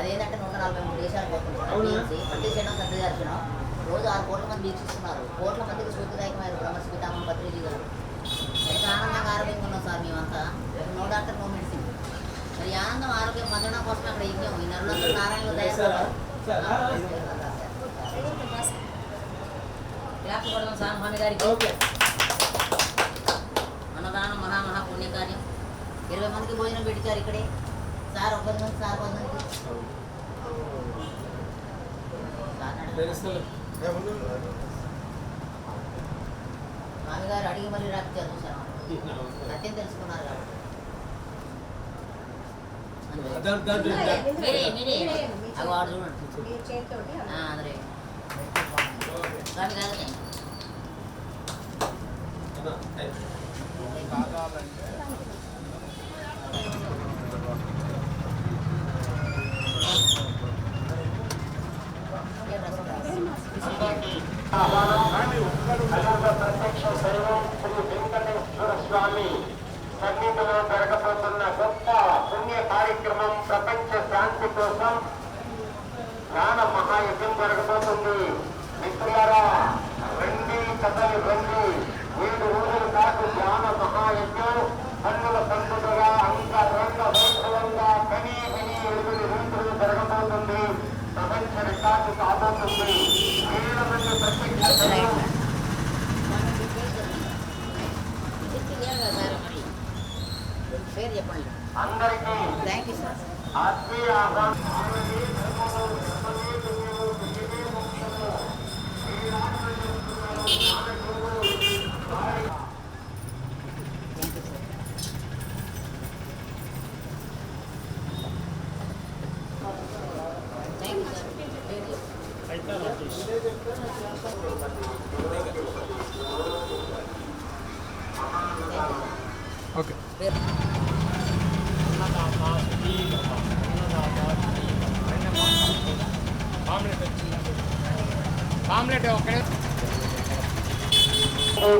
అదేంటంటే 143 దేశాలు పోతుంది పట్టించడం సర్ది దర్శనం రోజు 6 కోట్ల మంది వీక్షిస్తున్నారు. కోట్ల మందికి స్ఫూర్తిదాయకమైన బ్రహ్మశ్రీ పితామహ పత్రిజీ గారు. ఎంత ఆనందంగా ఆరోగ్యంగా ఉన్నాం సార్ మేమంతా. No doctor no medicine. మరి ఆనందం ఆరోగ్యం పొందడం కోసం అక్కడ యజ్ఞం ఈ నరులందరూ నారాయణలో దయచేస్తారు. సార్ స్వామి గారికి అన్నదానం మహామహా పుణ్యకార్యం. 20 మందికి భోజనం పెట్టించారు ఇక్కడే. సార్ 1 మంది సార్ 1 మంది స్వామి గారు అడిగి మళ్ళీ రాపించారు. చూసాను సత్యం తెలుసుకున్నారు కాబట్టి అవి వాడు చూడండి అదే స్వామి గారు ప్రత్యక్ష దైవం శ్రీ వెంకటేశ్వర స్వామి సన్నిధిలో జరగబోతున్న గొప్ప పుణ్య కార్యక్రమం ప్రపంచ శాంతి కోసం జ్ఞాన మహాయజ్ఞం జరగబోతుంది. మిత్రులారా రండి కథలు రండి. 7 రోజుల పాటు జ్ఞాన మహాయజ్ఞం కన్నుల సంతులుగా అంగరంగ వైభవంగా కనీ 8 రోజులు జరగబోతుంది. ప్రపంచ రికార్డు కాబోతుంది. 7 మంది ప్రత్యక్ష పేరు చెప్పండి అందరికీ థ్యాంక్ యూ సార్. ఆత్మీయ ఓకే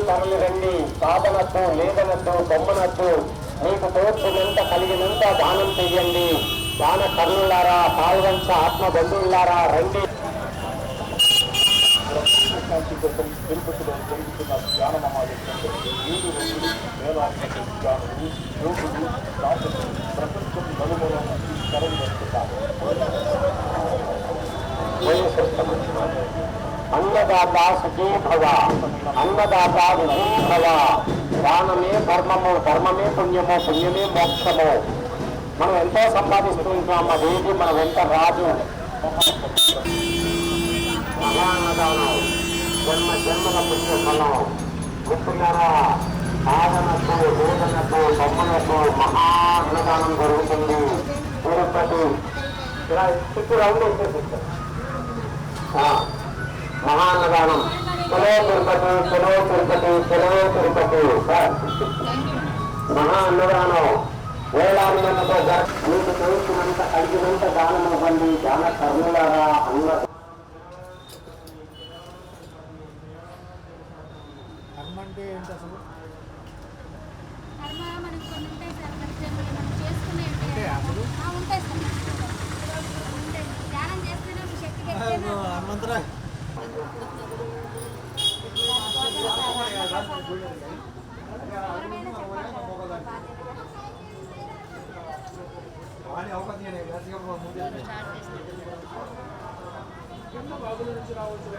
తరలి రండి. సాధనతో లేదనతో బొమ్మనతో మీకు తోచినంత కలిగినంత దానం చెయ్యండి. దాన కర్ణులారా పాల్వంచ ఆత్మ బంధువులారా రండి. తిరుపతిలో జరుగుతున్న ధ్యాన మహాయజ్ఞంలో 7 రోజులు వేలాది ధ్యానులు యోగులు సాధకులు ప్రపంచం నలుమూల నుంచి తరలి వస్తున్నారు. అన్నదాత సుఖీ భవ, అన్నదాత విజీ భవ. దానమే ధర్మము, ధర్మమే పుణ్యము, పుణ్యమే మోక్షము. మనం ఎంతో సంపాదిస్తూ ఉంటాం. అదేది మన వెంట రాజు. మహాన్నదానం జన్మ జన్మల పుణ్య ఫలం. మిత్రులారా సాధనకు వేదనకు బొమ్మలకు మహా అన్నదానం జరుగుతుంది. తిరుపతి ఇలా చుట్టూ రౌండ్ వచ్చేసిస్తారు. మహాన్నదానం చలో తిరుపతి, చలో తిరుపతి, చలో తిరుపతి. మహా అన్నదానం వేలాది మందితో మీకు తోచినంత కలిగినంత దానం ఇవ్వండి. దాన కర్ణులారా అన్న కర్మ అంటే ఏంటి అసలు? కర్మ మనకి కొన్ని ఉంటాయి సార్. మనం చేసుకునే ఉంటాయి సార్. ఉంటాయి. ధ్యానం చేస్తేనే మీ శక్తి హనుమంతరా బాబుల నుంచి రావచ్చు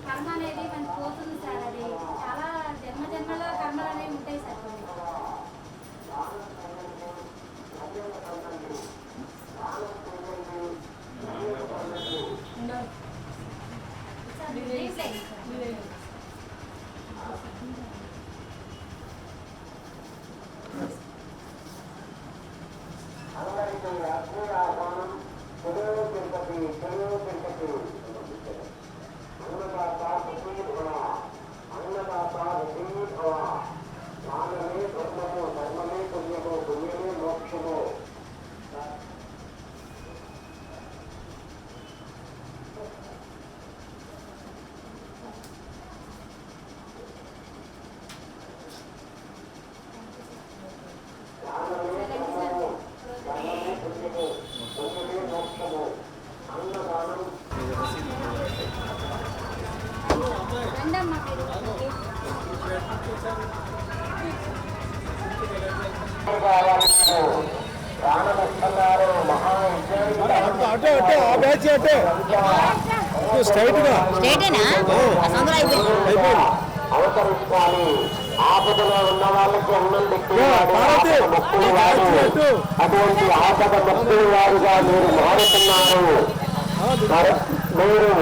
కర్మ అనేది మనకి పోతుంది సార్. అది చాలా జన్మ జన్మల కర్మలు అనేవి ఉంటాయి సార్. కొన్ని రండి అమ్మా మీరు. స్ట్రైటేనా సందులో అయిపోయింది. అవతరించాలి. ఆపదలో ఉన్న వాళ్ళకి అన్నం మొక్కులు వారు అటువంటి ఆపద మొక్కులు వారుగా మీరు మారుతున్నారు. మీరు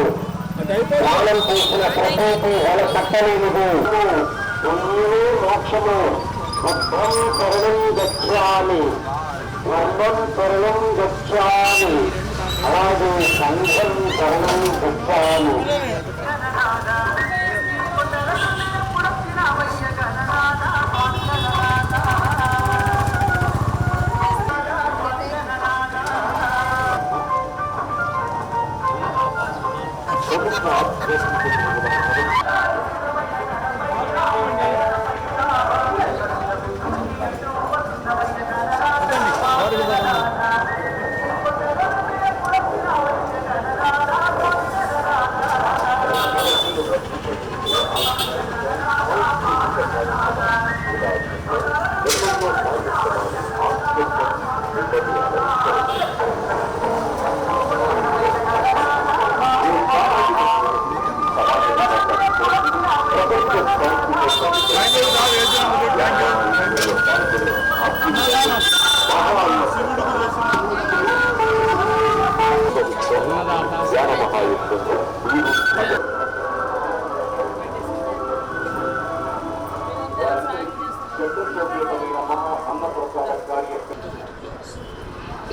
ప్రాణం చేసిన ప్రకృతి వాళ్ళ కట్టలేనిది. మోక్షము బుద్ధం తరుణం గచ్చామి, వర్ణం తరుణం గచ్చామి, అలాగే సంఘం తరుణం గచ్చామి.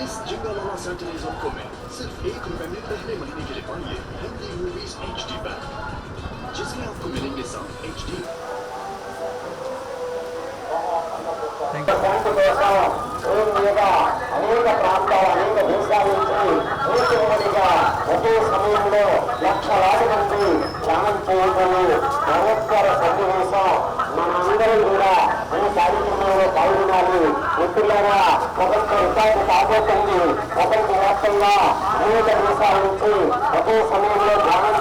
इस जिंगालाला सैटेलाइजर को में सिर्फ ₹1 में पहले महीने के लिए पाइए हिंदी मूवीज HD पैक, जिसमें आपको मिलेंगे 7 HD అనేక ప్రాంతాలు అనేక దేశాల నుంచి మూర్తిగా ఒకే సమయంలో లక్షలాది మంది ధ్యానం చేయగలరు. మహోత్సవ సన్నివేశం మనందరం కూడా ఈ కార్యక్రమంలో పాల్గొనాలి. మిత్రులారా, ప్రపంచ రికార్డు కాబోతుంది. ప్రపంచ వ్యాప్తంగా అనేక దేశాల నుంచి ఒకే సమయంలో ధ్యానం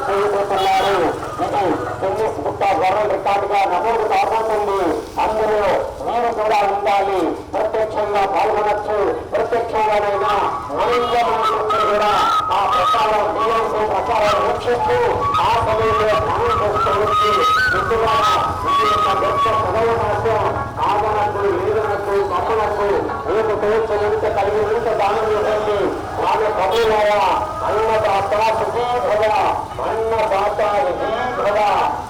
చేయబోతున్నారు. ఇది గిన్నిస్ బుక్ ఆఫ్ వరల్డ్ రికార్డుగా నమోదు కాబోతుంది. అందులో మీరు కూడా ఉండాలి. ప్రత్యక్షంగా పాల్గొనొచ్చు. ప్రత్యక్షంగానైనా మనంగా కూడా ఆ ప్రచారం టీఎంసీ ప్రచారం వీక్షిస్తూ ఆ సమయంలో ధ్యానం చేసుకోవచ్చు. మిత్రులారా, ఇది యొక్క గొప్ప పదవి మాత్రం ఆగనకు, ఏదనకు, కమ్మనకు మీకు తోచనంత కలిగినంత దానం ఇవ్వండి. వాళ్ళ ప్రభులారా, అన్నదాత సుఖీ భవ, అన్నదాత విధీ భవ.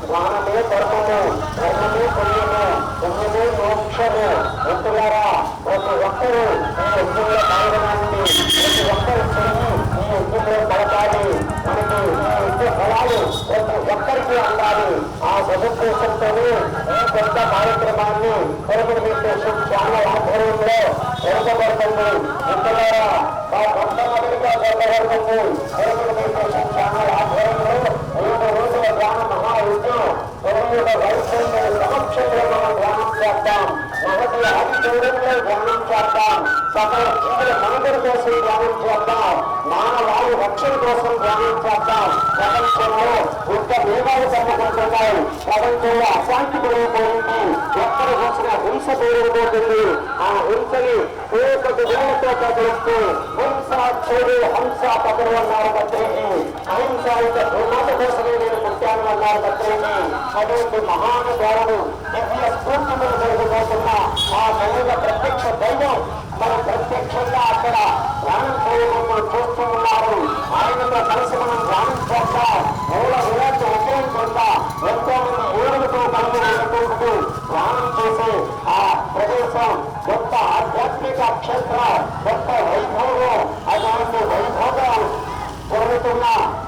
జ్ఞానమే ధర్మము, ధర్మమే పుణ్యము, పుణ్యమే మోక్షము. మిత్రులారా, ప్రతి ఒక్కరూ ఈ యజ్ఞంలో పాల్గొనాలండి. ప్రతి ఒక్కరు తిరిగి ఈ యజ్ఞంలో పడతాలి. మనకి ఈ యజ్ఞ ఫలాలు ప్రతి ఒక్కరికి అందాలి. ఆ సదుద్దేశంతోనే ఈ పెద్ద కార్యక్రమాన్ని తెలుగు మెడిటేషన్ ఛానల్ ఆధ్వర్యంలో జరగబడుతుంది. మిత్రులారా, మా మొట్టమొదటిగా జరగబడుతుంది తెలుగు మెడిటేషన్ ఛానల్ ఆధ్వర్యంలో 7 రోజుల ధ్యాన మహాయజ్ఞం 9వ వైద్యుల సమక్షంలో మనం ధ్యానం చేద్దాం. మొదటి ఆదిత్యంలో ధ్యానం చేద్దాం. సకల జీవుల మనుగడ కోసం ధ్యానం చేద్దాం. మానవాళి రక్షణ కోసం ధ్యానం చేద్దాం. ప్రపంచంలో ఒక్క నియమాలు తప్పుకుంటున్నాయి. ప్రపంచంలో అశాంతి పెరిగిపోయింది. ఎక్కడ చూసిన హింస పెరిగిపోతుంది. ఆ హింసని ఒకటి వేలతో కదిలిస్తూ హింస చూడు హంస పదరు అన్నారు పత్రిక. అహింస యొక్క దుర్మాట కోసమే నేను పుట్టాను అన్నారు పత్రిక. అటువంటి మహానుభావుడు దివ్య స్ఫూర్తి మీద జరిగిపోతున్న ఆ దైవ ప్రత్యక్ష దైవం మన ప్రత్యక్షంగా అక్కడ ధ్యానం చేయకుండా చూస్తూ ఉన్నారు. ఆయనతో కలిసి మనం ధ్యానం చేద్దాం. మూల విరాట్ ఉపయోగించకుండా ఎంతో మంది ఏడులతో కలిగి ధ్యానం చేసే ఆ ప్రదేశం గొప్ప ఆధ్యాత్మిక క్షేత్రం, గొప్ప వైభవం. అలాంటి వైభవం జరుగుతున్న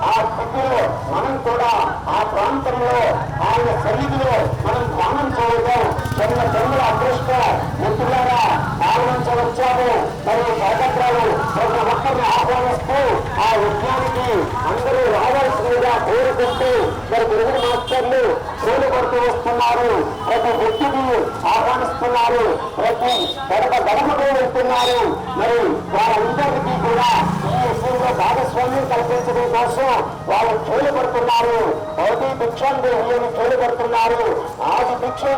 ఆ స్థితిలో మనం కూడా ఆ ప్రాంతంలో ఆయన సన్నిధిలో మనం ధ్యానం చేయడం జన్మల అదృష్టం. మిత్రులారా, పాల్గొంచవచ్చాము. మరియు కార్యక్రమాలు ప్రతి ఒక్కరిని ఆహ్వానిస్తూ ఆ యజ్ఞానికి అందరూ రావాల్సిందిగా కోరుకుంటూ మరి తెలుగు మాస్టర్లు పూలు పడుతూ వస్తున్నారు. ప్రతి వ్యక్తిని ఆహ్వానిస్తున్నారు. వెళ్తున్నారు, ప్రతి గడపకు వెళ్తున్నారు. మరి వాళ్ళందరికీ కూడా ఈ యజ్ఞంలో భాగస్వామ్యం కల్పించడం కోసం వాళ్ళు చేయబడుతున్నారు. భౌతి భిక్షం దేహులను చేయబడుతున్నారు. ఆది భిక్షం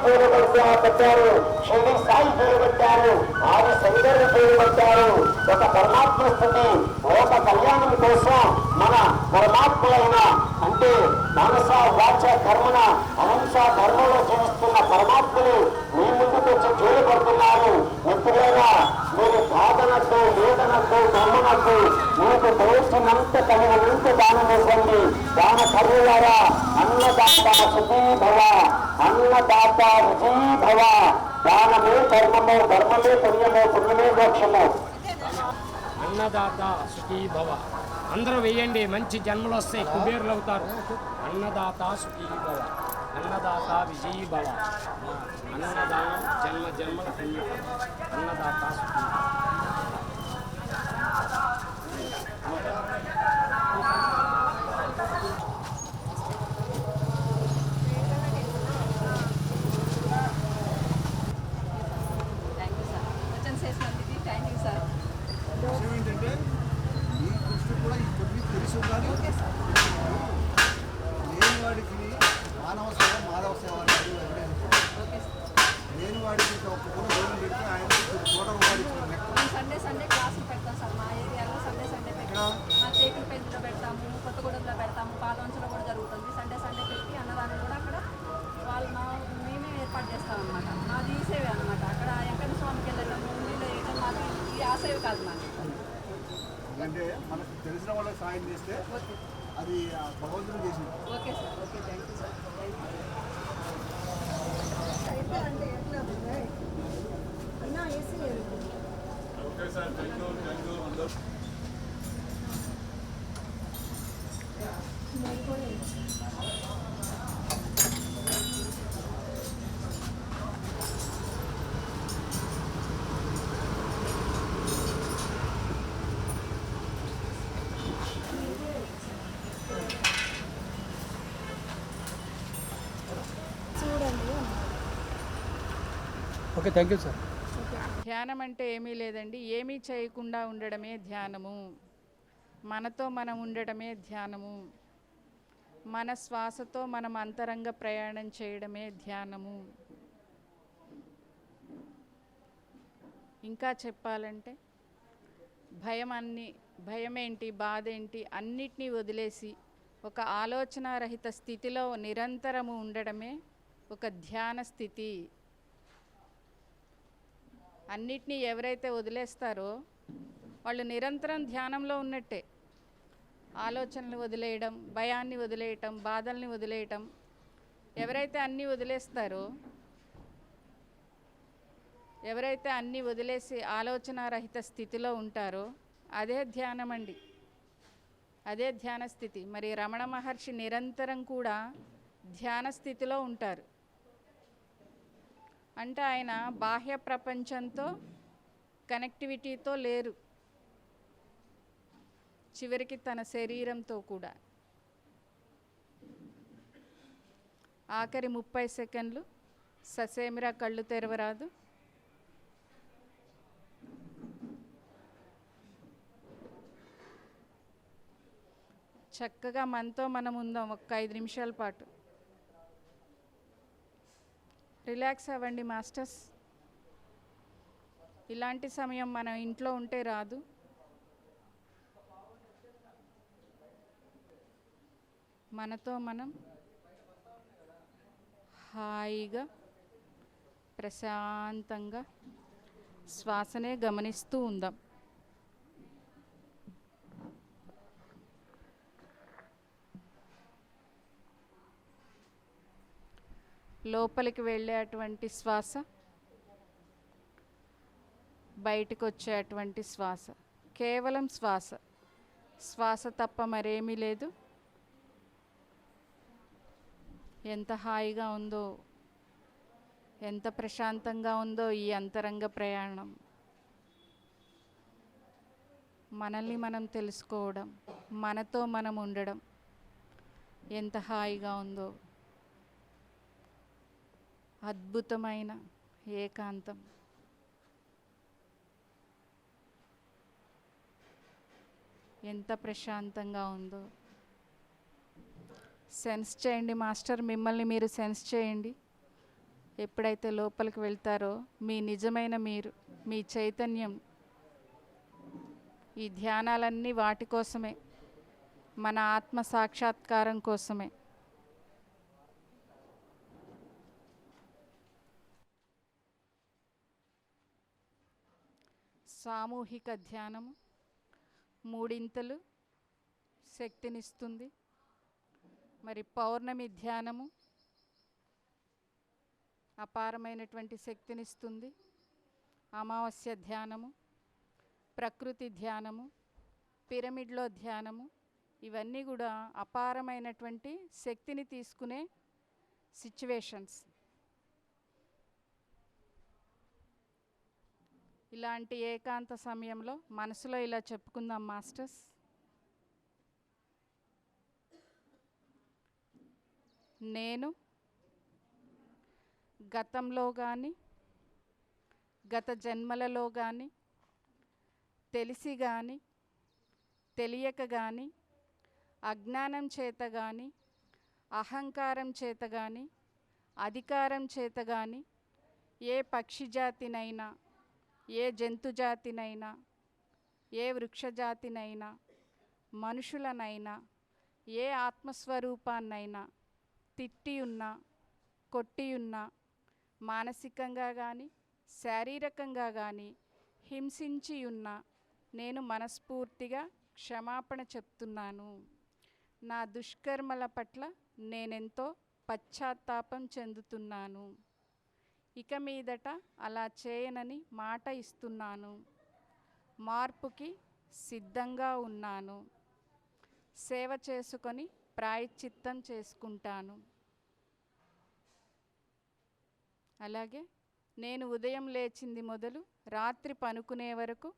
పెట్టారు, షిరిడి సాయి చేయబట్టారు, ఆది శంకరులు చేయబట్టారు. ఒక పరమాత్మ స్థితి, లోక కళ్యాణం కోసం మన పరమాత్మలైన అంటే మనస వాచ కర్మణ అహింస ధర్మంలో జీవిస్తున్న పరమాత్మలు మీ ముందుకు వచ్చి చేయబడుతున్నారు. ఎప్పుడైనా మీరు సాధనకు వేదనకు బ్రహ్మనకు మీకు తోచినంత కలిగినంత దానం ఇవ్వండి. దాన కర్రులారా అన్నదాత సుఖీ భవ, అన్నదాత విజయీ భవ. దానమే ధర్మము, ధర్మమే పుణ్యము, పుణ్యమే మోక్షము. అన్నదాత సుఖీ భవ. అందరూ వేయండి, మంచి జన్మలు వస్తాయి, కుబేరులు అవుతారు. అన్నదాత సుఖీ భవ, అన్నదాత విజయీ భవ. అన్నదానం జన్మ జన్మల పుణ్యం. అన్నదాత సుఖీ భవ. విషయం ఏంటంటే మీ దృష్టి కూడా ఈ కొద్ది తెలిసి ఉండాలి. లేని వాడికి మానవ సేవ మాధవ సేవ అనేది ఎవరైనా లేని వాడికి ఒక రోజు పెడితే ఆయన కోటలు వాడికి సండే క్లాసులు పెడతాం సార్. మా ఏరియాలో సండే పెడతాం. మా చేకులపల్లిలో పెడతాము, కొత్తగూడెంలో పెడతాము, పాలవంచలో కూడా జరుగుతుంది. సండే పెట్టి అన్నదానం కూడా అక్కడ మేమే ఏర్పాటు చేస్తాం అనమాట. మాది ఈ సేవే అనమాట. అక్కడ వెంకన్న స్వామికి వెళ్ళడం, నీళ్ళు వేయడం మాది ఈ ఆ సేవ కాదు మాది. అంటే మనకు తెలిసిన వాళ్ళకి సాయం చేస్తే అది భగవంతుడు చేసింది. Okay sir, okay, thank you sir. Okay, thank you sir. ధ్యానం అంటే ఏమీ లేదండి, ఏమీ చేయకుండా ఉండడమే ధ్యానము. మనతో మనం ఉండడమే ధ్యానము. మన శ్వాసతో మనం అంతరంగ ప్రయాణం చేయడమే ధ్యానము. ఇంకా చెప్పాలంటే భయం ఏంటి, బాధ ఏంటి, అన్నిటినీ వదిలేసి ఒక ఆలోచనారహిత స్థితిలో నిరంతరము ఉండడమే ఒక ధ్యాన స్థితి. అన్నిటినీ ఎవరైతే వదిలేస్తారో వాళ్ళు నిరంతరం ధ్యానంలో ఉన్నట్టే. ఆలోచనలు వదిలేయడం, భయాన్ని వదిలేయటం, బాధల్ని వదిలేయటం. ఎవరైతే అన్నీ వదిలేస్తారో, ఎవరైతే అన్నీ వదిలేసి ఆలోచనారహిత స్థితిలో ఉంటారో అదే ధ్యానం అండి, అదే ధ్యాన స్థితి. మరి రమణ మహర్షి నిరంతరం కూడా ధ్యాన స్థితిలో ఉంటారు. అంటే ఆయన బాహ్య ప్రపంచంతో కనెక్టివిటీతో లేరు, చివరికి తన శరీరంతో కూడా. ఆఖరి 30 సెకండ్లు ససేమిరా కళ్ళు తెరవరాదు. చక్కగా మనతో మనం ఉందాం ఒక్క 5 నిమిషాల పాటు. రిలాక్స్ అవ్వండి మాస్టర్స్. ఇలాంటి సమయం మనం ఇంట్లో ఉంటే రాదు. మనతో మనం హాయిగా ప్రశాంతంగా శ్వాసనే గమనిస్తూ ఉందాం. లోపలికి వెళ్ళేటువంటి శ్వాస, బయటకు వచ్చేటువంటి శ్వాస, కేవలం శ్వాస. శ్వాస తప్ప మరేమీ లేదు. ఎంత హాయిగా ఉందో, ఎంత ప్రశాంతంగా ఉందో ఈ అంతరంగ ప్రయాణం. మనల్ని మనం తెలుసుకోవడం, మనతో మనం ఉండడం ఎంత హాయిగా ఉందో. అద్భుతమైన ఏకాంతం. ఎంత ప్రశాంతంగా ఉందో సెన్స్ చేయండి మాస్టర్. మిమ్మల్ని మీరు సెన్స్ చేయండి. ఎప్పుడైతే లోపలికి వెళ్తారో మీ నిజమైన మీరు, మీ చైతన్యం, ఈ ధ్యానాలన్నీ వాటి కోసమే, మన ఆత్మ సాక్షాత్కారం కోసమే. సామూహిక ధ్యానము మూడింతలు శక్తినిస్తుంది. మరి పౌర్ణమి ధ్యానము అపారమైనటువంటి శక్తినిస్తుంది. అమావాస్య ధ్యానము, ప్రకృతి ధ్యానము, పిరమిడ్లో ధ్యానము, ఇవన్నీ కూడా అపారమైనటువంటి శక్తిని తీసుకునే సిచ్యువేషన్స్. ఇలాంటి ఏకాంత సమయంలో మనసులో ఇలా చెప్పుకుందాం మాస్టర్స్. నేను గతంలో కానీ గత జన్మలలో కానీ తెలిసి కానీ తెలియక కానీ అజ్ఞానం చేత కానీ అహంకారం చేత కానీ అధికారం చేత కానీ ఏ పక్షి జాతినైనా, ఏ జంతు జాతినైనా, ఏ వృక్షజాతినైనా, మనుషులనైనా, ఏ ఆత్మస్వరూపాన్నైనా తిట్టి ఉన్నా, కొట్టి ఉన్నా, మానసికంగా కానీ శారీరకంగా కానీ హింసించి ఉన్నా నేను మనస్ఫూర్తిగా క్షమాపణ చెప్తున్నాను. నా దుష్కర్మల పట్ల నేనెంతో పశ్చాత్తాపం చెందుతున్నాను. ఇక మీదట అలా చేయనని మాట ఇస్తున్నాను. మార్పుకి సిద్ధంగా ఉన్నాను. సేవ చేసుకొని ప్రాయశ్చిత్తం చేసుకుంటాను. అలాగే నేను ఉదయం లేచింది మొదలు రాత్రి పనుకునే వరకు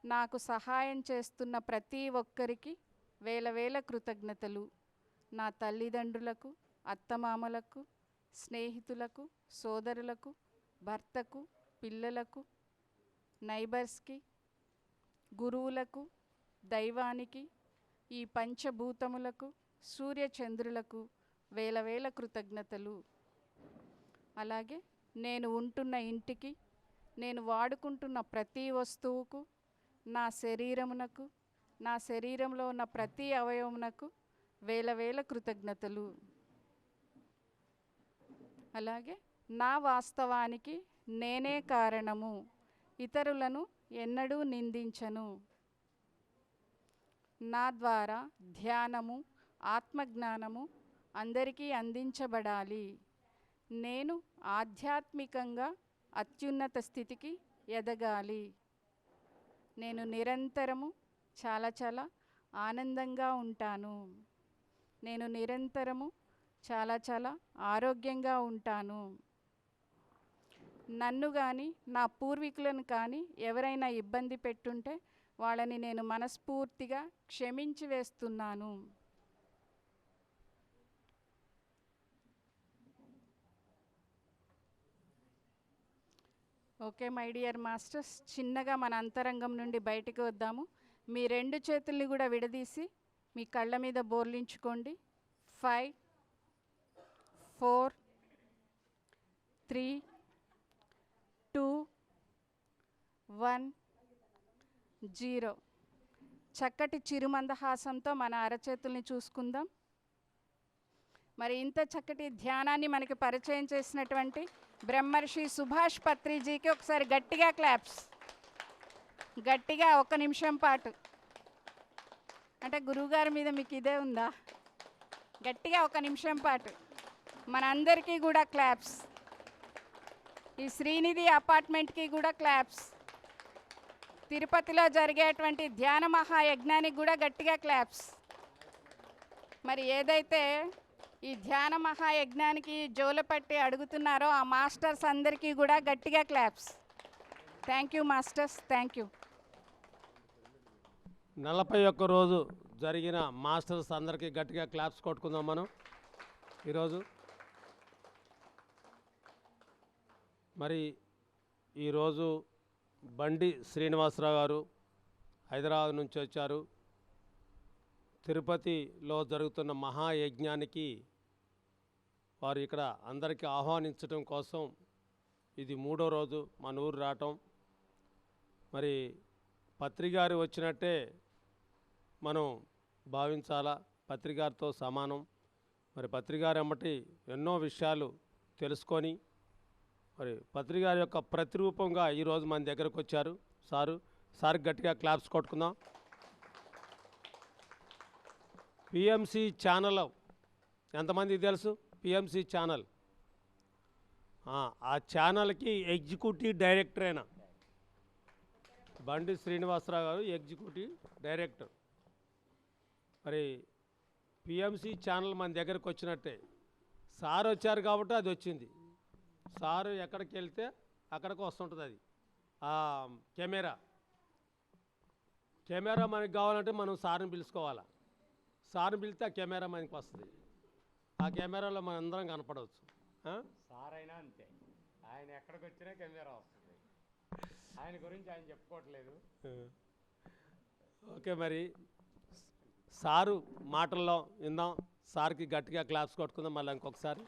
నాకు సహాయం చేస్తున్న ప్రతి ఒక్కరికి వేల వేల కృతజ్ఞతలు. నా తల్లిదండ్రులకు, అత్తమామలకు, స్నేహితులకు, సోదరులకు, భర్తకు, పిల్లలకు, నైబర్స్కి, గురువులకు, దైవానికి, ఈ పంచభూతములకు, సూర్యచంద్రులకు వేల వేల కృతజ్ఞతలు. అలాగే నేను ఉంటున్న ఇంటికి, నేను వాడుకుంటున్న ప్రతి వస్తువుకు, నా శరీరమునకు, నా శరీరంలో ఉన్న ప్రతి అవయవమునకు వేల వేల కృతజ్ఞతలు. అలాగే నా వాస్తవానికి నేనే కారణము, ఇతరులను ఎన్నడూ నిందించను. నా ద్వారా ధ్యానము, ఆత్మజ్ఞానము అందరికీ అందించబడాలి. నేను ఆధ్యాత్మికంగా అత్యున్నత స్థితికి ఎదగాలి. నేను నిరంతరము చాలా చాలా ఆనందంగా ఉంటాను. నేను నిరంతరము చాలా చాలా ఆరోగ్యంగా ఉంటాను. నన్ను కానీ నా పూర్వీకులను కానీ ఎవరైనా ఇబ్బంది పెట్టుంటే వాళ్ళని నేను మనస్ఫూర్తిగా క్షమించి వేస్తున్నాను. ఓకే మై డియర్ మాస్టర్స్, చిన్నగా మన అంతరంగం నుండి బయటికి వద్దాము. మీ రెండు చేతుల్ని కూడా విడదీసి మీ కళ్ళ మీద బోర్లించుకోండి. 5 4 3 2 1 0. చక్కటి చిరుమందహాసంతో మన అరచేతుల్ని చూసుకుందాం. మరి ఇంత చక్కటి ధ్యానాన్ని మనకి పరిచయం చేసినటువంటి బ్రహ్మర్షి సుభాష్ పత్రిజీకి ఒకసారి గట్టిగా క్లాప్స్. గట్టిగా 1 నిమిషం పాటు. అంటే గురువుగారి మీద మీకు ఇదే ఉందా? గట్టిగా 1 నిమిషం పాటు మనందరికీ కూడా క్లాప్స్. ఈ శ్రీనిధి అపార్ట్మెంట్కి కూడా క్లాప్స్. తిరుపతిలో జరిగేటువంటి ధ్యాన మహాయజ్ఞానికి కూడా గట్టిగా క్లాప్స్. మరి ఏదైతే ఈ ధ్యాన మహాయజ్ఞానికి జోలపట్టి అడుగుతున్నారో ఆ మాస్టర్స్ అందరికీ కూడా గట్టిగా claps. Thank you masters, thank you. 41 రోజు జరిగిన మాస్టర్స్ అందరికీ గట్టిగా క్లాప్స్ కొట్టుకుందాం మనం ఈరోజు. మరి ఈరోజు బండి శ్రీనివాసరావు గారు హైదరాబాద్ నుంచి వచ్చారు. తిరుపతిలో జరుగుతున్న మహాయజ్ఞానికి వారు ఇక్కడ అందరికీ ఆహ్వానించడం కోసం ఇది 3వ రోజు మన ఊరు రావటం. మరి పత్రికారి వచ్చినట్టే మనం భావించాలా, పత్రికారితో సమానం. మరి పత్రికారి ఎమ్మటి ఎన్నో విషయాలు తెలుసుకొని మరి పత్రికారి యొక్క ప్రతిరూపంగా ఈరోజు మన దగ్గరకు వచ్చారు సార్ గట్టిగా క్లాప్స్ కొట్టుకుందాం. పిఎంసి ఛానల్ ఎంతమందికి తెలుసు? పిఎంసి ఛానల్, ఆ ఛానల్కి ఎగ్జిక్యూటివ్ డైరెక్టర్ అయినా బండి శ్రీనివాసరావు గారు ఎగ్జిక్యూటివ్ డైరెక్టర్. మరి పిఎంసి ఛానల్ మన దగ్గరకు వచ్చినట్టే సార్ వచ్చారు కాబట్టి అది వచ్చింది. సారు ఎక్కడికి వెళ్తే అక్కడికి వస్తుంటుంది అది. కెమెరా మనకి కావాలంటే మనం సార్ని పిలుచుకోవాలా. సార్ని పిలిస్తే ఆ కెమెరా మనకి వస్తుంది. ఆ కెమెరాలో మనం అందరం కనపడవచ్చు. సార్ అయినా అంతే, ఆయన ఎక్కడికి వచ్చినా కెమెరా వస్తుంది. ఆయన గురించి ఆయన చెప్పుకోవట్లేదు. ఓకే, మరి సారు మాటల్లో విందాం. సార్కి గట్టిగా క్లాప్స్ కొట్టుకుందాం మళ్ళీ ఇంకొకసారి.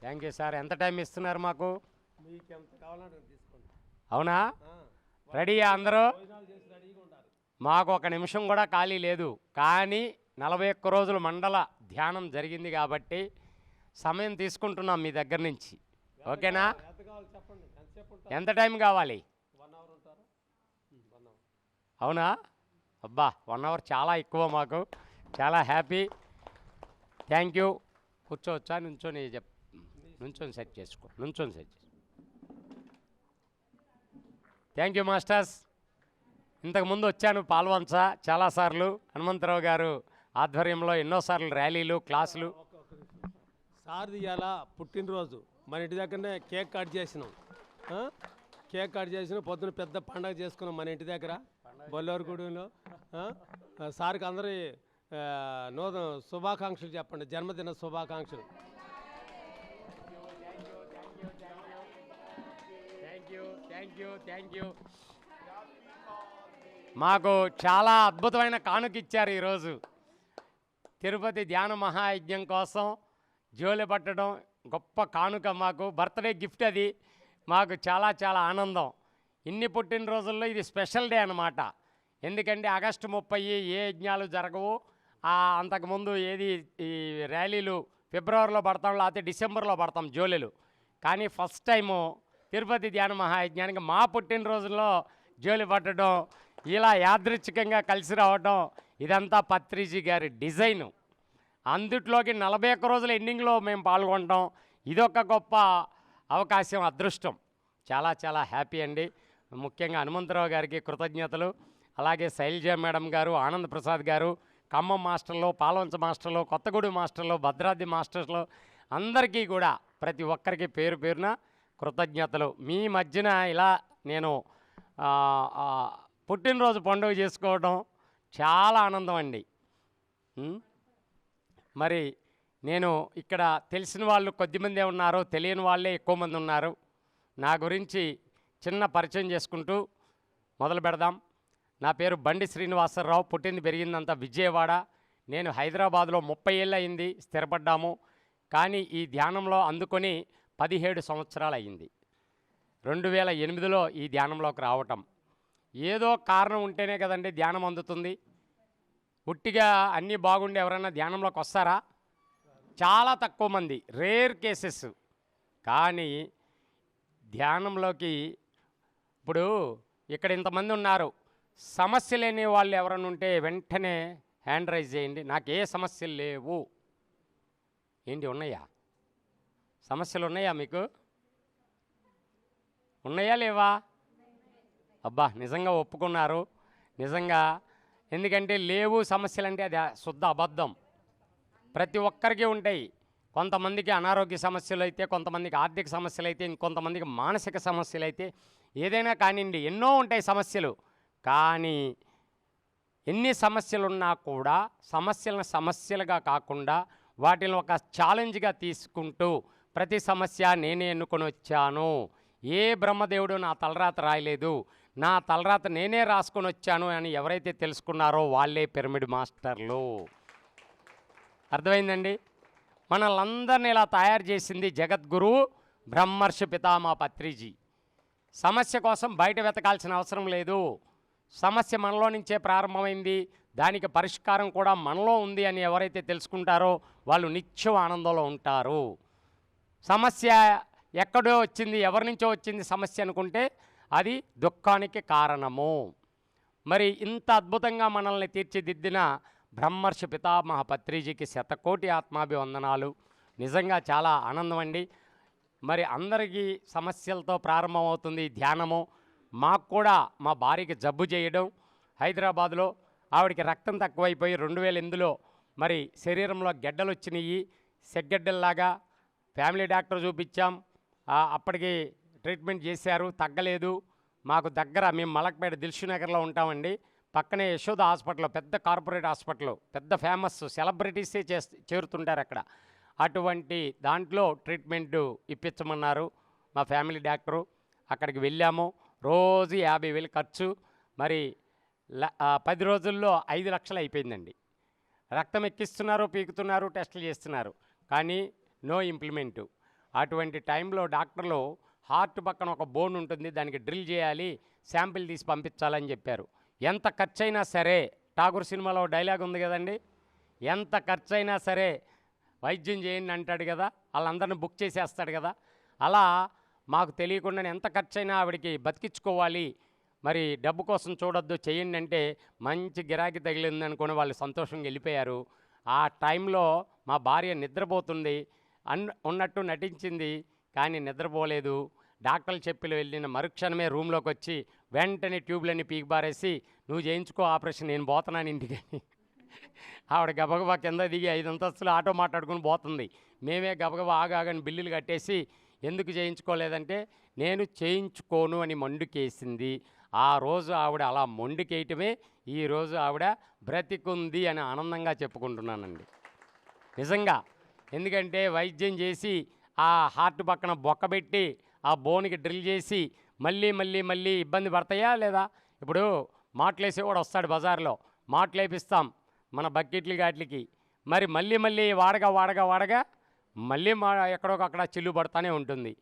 Thank you sir. ఎంత టైం ఇస్తున్నారు మాకు? మీకు ఎంత కావాలంటే తీసుకోండి. అవునా? రెడీయా అందరూ? మాకు 1 నిమిషం కూడా ఖాళీ లేదు. కానీ 41 రోజులు మండల ధ్యానం జరిగింది కాబట్టి సమయం తీసుకుంటున్నాం మీ దగ్గర నుంచి. ఓకేనా? ఎంత టైం కావాలి? 1 అవర్ ఉంటారా? 1 అవర్. అవునా? అబ్బా, 1 అవర్ చాలా ఎక్కువ మాకు. చాలా హ్యాపీ. Thank you. కూర్చోవచ్చా? నుంచొని సెట్ చేసుకో. Thank you masters. ఇంతకుముందు వచ్చాను పాల్వంచ చాలాసార్లు. హనుమంతరావు గారు ఆధ్వర్యంలో ఎన్నోసార్లు ర్యాలీలు, క్లాసులు. సార్ది ఇవాళ పుట్టినరోజు. మన ఇంటి దగ్గరనే కేక్ కట్ చేసినాం. పొద్దున పెద్ద పండగ చేసుకున్నాం మన ఇంటి దగ్గర బొల్లూరుగూడెంలో. సార్కి అందరి నూతన శుభాకాంక్షలు చెప్పండి, జన్మదిన శుభాకాంక్షలు. Thank you. మాకు చాలా అద్భుతమైన కానుక ఇచ్చారు ఈరోజు. తిరుపతి ధ్యాన మహాయజ్ఞం కోసం జోలి పట్టడం గొప్ప కానుక. మాకు బర్త్డే గిఫ్ట్ అది. మాకు చాలా చాలా ఆనందం. ఇన్ని పుట్టినరోజుల్లో ఇది స్పెషల్ డే అన్నమాట. ఎందుకంటే ఆగస్టు 30 ఏ యజ్ఞాలు జరగవు. అంతకుముందు ఈ ర్యాలీలు ఫిబ్రవరిలో పడతాం, లేకపోతే డిసెంబర్లో పడతాం జోలీలు. కానీ ఫస్ట్ టైము తిరుపతి ధ్యాన మహాయజ్ఞానికి మా పుట్టినరోజుల్లో జోలి పట్టడం, ఇలా యాదృచ్ఛికంగా కలిసి రావడం, ఇదంతా పత్రిజీ గారి డిజైను. అందుట్లోకి 41 రోజుల ఎండింగ్లో మేము పాల్గొనడం ఇదొక గొప్ప అవకాశం, అదృష్టం. చాలా చాలా హ్యాపీ అండి. ముఖ్యంగా హనుమంతరావు గారికి కృతజ్ఞతలు. అలాగే శైలజ మేడం గారు, ఆనంద్ ప్రసాద్ గారు, ఖమ్మం మాస్టర్లు, పాల్వంచ మాస్టర్లు, కొత్తగూడెం మాస్టర్లు, భద్రాద్రి మాస్టర్లు అందరికీ కూడా ప్రతి ఒక్కరికి పేరు పేరున కృతజ్ఞతలు. మీ మధ్యన ఇలా నేను పుట్టినరోజు పండుగ చేసుకోవడం చాలా ఆనందం అండి. మరి నేను ఇక్కడ తెలిసిన వాళ్ళు కొద్దిమందే ఉన్నారు, తెలియని వాళ్ళే ఎక్కువ మంది ఉన్నారు. నా గురించి చిన్న పరిచయం చేసుకుంటూ మొదలు పెడదాం. నా పేరు బండి శ్రీనివాసరావు. పుట్టింది పెరిగిందంతా విజయవాడ. నేను హైదరాబాద్లో 30 ఏళ్ళు అయింది స్థిరపడ్డాము. కానీ ఈ ధ్యానంలో అందుకొని 17 సంవత్సరాలు అయ్యింది. 2008లో ఈ ధ్యానంలోకి రావటం. ఏదో కారణం ఉంటేనే కదండి ధ్యానం అందుతుంది. ఉట్టిగా అన్నీ బాగుండి ఎవరైనా ధ్యానంలోకి వస్తారా? చాలా తక్కువ మంది, రేర్ కేసెస్. కానీ ధ్యానంలోకి ఇప్పుడు ఇక్కడ ఇంతమంది ఉన్నారు. సమస్య లేని వాళ్ళు ఎవరైనా ఉంటే వెంటనే హ్యాండ్ రైజ్ చేయండి. నాకు ఏ సమస్యలు లేవు. ఏంటి, ఉన్నాయా? సమస్యలు ఉన్నాయా మీకు? ఉన్నాయా లేవా? అబ్బా, నిజంగా ఒప్పుకున్నారు. నిజంగా. ఎందుకంటే లేవు సమస్యలు అంటే అది శుద్ధ అబద్ధం. ప్రతి ఒక్కరికి ఉంటాయి. కొంతమందికి అనారోగ్య సమస్యలు అయితే, కొంతమందికి ఆర్థిక సమస్యలు అయితే, ఇంకొంతమందికి మానసిక సమస్యలు అయితే, ఏదైనా కానివ్వండి, ఎన్నో ఉంటాయి సమస్యలు. కానీ ఎన్ని సమస్యలున్నా కూడా సమస్యలను సమస్యలుగా కాకుండా వాటిని ఒక ఛాలెంజ్గా తీసుకుంటూ ప్రతి సమస్య నేనే ఎన్నుకొని వచ్చాను, ఏ బ్రహ్మదేవుడు నా తలరాత రాయలేదు, నా తలరాత నేనే రాసుకొని వచ్చాను అని ఎవరైతే తెలుసుకున్నారో వాళ్ళే పిరమిడ్ మాస్టర్లు. అర్థమైందండి? మనల్ందరినీ ఇలా తయారు చేసింది జగద్గురువు బ్రహ్మర్షి పితామహ పత్రిజీ. సమస్య కోసం బయట వెతకాల్సిన అవసరం లేదు. సమస్య మనలో నుంచే ప్రారంభమైంది, దానికి పరిష్కారం కూడా మనలో ఉంది అని ఎవరైతే తెలుసుకుంటారో వాళ్ళు నిత్యం ఆనందంలో ఉంటారు. సమస్య ఎక్కడో వచ్చింది, ఎవరి నుంచో వచ్చింది సమస్య అనుకుంటే అది దుఃఖానికి కారణము. మరి ఇంత అద్భుతంగా మనల్ని తీర్చిదిద్దిన బ్రహ్మర్షి పితామహ పత్రిజీకి శతకోటి ఆత్మాభివందనాలు. నిజంగా చాలా ఆనందం అండి. మరి అందరికీ సమస్యలతో ప్రారంభమవుతుంది ధ్యానము. మాకు కూడా మా భార్యకి జబ్బు చేయడం, హైదరాబాద్లో ఆవిడకి రక్తం తక్కువైపోయి 2008లో మరి శరీరంలో గెడ్డలు వచ్చినాయి, సెగ్గెడ్డల్లాగా. ఫ్యామిలీ డాక్టర్ చూపించాం, అప్పటికి ట్రీట్మెంట్ చేశారు, తగ్గలేదు. మాకు దగ్గర, మేము మలక్పేట దిల్షునగర్లో ఉంటామండి, పక్కనే యశోద హాస్పిటల్, పెద్ద కార్పొరేట్ హాస్పిటల్, పెద్ద ఫేమస్ సెలబ్రిటీసే చేరుతుంటారు అక్కడ. అటువంటి దాంట్లో ట్రీట్మెంట్ ఇప్పించమన్నారు మా ఫ్యామిలీ డాక్టరు. అక్కడికి వెళ్ళాము. రోజు 50,000 ఖర్చు. మరి 10 రోజుల్లో 5 లక్షలు అయిపోయిందండి. రక్తం ఎక్కిస్తున్నారు, పీకుతున్నారు, టెస్టులు చేస్తున్నారు, కానీ నో ఇంప్లిమెంటు. అటువంటి టైంలో డాక్టర్లు హార్ట్ పక్కన ఒక బోన్ ఉంటుంది, దానికి డ్రిల్ చేయాలి, శాంపిల్ తీసి పంపించాలని చెప్పారు. ఎంత ఖర్చైనా సరే, ఠాగూర్ సినిమాలో డైలాగ్ ఉంది కదండి, ఎంత ఖర్చైనా సరే వైద్యం చేయండి అంటాడు కదా, వాళ్ళందరిని బుక్ చేసేస్తాడు కదా. అలా మాకు తెలియకుండా ఎంత ఖర్చైనా ఆవిడికి బతికించుకోవాలి, మరి డబ్బు కోసం చూడొద్దు, చేయండి అంటే మంచి గిరాకీ తగిలింది అనుకుని వాళ్ళు సంతోషంగా వెళ్ళిపోయారు. ఆ టైంలో మా భార్య నిద్రపోతుంది ఉన్నట్టు నటించింది, కానీ నిద్రపోలేదు. డాక్టర్లు చెప్పి వెళ్ళిన మరుక్షణమే రూమ్లోకి వచ్చి వెంటనే ట్యూబ్లన్నీ పీకి బారేసి, నువ్వు చేయించుకో ఆపరేషన్, నేను పోతున్నాను ఇంటికని. ఆవిడ గబగబా కింద దిగి 5 అంతస్తులు ఆటో మాట్లాడుకుని పోతుంది. మేమే గబగబా ఆగాగని బిల్లులు కట్టేసి, ఎందుకు చేయించుకోలేదంటే నేను చేయించుకోను అని మొండికేసింది. ఆ రోజు ఆవిడ అలా మొండికేయటమే ఈరోజు ఆవిడ బ్రతికుంది అని ఆనందంగా చెప్పుకుంటున్నానండి నిజంగా. ఎందుకంటే వైద్యం చేసి ఆ హార్ట్ పక్కన బొక్కబెట్టి ఆ బోన్కి డ్రిల్ చేసి మళ్ళీ మళ్ళీ మళ్ళీ ఇబ్బంది పడతాయా లేదా? ఇప్పుడు మాట్లేసి కూడా వస్తాడు బజార్లో, మాట్లేపిస్తాం మన బకెట్లు గాట్లకి, మరి మళ్ళీ మళ్ళీ వాడగా మళ్ళీ ఎక్కడొకక్కడ చిల్లు పడుతూనే ఉంటుంది.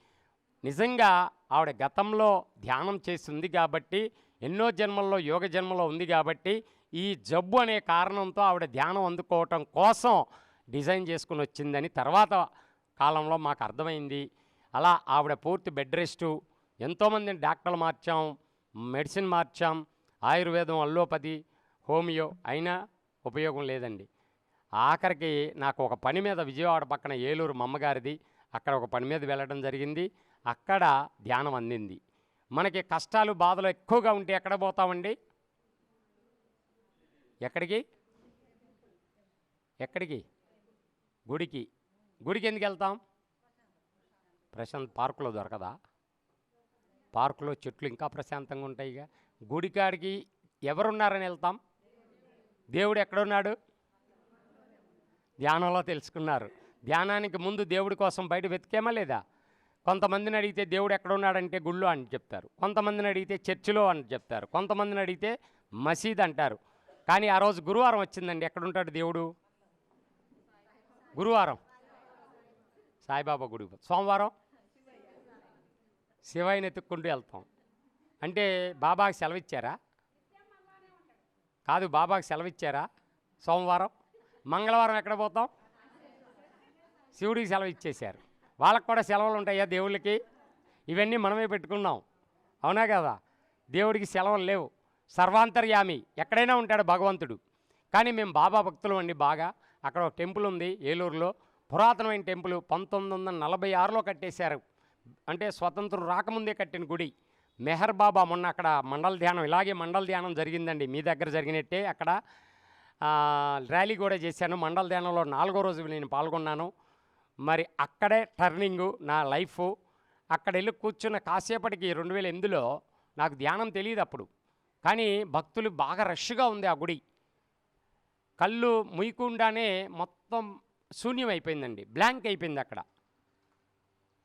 నిజంగా ఆవిడ గతంలో ధ్యానం చేసింది కాబట్టి, ఎన్నో జన్మల్లో యోగ జన్మలో ఉంది కాబట్టి, ఈ జబ్బు అనే కారణంతో ఆవిడ ధ్యానం అందుకోవటం కోసం డిజైన్ చేసుకుని వచ్చిందని తర్వాత కాలంలో మాకు అర్థమైంది. అలా ఆవిడ పూర్తి బెడ్ రెస్టు, ఎంతోమందిని డాక్టర్లు మార్చాం, మెడిసిన్ మార్చాం, ఆయుర్వేదం, అల్లోపతి, హోమియో, అయినా ఉపయోగం లేదండి. ఆఖరికి నాకు ఒక పని మీద విజయవాడ పక్కన ఏలూరు మా అమ్మగారిది, అక్కడ ఒక పని మీద వెళ్ళడం జరిగింది. అక్కడ ధ్యానం అందింది. మనకి కష్టాలు బాధలు ఎక్కువగా ఉంటే ఎక్కడ పోతామండి? ఎక్కడికి? గుడికి ఎందుకు వెళ్తాం? పార్కులో దొరకదా? పార్కులో చెట్లు ఇంకా ప్రశాంతంగా ఉంటాయిగా. గుడికాడికి ఎవరున్నారని వెళ్తాం? దేవుడు ఎక్కడున్నాడు? ధ్యానంలో తెలుసుకున్నారు. ధ్యానానికి ముందు దేవుడి కోసం బయట వెతికేమా లేదా? కొంతమందిని అడిగితే దేవుడు ఎక్కడున్నాడంటే గుళ్ళో అని చెప్తారు, కొంతమందిని అడిగితే చర్చిలో అని చెప్తారు, కొంతమందిని అడిగితే మసీద్ అంటారు. కానీ ఆ రోజు గురువారం వచ్చిందండి, ఎక్కడుంటాడు దేవుడు? గురువారం సాయిబాబా గుడి, సోమవారం శివయ్యని ఎత్తుక్కుంటూ వెళ్తాం. అంటే బాబాకి సెలవిచ్చారా? కాదు, బాబాకి సెలవిచ్చారా? సోమవారం. మంగళవారం ఎక్కడ పోతాం? శివుడికి సెలవు ఇచ్చేశారు. వాళ్ళకు కూడా సెలవులు ఉంటాయా దేవుళ్ళకి? ఇవన్నీ మనమే పెట్టుకున్నాం, అవునా కదా? దేవుడికి సెలవులు లేవు. సర్వాంతర్యామి, ఎక్కడైనా ఉంటాడు భగవంతుడు. కానీ మేము బాబా భక్తులు అండి బాగా. అక్కడ ఒక టెంపుల్ ఉంది ఏలూరులో, పురాతనమైన టెంపుల్, 1946లో కట్టేశారు. అంటే స్వతంత్రం రాకముందే కట్టిన గుడి. మెహర్ బాబా మొన్న అక్కడ మండల ధ్యానం, ఇలాగే మండల ధ్యానం జరిగిందండి మీ దగ్గర జరిగినట్టే. అక్కడ ర్యాలీ కూడా చేశాను. మండల ధ్యానంలో 4వ రోజు నేను పాల్గొన్నాను. మరి అక్కడే టర్నింగు నా లైఫ్. అక్కడ వెళ్ళి కూర్చున్న కాసేపటికి 2008లో నాకు ధ్యానం తెలియదు అప్పుడు, కానీ భక్తులు బాగా రష్గా ఉంది ఆ గుడి. కళ్ళు ముయ్యకుండానే మొత్తం శూన్యం అయిపోయిందండి, బ్లాంక్ అయిపోయింది అక్కడ.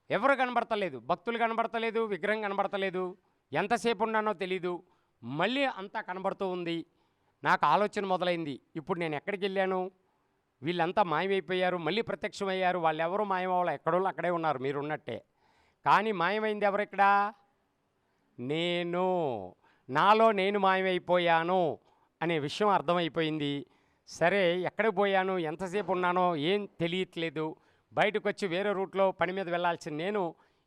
ఎవరు కనబడతలేదు, భక్తులు కనబడతలేదు, విగ్రహం కనబడతలేదు, ఎంతసేపు ఉన్నానో తెలీదు. మళ్ళీ అంతా కనబడుతూ ఉంది. నాకు ఆలోచన మొదలైంది, ఇప్పుడు నేను ఎక్కడికి వెళ్ళాను, వీళ్ళంతా మాయమైపోయారు, మళ్ళీ ప్రత్యక్షమయ్యారు, వాళ్ళు ఎవరు మాయమవ్వాలి, ఎక్కడోళ్ళు అక్కడే ఉన్నారు మీరున్నట్టే. కానీ మాయమైంది ఎవరిక్కడ? నాలో నేను మాయమైపోయాను అనే విషయం అర్థమైపోయింది. సరే ఎక్కడికి పోయాను, ఎంతసేపు ఉన్నానో ఏం తెలియట్లేదు. బయటకు వచ్చి వేరే రూట్లో పని మీద వెళ్ళాల్సిన నేను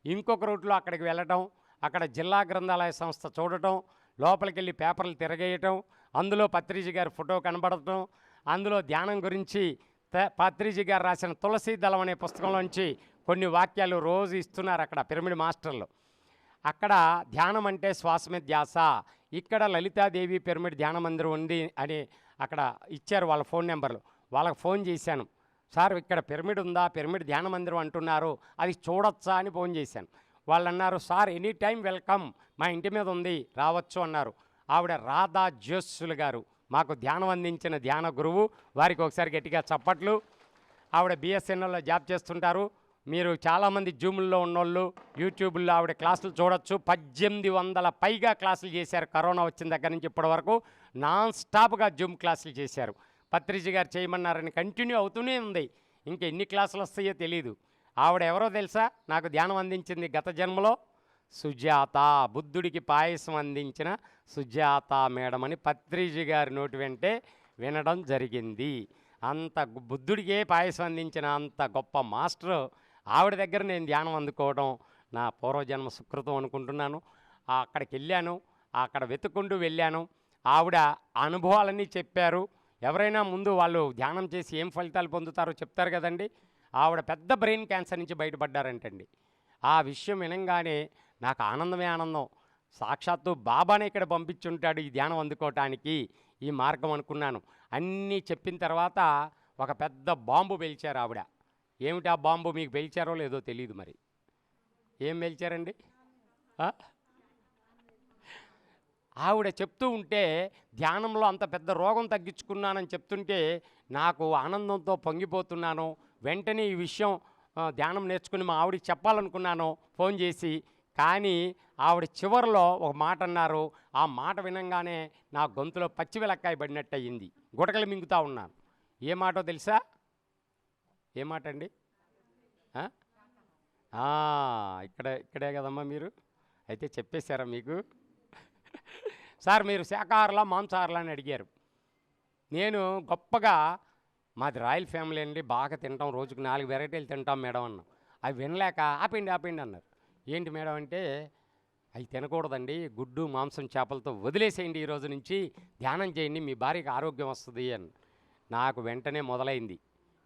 ఇంకొక రూట్లో అక్కడికి వెళ్ళటం, అక్కడ జిల్లా గ్రంథాలయ సంస్థ చూడటం, లోపలికి వెళ్ళి పేపర్లు తిరగేయటం, అందులో పత్రిజీ గారి ఫోటో కనబడటం, అందులో ధ్యానం గురించి పత్రిజీ గారు రాసిన తులసి దళం అనే పుస్తకంలోంచి కొన్ని వాక్యాలు రోజు ఇస్తున్నారు అక్కడ పిరమిడ్ మాస్టర్లు. అక్కడ ధ్యానం అంటే శ్వాస మీద ధ్యాస, ఇక్కడ లలితాదేవి పిరమిడ్ ధ్యాన మందిరం ఉంది అని అక్కడ ఇచ్చారు వాళ్ళ ఫోన్ నెంబర్లు. వాళ్ళకి ఫోన్ చేశాను, సార్ ఇక్కడ పిరమిడ్ ఉందా, పిరమిడ్ ధ్యాన మందిరం అంటున్నారు, అది చూడొచ్చా అని ఫోన్ చేశాను. వాళ్ళు అన్నారు, సార్ ఎనీ టైం వెల్కమ్, మా ఇంటి మీద ఉంది, రావచ్చు అన్నారు. ఆవిడ రాధా జ్యోత్సులు గారు, మాకు ధ్యానం అందించిన ధ్యాన గురువు, వారికి ఒకసారి గట్టిగా చప్పట్లు. ఆవిడ బిఎస్ఎన్ఎల్లో జాబ్ చేస్తుంటారు. మీరు చాలామంది జూముల్లో ఉన్నోళ్ళు యూట్యూబ్లో ఆవిడ క్లాసులు చూడొచ్చు. 1800 పైగా క్లాసులు చేశారు కరోనా వచ్చిన దగ్గర నుంచి ఇప్పటి వరకు నాన్ స్టాప్గా జూమ్ క్లాసులు చేశారు. పత్రిజీ గారు చేయమన్నారని కంటిన్యూ అవుతూనే ఉంది. ఇంకెన్ని క్లాసులు వస్తాయో తెలీదు. ఆవిడ ఎవరో తెలుసా, నాకు ధ్యానం అందించింది గత జన్మలో సుజాత, బుద్ధుడికి పాయసం అందించిన సుజాత మేడం అని పత్రిజీ గారి నోటి వెంటే వినడం జరిగింది. అంత బుద్ధుడికే పాయసం అందించిన అంత గొప్ప మాస్టర్ ఆవిడ దగ్గర నేను ధ్యానం అందుకోవడం నా పూర్వజన్మ సుకృతం అనుకుంటున్నాను. అక్కడికి వెళ్ళాను, అక్కడ వెతుక్కుంటూ వెళ్ళాను. ఆవిడ అనుభవాలన్నీ చెప్పారు. ఎవరైనా ముందు వాళ్ళు ధ్యానం చేసి ఏం ఫలితాలు పొందుతారో చెప్తారు కదండి. ఆవిడ పెద్ద బ్రెయిన్ క్యాన్సర్ నుంచి బయటపడ్డారంటండి. ఆ విషయం వినంగానే నాకు ఆనందమే ఆనందం. సాక్షాత్తు బాబానే ఇక్కడ పంపించుంటాడు ఈ ధ్యానం అందుకోవటానికి, ఈ మార్గం అనుకున్నాను. అన్నీ చెప్పిన తర్వాత ఒక పెద్ద బాంబు పేల్చారు ఆవిడ. ఏమిటి ఆ బాంబు, మీకు పేల్చారో లేదో తెలియదు. మరి ఏం పేల్చారండి? ఆవిడ చెప్తూ ఉంటే ధ్యానంలో అంత పెద్ద రోగం తగ్గించుకున్నానని చెప్తుంటే నాకు ఆనందంతో పొంగిపోతున్నాను. వెంటనే ఈ విషయం ధ్యానం నేర్చుకుని మా ఆవిడకి చెప్పాలనుకున్నాను ఫోన్ చేసి. కానీ ఆవిడ చివరిలో ఒక మాట అన్నారు. ఆ మాట వినంగానే నా గొంతులో పచ్చి వెలక్కాయ పడినట్టు అయ్యింది. గుటకలు మింగుతూ ఉన్నాను. ఏ మాటో తెలుసా? ఏ మాట అండి? ఇక్కడే కదమ్మా మీరు. అయితే చెప్పేశారా మీకు? సార్ మీరు శాకాహారులా మాంసాహారులా అని అడిగారు. నేను గొప్పగా మాది రాయల్ ఫ్యామిలీ అండి, బాగా తింటాం, రోజుకు 4 వెరైటీలు తింటాం మేడం అన్నాం. అవి వినలేక ఆపండి అన్నారు. ఏంటి మేడం అంటే, అవి తినకూడదండి, గుడ్డు మాంసం చేపలతో వదిలేసేయండి, ఈ రోజు నుంచి ధ్యానం చేయండి, మీ భార్యకి ఆరోగ్యం వస్తుంది అని. నాకు వెంటనే మొదలైంది,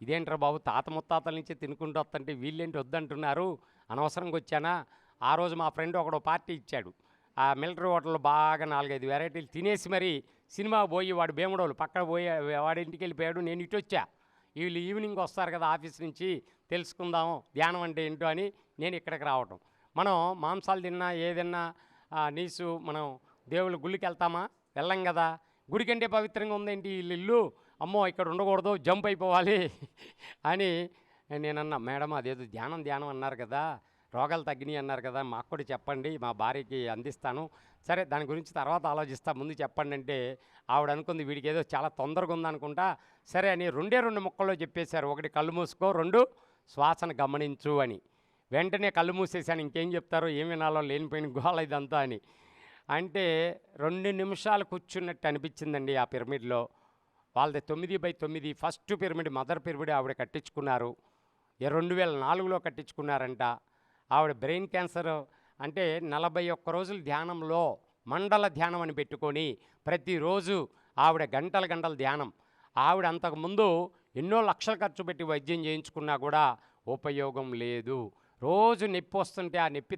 ఇదేంట్రా బాబు, తాత ముత్తాతల నుంచి తినుకుంటూ వస్తుంటే వీళ్ళేంటి వద్దంటున్నారు, అనవసరంగా వచ్చానా. ఆ రోజు మా ఫ్రెండ్ ఒకడు పార్టీ ఇచ్చాడు. ఆ మిలిటరీ హోటల్లో బాగా 4-5 వెరైటీలు తినేసి మరి సినిమా పోయి వాడు భీముడోళ్ళు పక్కన పోయి వాడింటికి వెళ్ళిపోయాడు. నేను ఇటు వచ్చా. వీళ్ళు ఈవినింగ్ వస్తారు కదా ఆఫీస్ నుంచి, తెలుసుకుందాము ధ్యానం అంటే ఏంటో అని నేను ఇక్కడికి రావటం. మనం మాంసాలు తిన్నా ఏదన్నా నీసు మనం దేవుళ్ళ గుళ్ళకి వెళ్తామా? వెళ్ళం కదా. గుడి కంటే పవిత్రంగా ఉందేంటి వీళ్ళు ఇల్లు, అమ్మో ఇక్కడ ఉండకూడదు, జంప్ అయిపోవాలి అని నేనన్నా. మేడం అదేదో ధ్యానం అన్నారు కదా, రోగాలు తగ్గినాయి అన్నారు కదా, మాకు కూడా చెప్పండి, మా భార్యకి అందిస్తాను. సరే దాని గురించి తర్వాత ఆలోచిస్తా, ముందు చెప్పండి అంటే ఆవిడ అనుకుంది వీడికి ఏదో చాలా తొందరగా ఉందనుకుంటా. సరే అని 2 ముక్కల్లో చెప్పేశారు. 1 కళ్ళు మూసుకో, 2 శ్వాసను గమనించు అని. వెంటనే కళ్ళు మూసేశాను. ఇంకేం చెప్తారో, ఏం వినాలో లేనిపోయిన గోల ఇదంతా అని. అంటే 2 నిమిషాలు కూర్చున్నట్టు అనిపించిందండి ఆ పిరమిడ్లో. వాళ్ళది 9x9 first pyramid, mother pyramid ఆవిడ కట్టించుకున్నారు. 2004లో కట్టించుకున్నారంట. ఆవిడ బ్రెయిన్ క్యాన్సర్ అంటే 41 రోజులు ధ్యానంలో మండల ధ్యానం అని పెట్టుకొని ప్రతిరోజు ఆవిడ గంటల ధ్యానం. ఆవిడ అంతకుముందు ఎన్నో లక్షలు ఖర్చు పెట్టి వైద్యం చేయించుకున్నా కూడా ఉపయోగం లేదు. రోజు నొప్పి వస్తుంటే ఆ నొప్పి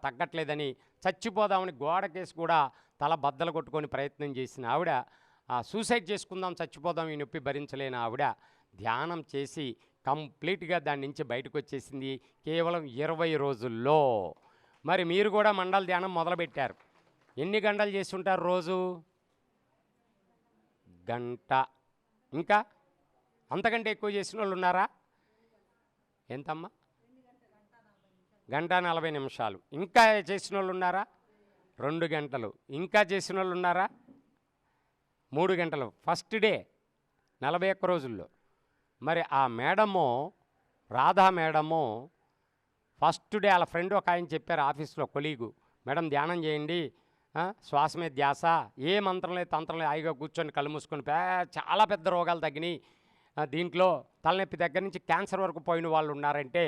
తగ్గట్లేదని చచ్చిపోదామని గోడకేసి కూడా తల బద్దలు కొట్టుకొని ప్రయత్నం చేసిన ఆవిడ, సూసైడ్ చేసుకుందాం, చచ్చిపోదాం, ఈ నొప్పి భరించలేని ఆవిడ ధ్యానం చేసి కంప్లీట్గా దాని నుంచి బయటకు వచ్చేసింది కేవలం 20 రోజుల్లో. మరి మీరు కూడా మండల ధ్యానం మొదలుపెట్టారు. ఎన్ని గంటలు చేసి ఉంటారు రోజు? గంట. ఇంకా అంతకంటే ఎక్కువ చేసిన వాళ్ళు ఉన్నారా? ఎంతమ్మా? 1:40 ఇంకా చేసిన వాళ్ళు ఉన్నారా? 2 గంటలు. ఇంకా చేసిన వాళ్ళు ఉన్నారా? 3 గంటలు. ఫస్ట్ డే 41 రోజుల్లో. మరి ఆ madam, Radha madam first day వాళ్ళ ఫ్రెండ్ ఒక ఆయన చెప్పారు ఆఫీస్లో కొలీగు, మేడం ధ్యానం చేయండి, శ్వాస మీద ధ్యాస, ఏ మంత్రం లేదు తంత్రం లేదు, హాయిగా కూర్చొని కళ్ళు మూసుకొని చాలా పెద్ద రోగాలు తగ్గినాయి, దీంట్లో తలనొప్పి దగ్గర నుంచి క్యాన్సర్ వరకు పోయిన వాళ్ళు ఉన్నారంటే,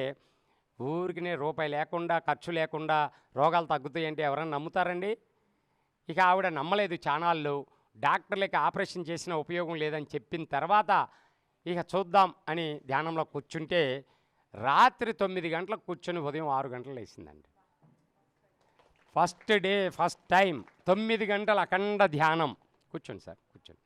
ఊరికినే రూపాయి లేకుండా ఖర్చు లేకుండా రోగాలు తగ్గుతాయంటే ఎవరైనా నమ్ముతారండి? ఇక ఆవిడ నమ్మలేదు. ఛానళ్ళు డాక్టర్లకి ఆపరేషన్ చేసిన ఉపయోగం లేదని చెప్పిన తర్వాత ఇక చూద్దాం అని ధ్యానంలో కూర్చుంటే రాత్రి 9 గంటలకు కూర్చొని ఉదయం 6 గంటలు లేచిందండి. ఫస్ట్ డే ఫస్ట్ టైం 9 గంటల అఖండ ధ్యానం. కూర్చోండి సార్, కూర్చోండి.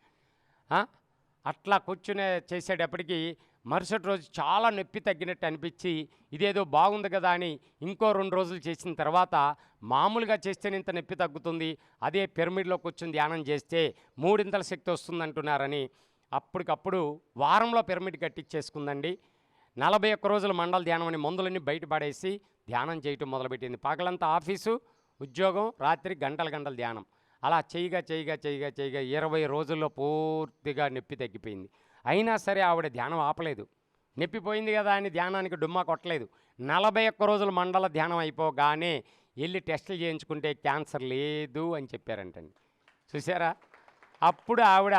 అట్లా కూర్చునే చేసేటప్పటికి మరుసటి రోజు చాలా నొప్పి తగ్గినట్టు అనిపించి ఇదేదో బాగుంది కదా అని ఇంకో 2 రోజులు చేసిన తర్వాత మామూలుగా చేస్తేనే ఇంత నొప్పి తగ్గుతుంది, అదే పిరమిడ్లో కూర్చొని ధ్యానం చేస్తే 3 శక్తి వస్తుంది అంటున్నారని అప్పటికప్పుడు వారంలో పిరమిడ్ కట్టించేసుకుందండి. 41 రోజుల మండల ధ్యానం అని మందులన్నీ బయటపడేసి ధ్యానం చేయటం మొదలుపెట్టింది. పగలంతా ఆఫీసు ఉద్యోగం, రాత్రి గంటల ధ్యానం. అలా చేయగా 20 రోజుల్లో పూర్తిగా నొప్పి తగ్గిపోయింది. అయినా సరే ఆవిడ ధ్యానం ఆపలేదు. నొప్పిపోయింది కదా అని ధ్యానానికి డుమ్మా కొట్టలేదు. 41 రోజుల మండల ధ్యానం అయిపోగానే వెళ్ళి టెస్టులు చేయించుకుంటే క్యాన్సర్ లేదు అని చెప్పారంటండి. చూసారా? అప్పుడు ఆవిడ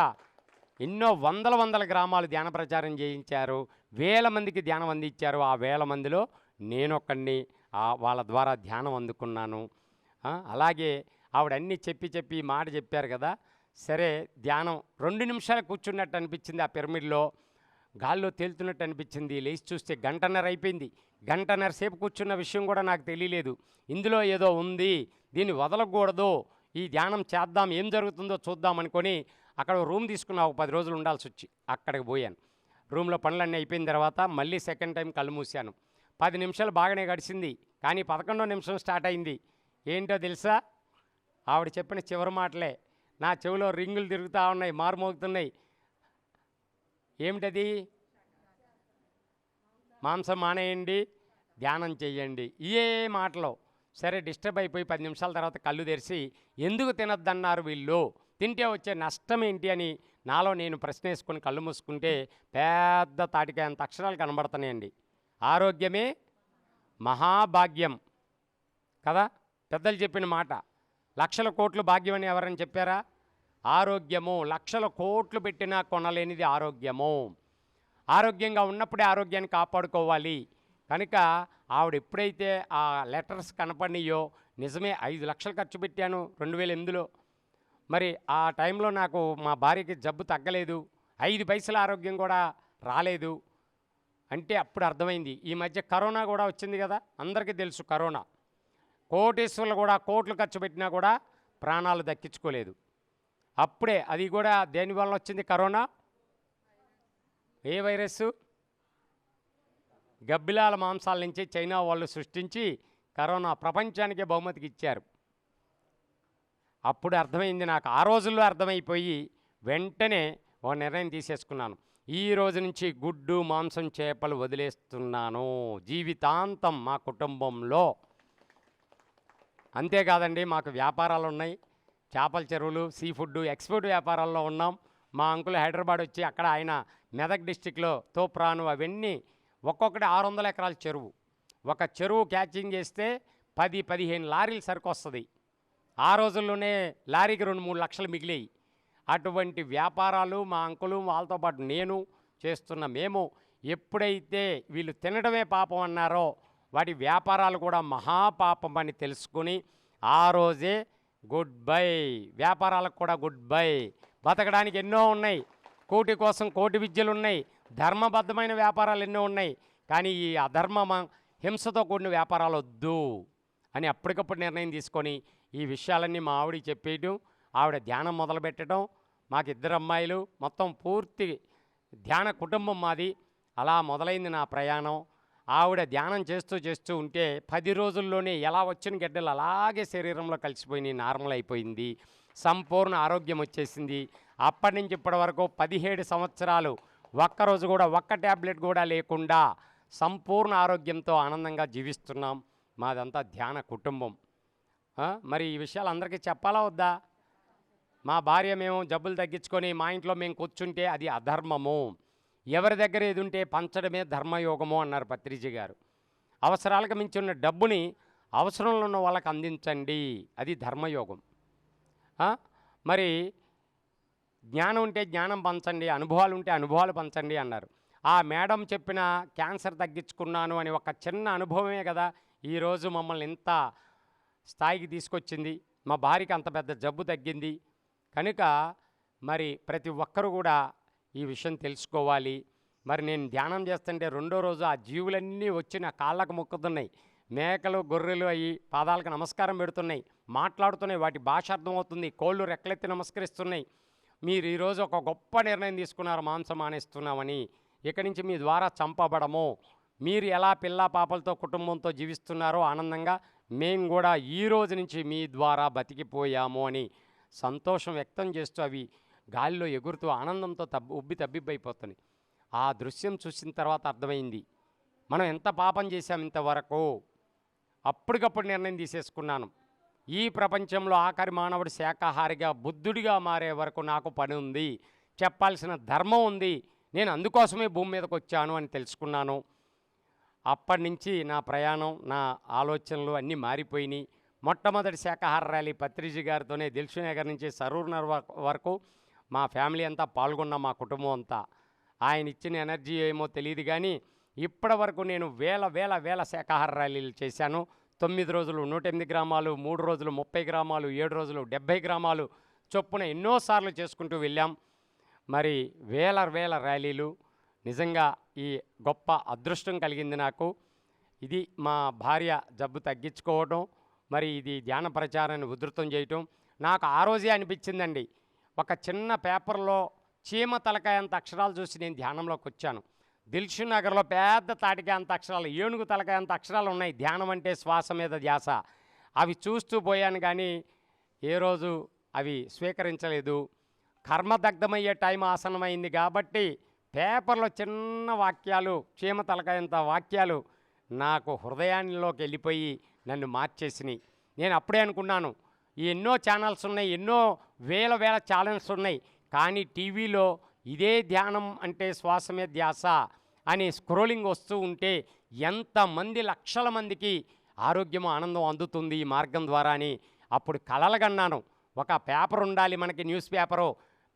ఎన్నో వందల గ్రామాలు ధ్యాన ప్రచారం చేయించారు, 1000 మందికి ధ్యానం అందించారు. ఆ 1000 మందిలో నేనొక్కడిని వాళ్ళ ద్వారా ధ్యానం అందుకున్నాను. అలాగే ఆవిడ అన్నీ చెప్పి మాట చెప్పారు కదా. సరే ధ్యానం 2 నిమిషాలు కూర్చున్నట్టు అనిపించింది. ఆ పిరమిడ్లో గాల్లో తేలుతున్నట్టు అనిపించింది. లేచి చూస్తే 1:30 అయిపోయింది. 1:30 సేపు కూర్చున్న విషయం కూడా నాకు తెలియలేదు. ఇందులో ఏదో ఉంది, దీన్ని వదలకూడదు, ఈ ధ్యానం చేద్దాం, ఏం జరుగుతుందో చూద్దాం అనుకొని అక్కడ రూమ్ తీసుకున్నా. ఒక 10 రోజులు ఉండాల్సి వచ్చి అక్కడికి పోయాను. రూమ్లో పనులన్నీ అయిపోయిన తర్వాత మళ్ళీ సెకండ్ టైం కళ్ళు మూసాను. 10 నిమిషాలు బాగానే గడిచింది. కానీ 11వ నిమిషం స్టార్ట్ అయింది. ఏంటో తెలుసా? ఆవిడ చెప్పిన చివరి మాటలే నా చెవిలో రింగులు తిరుగుతూ ఉన్నాయి, మారుమోగుతున్నాయి. ఏమిటది? మాంసం మానేయండి, ధ్యానం చెయ్యండి. ఏ మాటలో సరే డిస్టర్బ్ అయిపోయి 10 నిమిషాల తర్వాత కళ్ళు తెరిచి ఎందుకు తినొద్దన్నారు వీళ్ళు, తింటే వచ్చే నష్టం ఏంటి అని నాలో నేను ప్రశ్న వేసుకొని కళ్ళు మూసుకుంటే పెద్ద తాటికాయ అంత అక్షరాలు కనబడుతున్నాయండి. ఆరోగ్యమే మహాభాగ్యం కదా, పెద్దలు చెప్పిన మాట. లక్షల కోట్లు భాగ్యం అని ఎవరైనా చెప్పారా? ఆరోగ్యము లక్షల కోట్లు పెట్టినా కొనలేనిది ఆరోగ్యము. ఆరోగ్యంగా ఉన్నప్పుడే ఆరోగ్యాన్ని కాపాడుకోవాలి. కనుక ఆవిడ ఎప్పుడైతే ఆ లెటర్స్ కనపడినాయో, నిజమే 5 లక్షలు ఖర్చు పెట్టాను 2008లో. మరి ఆ టైంలో నాకు మా భార్యకి జబ్బు తగ్గలేదు, 5 పైసల ఆరోగ్యం కూడా రాలేదు అంటే అప్పుడు అర్థమైంది. ఈ మధ్య కరోనా కూడా వచ్చింది కదా, అందరికీ తెలుసు కరోనా. కోటీశ్వర్లు కూడా కోట్లు ఖర్చు పెట్టినా కూడా ప్రాణాలు దక్కించుకోలేదు. అప్పుడే అది కూడా దేనివల్ల వచ్చింది కరోనా? ఏ వైరస్సు? గబ్బిలాల మాంసాల నుంచి చైనా వాళ్ళు సృష్టించి కరోనా ప్రపంచానికే బహుమతికి ఇచ్చారు. అప్పుడు అర్థమైంది నాకు. ఆ రోజుల్లో అర్థమైపోయి వెంటనే ఒక నిర్ణయం తీసేసుకున్నాను. ఈ రోజు నుంచి గుడ్డు మాంసం చేపలు వదిలేస్తున్నాను జీవితాంతం మా కుటుంబంలో. అంతేకాదండి, మాకు వ్యాపారాలు ఉన్నాయి, చేపల చెరువులు, సీ ఫుడ్, ఎక్స్పోర్ట్ వ్యాపారాల్లో ఉన్నాం. మా అంకుల్ హైదరాబాద్ వచ్చి అక్కడ ఆయన మెదక్ డిస్టిక్లో తోప్రాను అవన్నీ ఒక్కొక్కటి 600 ఎకరాల చెరువు. ఒక చెరువు క్యాచింగ్ చేస్తే 10-15 లారీలు సరుకు వస్తుంది. ఆ రోజుల్లోనే లారీకి 2-3 లక్షలు మిగిలేయి. అటువంటి వ్యాపారాలు మా అంకులు వాళ్ళతో పాటు నేను చేస్తున్న మేము ఎప్పుడైతే వీళ్ళు తినడమే పాపం అన్నారో వాటి వ్యాపారాలు కూడా మహాపాపం అని తెలుసుకుని ఆ రోజే గుడ్ బై. వ్యాపారాలకు కూడా గుడ్ బై. బతకడానికి ఎన్నో ఉన్నాయి, కోటి కోసం కోటి విద్యలు ఉన్నాయి, ధర్మబద్ధమైన వ్యాపారాలు ఎన్నో ఉన్నాయి. కానీ ఈ అధర్మ హింసతో కూడిన వ్యాపారాలు వద్దు అని అప్పటికప్పుడు నిర్ణయం తీసుకొని ఈ విషయాలన్నీ మా ఆవిడకి చెప్పేయటం, ఆవిడ ధ్యానం మొదలుపెట్టడం. మాకు 2 అమ్మాయిలు, మొత్తం పూర్తి ధ్యాన కుటుంబం మాది. అలా మొదలైంది నా ప్రయాణం. ఆవిడ ధ్యానం చేస్తూ ఉంటే 10 రోజుల్లోనే ఎలా వచ్చిన గడ్డలు అలాగే శరీరంలో కలిసిపోయినాయి, నార్మల్ అయిపోయింది, సంపూర్ణ ఆరోగ్యం వచ్చేసింది. అప్పటి నుంచి ఇప్పటి వరకు 17 సంవత్సరాలు ఒక్కరోజు కూడా ఒక్క ట్యాబ్లెట్ కూడా లేకుండా సంపూర్ణ ఆరోగ్యంతో ఆనందంగా జీవిస్తున్నాం. మాదంతా ధ్యాన కుటుంబం. మరి ఈ విషయాలు అందరికీ చెప్పాలా వద్దా? మా భార్య మేము జబ్బులు తగ్గించుకొని మా ఇంట్లో మేము కూర్చుంటే అది అధర్మము, ఎవరి దగ్గర ఏది ఉంటే పంచడమే ధర్మయోగము అన్నారు పత్రిజీ గారు. అవసరాలకు మించి ఉన్న డబ్బుని అవసరంలో ఉన్న వాళ్ళకి అందించండి, అది ధర్మయోగం. మరి జ్ఞానం ఉంటే జ్ఞానం పంచండి, అనుభవాలు ఉంటే అనుభవాలు పంచండి అన్నారు. ఆ మేడం చెప్పిన క్యాన్సర్ తగ్గించుకున్నాను అని ఒక చిన్న అనుభవమే కదా ఈరోజు మమ్మల్ని ఇంత స్థాయికి తీసుకొచ్చింది. మా భార్యకి అంత పెద్ద జబ్బు తగ్గింది. కనుక మరి ప్రతి ఒక్కరు కూడా ఈ విషయం తెలుసుకోవాలి. మరి నేను ధ్యానం చేస్తుంటే రెండో రోజు ఆ జీవులన్నీ వచ్చి నా కాళ్ళకు మొక్కుతున్నాయి. మేకలు గొర్రెలు అయ్యి పాదాలకు నమస్కారం పెడుతున్నాయి, మాట్లాడుతున్నాయి, వాటి భాష అర్థమవుతుంది, కోళ్ళు రెక్కలెత్తి నమస్కరిస్తున్నాయి. మీరు ఈరోజు ఒక గొప్ప నిర్ణయం తీసుకున్నారు, మాంసం మానేస్తున్నామని. ఇక్కడి నుంచి మీ ద్వారా చంపబడము. మీరు ఎలా పిల్ల పాపలతో కుటుంబంతో జీవిస్తున్నారో ఆనందంగా మేము కూడా ఈ రోజు నుంచి మీ ద్వారా బతికిపోయాము అని సంతోషం వ్యక్తం చేస్తూ అవి గాలిలో ఎగురుతూ ఆనందంతో తబ్బిబ్బైపోతున్నాయి. ఆ దృశ్యం చూసిన తర్వాత అర్థమైంది మనం ఎంత పాపం చేశాం ఇంతవరకు. అప్పటికప్పుడు నిర్ణయం తీసేసుకున్నాను, ఈ ప్రపంచంలో ఆఖరి మానవుడు శాకాహారిగా బుద్ధుడిగా మారే వరకు నాకు పని ఉంది, చెప్పాల్సిన ధర్మం ఉంది, నేను అందుకోసమే భూమి మీదకి వచ్చాను అని తెలుసుకున్నాను. అప్పటి నుంచి నా ప్రయాణం, నా ఆలోచనలు అన్నీ మారిపోయినాయి. మొట్టమొదటి శాకాహార ర్యాలీ పత్రిజీ గారితోనే దిల్సుఖ్నగర్ నుంచి సరూర్ వరకు మా ఫ్యామిలీ అంతా పాల్గొన్న, మా కుటుంబం అంతా. ఆయన ఇచ్చిన ఎనర్జీ ఏమో తెలియదు కానీ ఇప్పటి వరకు నేను వేల శాకాహార ర్యాలీలు చేశాను. 9 రోజులు 108 గ్రామాలు, 3 రోజులు 30 గ్రామాలు, 7 రోజులు 70 గ్రామాలు చొప్పున ఎన్నోసార్లు చేసుకుంటూ వెళ్ళాం. మరి వేల ర్యాలీలు. నిజంగా ఈ గొప్ప అదృష్టం కలిగింది నాకు. ఇది మా భార్య జబ్బు తగ్గించుకోవడం, మరి ఇది ధ్యాన ప్రచారాన్ని ఉధృతం చేయటం. నాకు ఆ రోజే అనిపించిందండి, ఒక చిన్న పేపర్లో చీమ తలకాయ అంత అక్షరాలు చూసి నేను ధ్యానంలోకి వచ్చాను. దిల్సుఖ్నగర్లో పెద్ద తాటికాయ అంత అక్షరాలు, ఏనుగు తలకాయ అంత అక్షరాలు ఉన్నాయి. ధ్యానం అంటే శ్వాస మీద ధ్యాస. అవి చూస్తూ పోయాను కానీ ఏ రోజు అవి స్వీకరించలేదు. కర్మదగ్ధమయ్యే టైం ఆసనమైంది కాబట్టి పేపర్లో చిన్న వాక్యాలు, చీమ తలకాయంత వాక్యాలు నాకు హృదయాల్లోకి వెళ్ళిపోయి నన్ను మార్చేసినాయి. నేను అప్పుడే అనుకున్నాను, ఎన్నో ఛానల్స్ ఉన్నాయి, ఎన్నో వేల ఛానల్స్ ఉన్నాయి, కానీ టీవీలో ఇదే ధ్యానం అంటే శ్వాస మీద ధ్యాస అని స్క్రోలింగ్ వస్తూ ఉంటే ఎంతమంది లక్షల మందికి ఆరోగ్యము ఆనందం అందుతుంది ఈ మార్గం ద్వారా అని అప్పుడు కలలుగన్నాను. ఒక పేపర్ ఉండాలి మనకి, న్యూస్ పేపరు,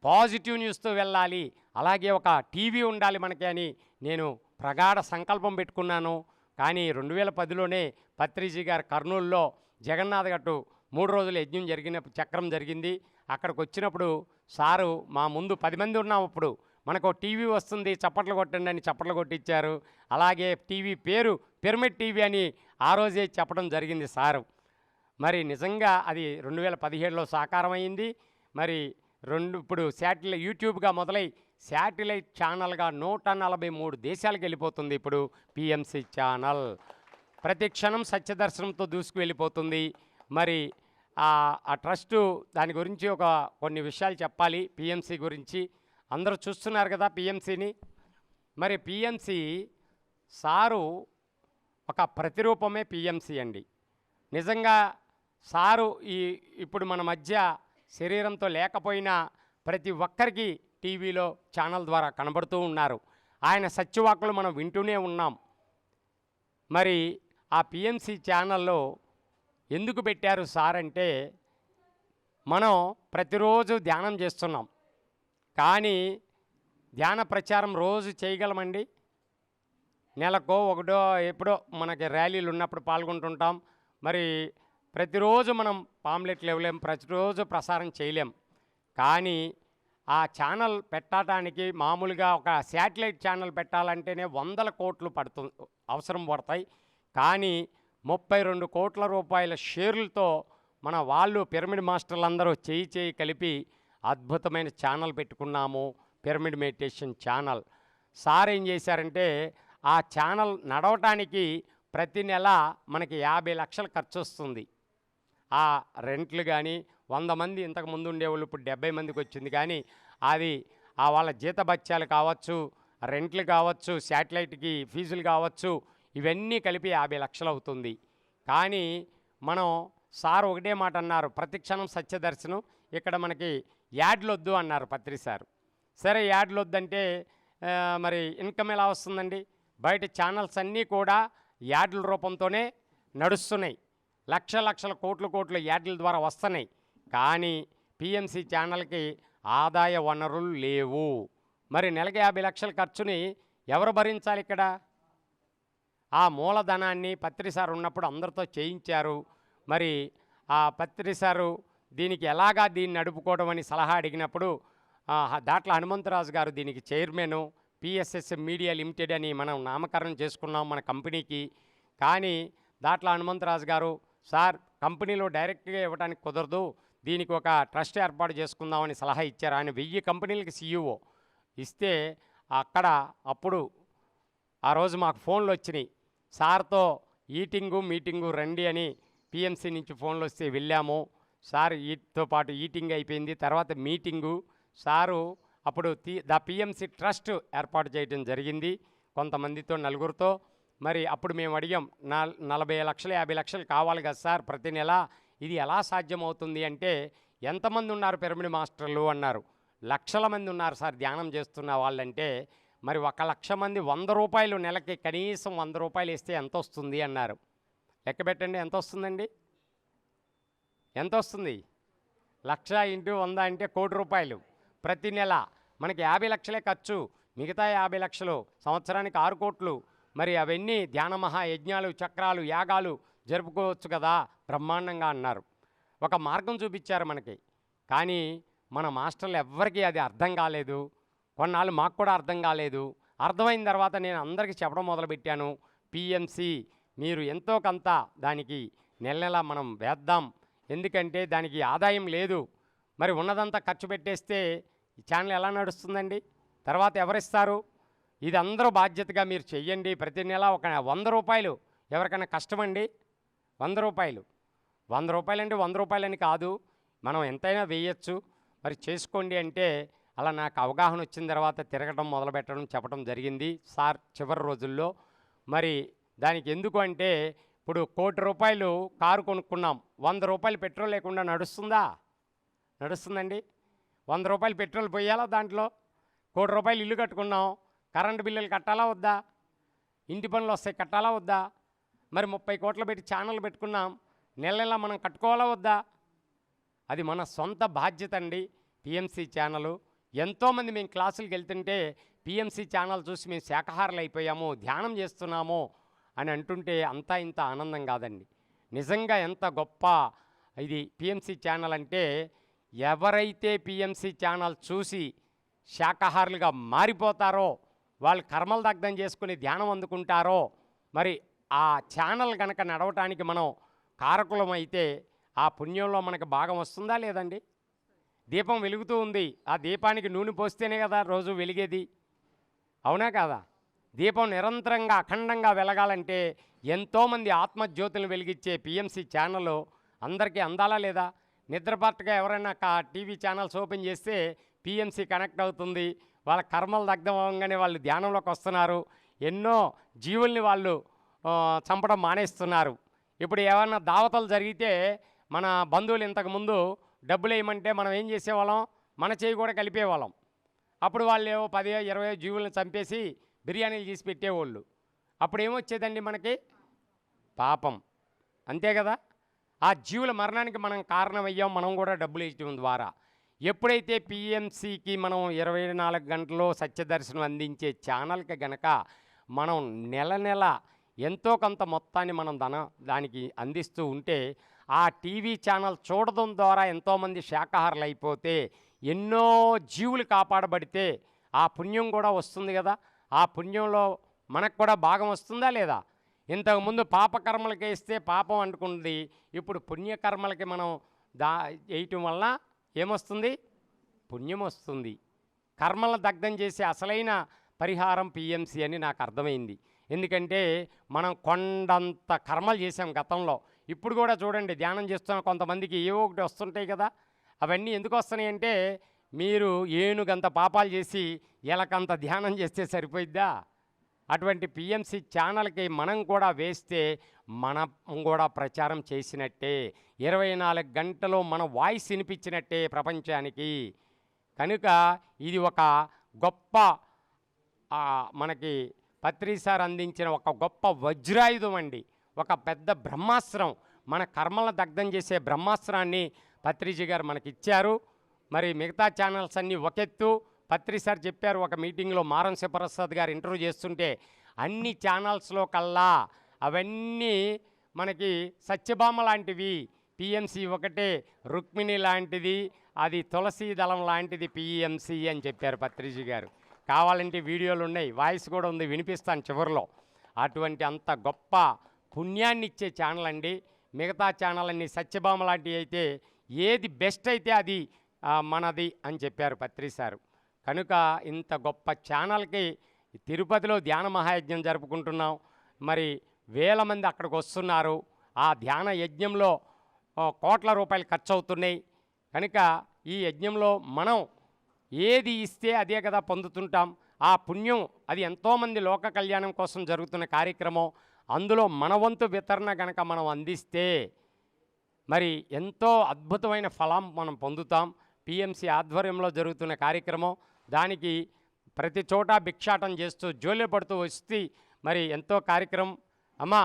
పాజిటివ్ న్యూస్తో వెళ్ళాలి, అలాగే ఒక టీవీ ఉండాలి మనకి అని నేను ప్రగాఢ సంకల్పం పెట్టుకున్నాను. కానీ 2010లోనే పత్రిజీ గారు కర్నూలులో జగన్నాథ్ గట్టు 3 రోజుల యజ్ఞం చక్రం జరిగింది. అక్కడికి వచ్చినప్పుడు సారు మా ముందు 10 మంది ఉన్నాం. అప్పుడు మనకు టీవీ వస్తుంది, చప్పట్లు కొట్టండి అని చప్పట్లు కొట్టించారు. అలాగే టీవీ పేరు పిరమిడ్ టీవీ అని ఆ రోజే చెప్పడం జరిగింది సారు. మరి నిజంగా అది 2017లో సాకారం అయింది. మరి ఇప్పుడు యూట్యూబ్గా మొదలై శాటిలైట్ ఛానల్గా 143 దేశాలకు వెళ్ళిపోతుంది. ఇప్పుడు పిఎంసి ఛానల్ ప్రతి క్షణం సత్యదర్శనంతో దూసుకు వెళ్ళిపోతుంది. మరి ఆ ట్రస్టు దాని గురించి కొన్ని విషయాలు చెప్పాలి. పిఎంసి గురించి అందరూ చూస్తున్నారు కదా పిఎంసిని. మరి పిఎంసి సారు ఒక ప్రతిరూపమే పిఎంసి అండి. నిజంగా సారు ఇప్పుడు మన మధ్య శరీరంతో లేకపోయినా ప్రతి ఒక్కరికి టీవీలో ఛానల్ ద్వారా కనబడుతూ ఉన్నారు. ఆయన సత్యవాకులు మనం వింటూనే ఉన్నాం. మరి ఆ పిఎంసి ఛానల్లో ఎందుకు పెట్టారు సార్ అంటే, మనం ప్రతిరోజు ధ్యానం చేస్తున్నాం, కానీ ధ్యాన ప్రచారం రోజు చేయగలమండి? నెలకో ఒకటో ఎప్పుడో మనకి ర్యాలీలు ఉన్నప్పుడు పాల్గొంటుంటాం. మరి ప్రతిరోజు మనం పాంప్లెట్లు ఇవ్వలేం, ప్రతిరోజు ప్రసారం చేయలేం. కానీ ఆ ఛానల్ పెట్టడానికి మామూలుగా ఒక శాటిలైట్ ఛానల్ పెట్టాలంటేనే 100 కోట్లు అవసరం పడతాయి. కానీ 32 కోట్ల రూపాయల షేర్లతో మన వాళ్ళు పిరమిడ్ మాస్టర్లు అందరూ చేయి కలిపి అద్భుతమైన ఛానల్ పెట్టుకున్నాము, పిరమిడ్ మెడిటేషన్ ఛానల్. సార్ ఏం చేశారంటే, ఆ ఛానల్ నడవటానికి ప్రతి నెల మనకి 50 లక్షలు ఖర్చు వస్తుంది. ఆ రెంట్లు కానీ 100 మంది ఇంతకుముందు ఉండేవాళ్ళు ఇప్పుడు 70 మందికి వచ్చింది. కానీ అది వాళ్ళ జీతభత్యాలు కావచ్చు, రెంట్లు కావచ్చు, శాటిలైట్కి ఫీజులు కావచ్చు, ఇవన్నీ కలిపి 50 లక్షలు అవుతుంది. కానీ మనం సార్ ఒకటే మాట అన్నారు, ప్రతిక్షణం సత్యదర్శనం, ఇక్కడ మనకి యాడ్లు వద్దు అన్నారు పత్రి సార్. సరే యాడ్లు వద్దంటే మరి ఇన్కమ్ ఎలా వస్తుందండి? బయట ఛానల్స్ అన్నీ కూడా యాడ్ల రూపంతోనే నడుస్తున్నాయి. లక్షల కోట్ల యాడ్ల ద్వారా వస్తున్నాయి. కానీ పిఎంసి ఛానల్కి ఆదాయ వనరులు లేవు. మరి నెలకి 50 లక్షల ఖర్చుని ఎవరు భరించాలి ఇక్కడ? ఆ మూలధనాన్ని పత్రి సార్ ఉన్నప్పుడు అందరితో చేయించారు. మరి ఆ పత్రి సారు దీనికి ఎలాగా దీన్ని నడుపుకోవడం అని సలహా అడిగినప్పుడు దాట్ల హనుమంతరాజు గారు దీనికి చైర్మను, పిఎస్ఎస్ మీడియా లిమిటెడ్ అని మనం నామకరణం చేసుకున్నాం మన కంపెనీకి. కానీ దాట్ల హనుమంతరాజు గారు, సార్ కంపెనీలో డైరెక్ట్గా ఇవ్వడానికి కుదరదు, దీనికి ఒక ట్రస్ట్ ఏర్పాటు చేసుకుందామని సలహా ఇచ్చారు. ఆయన 1000 కంపెనీలకి CEO ఇస్తే అప్పుడు ఆ రోజు మాకు ఫోన్లు వచ్చినాయి, సార్తో మీటింగు రండి అని పిఎంసి నుంచి ఫోన్లు వస్తే వెళ్ళాము. సార్ వీటితో పాటు ఈటింగ్ అయిపోయింది, తర్వాత మీటింగు. సారు అప్పుడు పిఎంసి ట్రస్ట్ ఏర్పాటు చేయడం జరిగింది కొంతమందితో, నలుగురితో. మరి అప్పుడు మేము అడిగాం, 40 లక్షలు 50 లక్షలు కావాలి కదా సార్ ప్రతి నెల, ఇది ఎలా సాధ్యమవుతుంది అంటే, ఎంతమంది ఉన్నారు పిరమిడ్ మాస్టర్లు అన్నారు. లక్షల మంది ఉన్నారు సార్ ధ్యానం చేస్తున్న వాళ్ళంటే. మరి 1,00,000 మంది 100 రూపాయలు నెలకి కనీసం 100 రూపాయలు ఇస్తే ఎంత వస్తుంది అన్నారు. లెక్క పెట్టండి, ఎంత వస్తుందండి? ఎంత వస్తుంది? 1,00,000 × 100 అంటే 1 కోటి రూపాయలు ప్రతి నెల. మనకి 50 లక్షలే ఖర్చు, మిగతా 50 లక్షలు సంవత్సరానికి 6 కోట్లు. మరి అవన్నీ ధ్యాన మహాయజ్ఞాలు, చక్రాలు, యాగాలు జరుపుకోవచ్చు కదా బ్రహ్మాండంగా అన్నారు. ఒక మార్గం చూపించారు మనకి. కానీ మన మాస్టర్లు ఎవ్వరికీ అది అర్థం కాలేదు. కొన్నాళ్ళు మాకు కూడా అర్థం కాలేదు. అర్థమైన తర్వాత నేను అందరికీ చెప్పడం మొదలుపెట్టాను, పిఎంసి మీరు ఎంతో కొంత దానికి నెల మనం వేద్దాం, ఎందుకంటే దానికి ఆదాయం లేదు. మరి ఉన్నదంతా ఖర్చు పెట్టేస్తే ఈ ఛానల్ ఎలా నడుస్తుందండి? తర్వాత ఎవరిస్తారు? ఇది అందరూ బాధ్యతగా మీరు చెయ్యండి. ప్రతి నెల ఒక 100 రూపాయలు ఎవరికైనా కష్టమండి? 100 రూపాయలు 100 రూపాయలు అంటే 100 రూపాయలని కాదు, మనం ఎంతైనా వేయచ్చు. మరి చేసుకోండి అంటే అలా నాకు అవగాహన వచ్చిన తర్వాత తిరగడం మొదలుపెట్టడం చెప్పడం జరిగింది సార్ చివరి రోజుల్లో. మరి దానికి ఎందుకు అంటే, ఇప్పుడు 1 కోటి రూపాయలు కారు కొనుక్కున్నాం, 100 రూపాయలు పెట్రోల్ లేకుండా నడుస్తుందా? నడుస్తుందండి? 100 రూపాయలు పెట్రోల్ పోయాలా దాంట్లో? 1 కోటి రూపాయలు ఇల్లు కట్టుకున్నాం, కరెంటు బిల్లులు కట్టాలా వద్దా? ఇంటి పనులు వస్తాయి కట్టాలా వద్దా? మరి 30 కోట్లు పెట్టి ఛానల్ పెట్టుకున్నాం, నెల మనం కట్టుకోవాలా వద్దా? అది మన సొంత బాధ్యత అండి. పిఎంసి ఛానలు ఎంతోమంది మేము క్లాసులకు వెళ్తుంటే పిఎంసి ఛానల్ చూసి మేము శాకాహారులు అయిపోయాము, ధ్యానం చేస్తున్నాము అని అంటుంటే అంతా ఇంత ఆనందం కాదండి. నిజంగా ఎంత గొప్ప ఇది పిఎంసి ఛానల్ అంటే, ఎవరైతే పిఎంసి ఛానల్ చూసి శాకాహారులుగా మారిపోతారో, వాళ్ళు కర్మలు దగ్ధం చేసుకుని ధ్యానం అందుకుంటారో, మరి ఆ ఛానల్ కనుక నడవటానికి మనం కారకులం అయితే ఆ పుణ్యంలో మనకు భాగం వస్తుందా లేదండి? దీపం వెలుగుతూ ఉంది, ఆ దీపానికి నూనె పోస్తేనే కదా రోజు వెలిగేది, అవునా కాదా? దీపం నిరంతరంగా అఖండంగా వెలగాలంటే ఎంతోమంది ఆత్మజ్యోతులను వెలిగించే పిఎంసి ఛానల్ అందరికీ అందాలా లేదా? నిద్రపట్టగా ఎవరైనా టీవీ ఛానల్స్ ఓపెన్ చేస్తే పిఎంసి కనెక్ట్ అవుతుంది, వాళ్ళ కర్మలు దగ్ధం అవ్వగానే వాళ్ళు ధ్యానంలోకి వస్తున్నారు, ఎన్నో జీవుల్ని వాళ్ళు చంపడం మానేస్తున్నారు. ఇప్పుడు ఏమన్నా దావతలు జరిగితే మన బంధువులు ఇంతకుముందు డబ్బులు వేయమంటే మనం ఏం చేసేవాళ్ళం? మన చేయి కూడా కలిపేవాళ్ళం. అప్పుడు వాళ్ళు 10-20 జీవులను చంపేసి బిర్యానీలు చేసి పెట్టేవాళ్ళు. అప్పుడు ఏమొచ్చేదండి మనకి? పాపం, అంతే కదా? ఆ జీవుల మరణానికి మనం కారణమయ్యాం, మనం కూడా డబ్బులు వేయడం ద్వారా. ఎప్పుడైతే పిఎంసికి మనం 24 గంటలు సత్యదర్శనం అందించే ఛానల్కి గనక మనం నెల ఎంతో కొంత మొత్తాన్ని మనం దానికి అందిస్తూ ఉంటే, ఆ టీవీ ఛానల్ చూడడం ద్వారా ఎంతోమంది శాకాహారులు అయిపోతే, ఎన్నో జీవులు కాపాడబడితే ఆ పుణ్యం కూడా వస్తుంది కదా. ఆ పుణ్యంలో మనకు కూడా భాగం వస్తుందా లేదా? ఇంతకుముందు పాపకర్మలకి వేస్తే పాపం అంటుకుంది, ఇప్పుడు పుణ్యకర్మలకి మనం వేయటం వల్ల ఏమొస్తుంది? పుణ్యం వస్తుంది. కర్మల దగ్ధం చేసే అసలైన పరిహారం పిఎంసి అని నాకు అర్థమైంది. ఎందుకంటే మనం కొండంత కర్మలు చేసాం గతంలో. ఇప్పుడు కూడా చూడండి, ధ్యానం చేస్తున్న కొంతమందికి ఏవో ఒకటి వస్తుంటాయి కదా. అవన్నీ ఎందుకు వస్తున్నాయి అంటే, మీరు ఏనుగంత పాపాలు చేసి ఎలకంత ధ్యానం చేస్తే సరిపోయిద్దా? అటువంటి పిఎంసి ఛానల్కి మనం కూడా వేస్తే మనం కూడా ప్రచారం చేసినట్టే, 24 గంటలు మన వాయిస్ వినిపించినట్టే ప్రపంచానికి. కనుక ఇది ఒక గొప్ప మనకి పత్రి సార్ అందించిన ఒక గొప్ప వజ్రాయుధం అండి, ఒక పెద్ద బ్రహ్మాస్త్రం, మన కర్మలను దగ్ధం చేసే బ్రహ్మాస్త్రాన్ని పత్రిజీ గారు మనకిచ్చారు. మరి మిగతా ఛానల్స్ అన్నీ ఒకెత్తు. పత్రి సార్ చెప్పారు ఒక మీటింగ్లో, మారం శివప్రసాద్ గారు ఇంటర్వ్యూ చేస్తుంటే, అన్ని ఛానల్స్లో కల్లా అవన్నీ మనకి సత్యభామ లాంటివి, పిఎంసి ఒకటే రుక్మిణి లాంటిది, అది తులసి దళం లాంటిది పిఎంసి అని చెప్పారు పత్రిజీ గారు. కావాలంటే వీడియోలు ఉన్నాయి, వాయిస్ కూడా ఉంది, వినిపిస్తాను చివరిలో. అటువంటి అంత గొప్ప పుణ్యాన్ని ఇచ్చే ఛానల్ అండి. మిగతా ఛానల్ అన్ని సత్యభామ లాంటివి అయితే ఏది బెస్ట్ అయితే అది మనది అని చెప్పారు పత్రి సారు. కనుక ఇంత గొప్ప ఛానల్కి తిరుపతిలో ధ్యాన మహాయజ్ఞం జరుపుకుంటున్నాం. మరి వేల మంది అక్కడికి వస్తున్నారు. ఆ ధ్యాన యజ్ఞంలో కోట్ల రూపాయలు ఖర్చు అవుతున్నాయి. కనుక ఈ యజ్ఞంలో మనం ఏది ఇస్తే అదే కదా పొందుతుంటాం. ఆ పుణ్యం అది ఎంతోమంది లోక కళ్యాణం కోసం జరుగుతున్న కార్యక్రమం. అందులో మన వంతు వితరణ కనుక మనం అందిస్తే మరి ఎంతో అద్భుతమైన ఫలం మనం పొందుతాం. పిఎంసి ఆధ్వర్యంలో జరుగుతున్న కార్యక్రమం, దానికి ప్రతి చోట భిక్షాటం చేస్తూ జోలె పడుతూ వస్తే మరి ఎంతో కార్యక్రమం. అమ్మా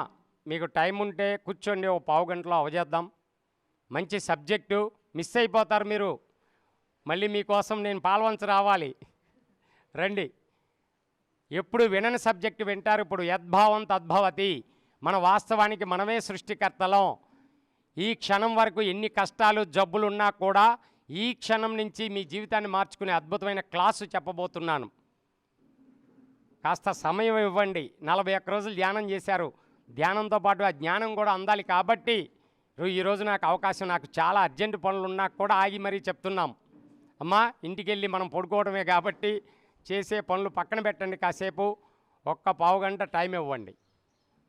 మీకు టైం ఉంటే కూర్చోండి, ఓ పావు గంటలో అవజేద్దాం. మంచి సబ్జెక్టు, మిస్ అయిపోతారు మీరు. మళ్ళీ మీకోసం నేను పాల్వంచ రావాలి, రండి. ఎప్పుడు వినని సబ్జెక్టు వింటారు. ఇప్పుడు యద్భావం తద్భవతి, మన వాస్తవానికి మనమే సృష్టికర్తలం. ఈ క్షణం వరకు ఎన్ని కష్టాలు జబ్బులు ఉన్నా కూడా ఈ క్షణం నుంచి మీ జీవితాన్ని మార్చుకునే అద్భుతమైన క్లాసు చెప్పబోతున్నాను. కాస్త సమయం ఇవ్వండి. 41 రోజులు ధ్యానం చేశారు. ధ్యానంతో పాటు ఆ జ్ఞానం కూడా అందాలి. కాబట్టి ఈరోజు నాకు అవకాశం, నాకు చాలా అర్జెంటు పనులు ఉన్నా కూడా ఆగి మరీ చెప్తున్నాం. అమ్మా ఇంటికి వెళ్ళి మనం పడుకోవడమే కాబట్టి చేసే పనులు పక్కన పెట్టండి, కాసేపు ఒక్క పావు గంట టైం ఇవ్వండి.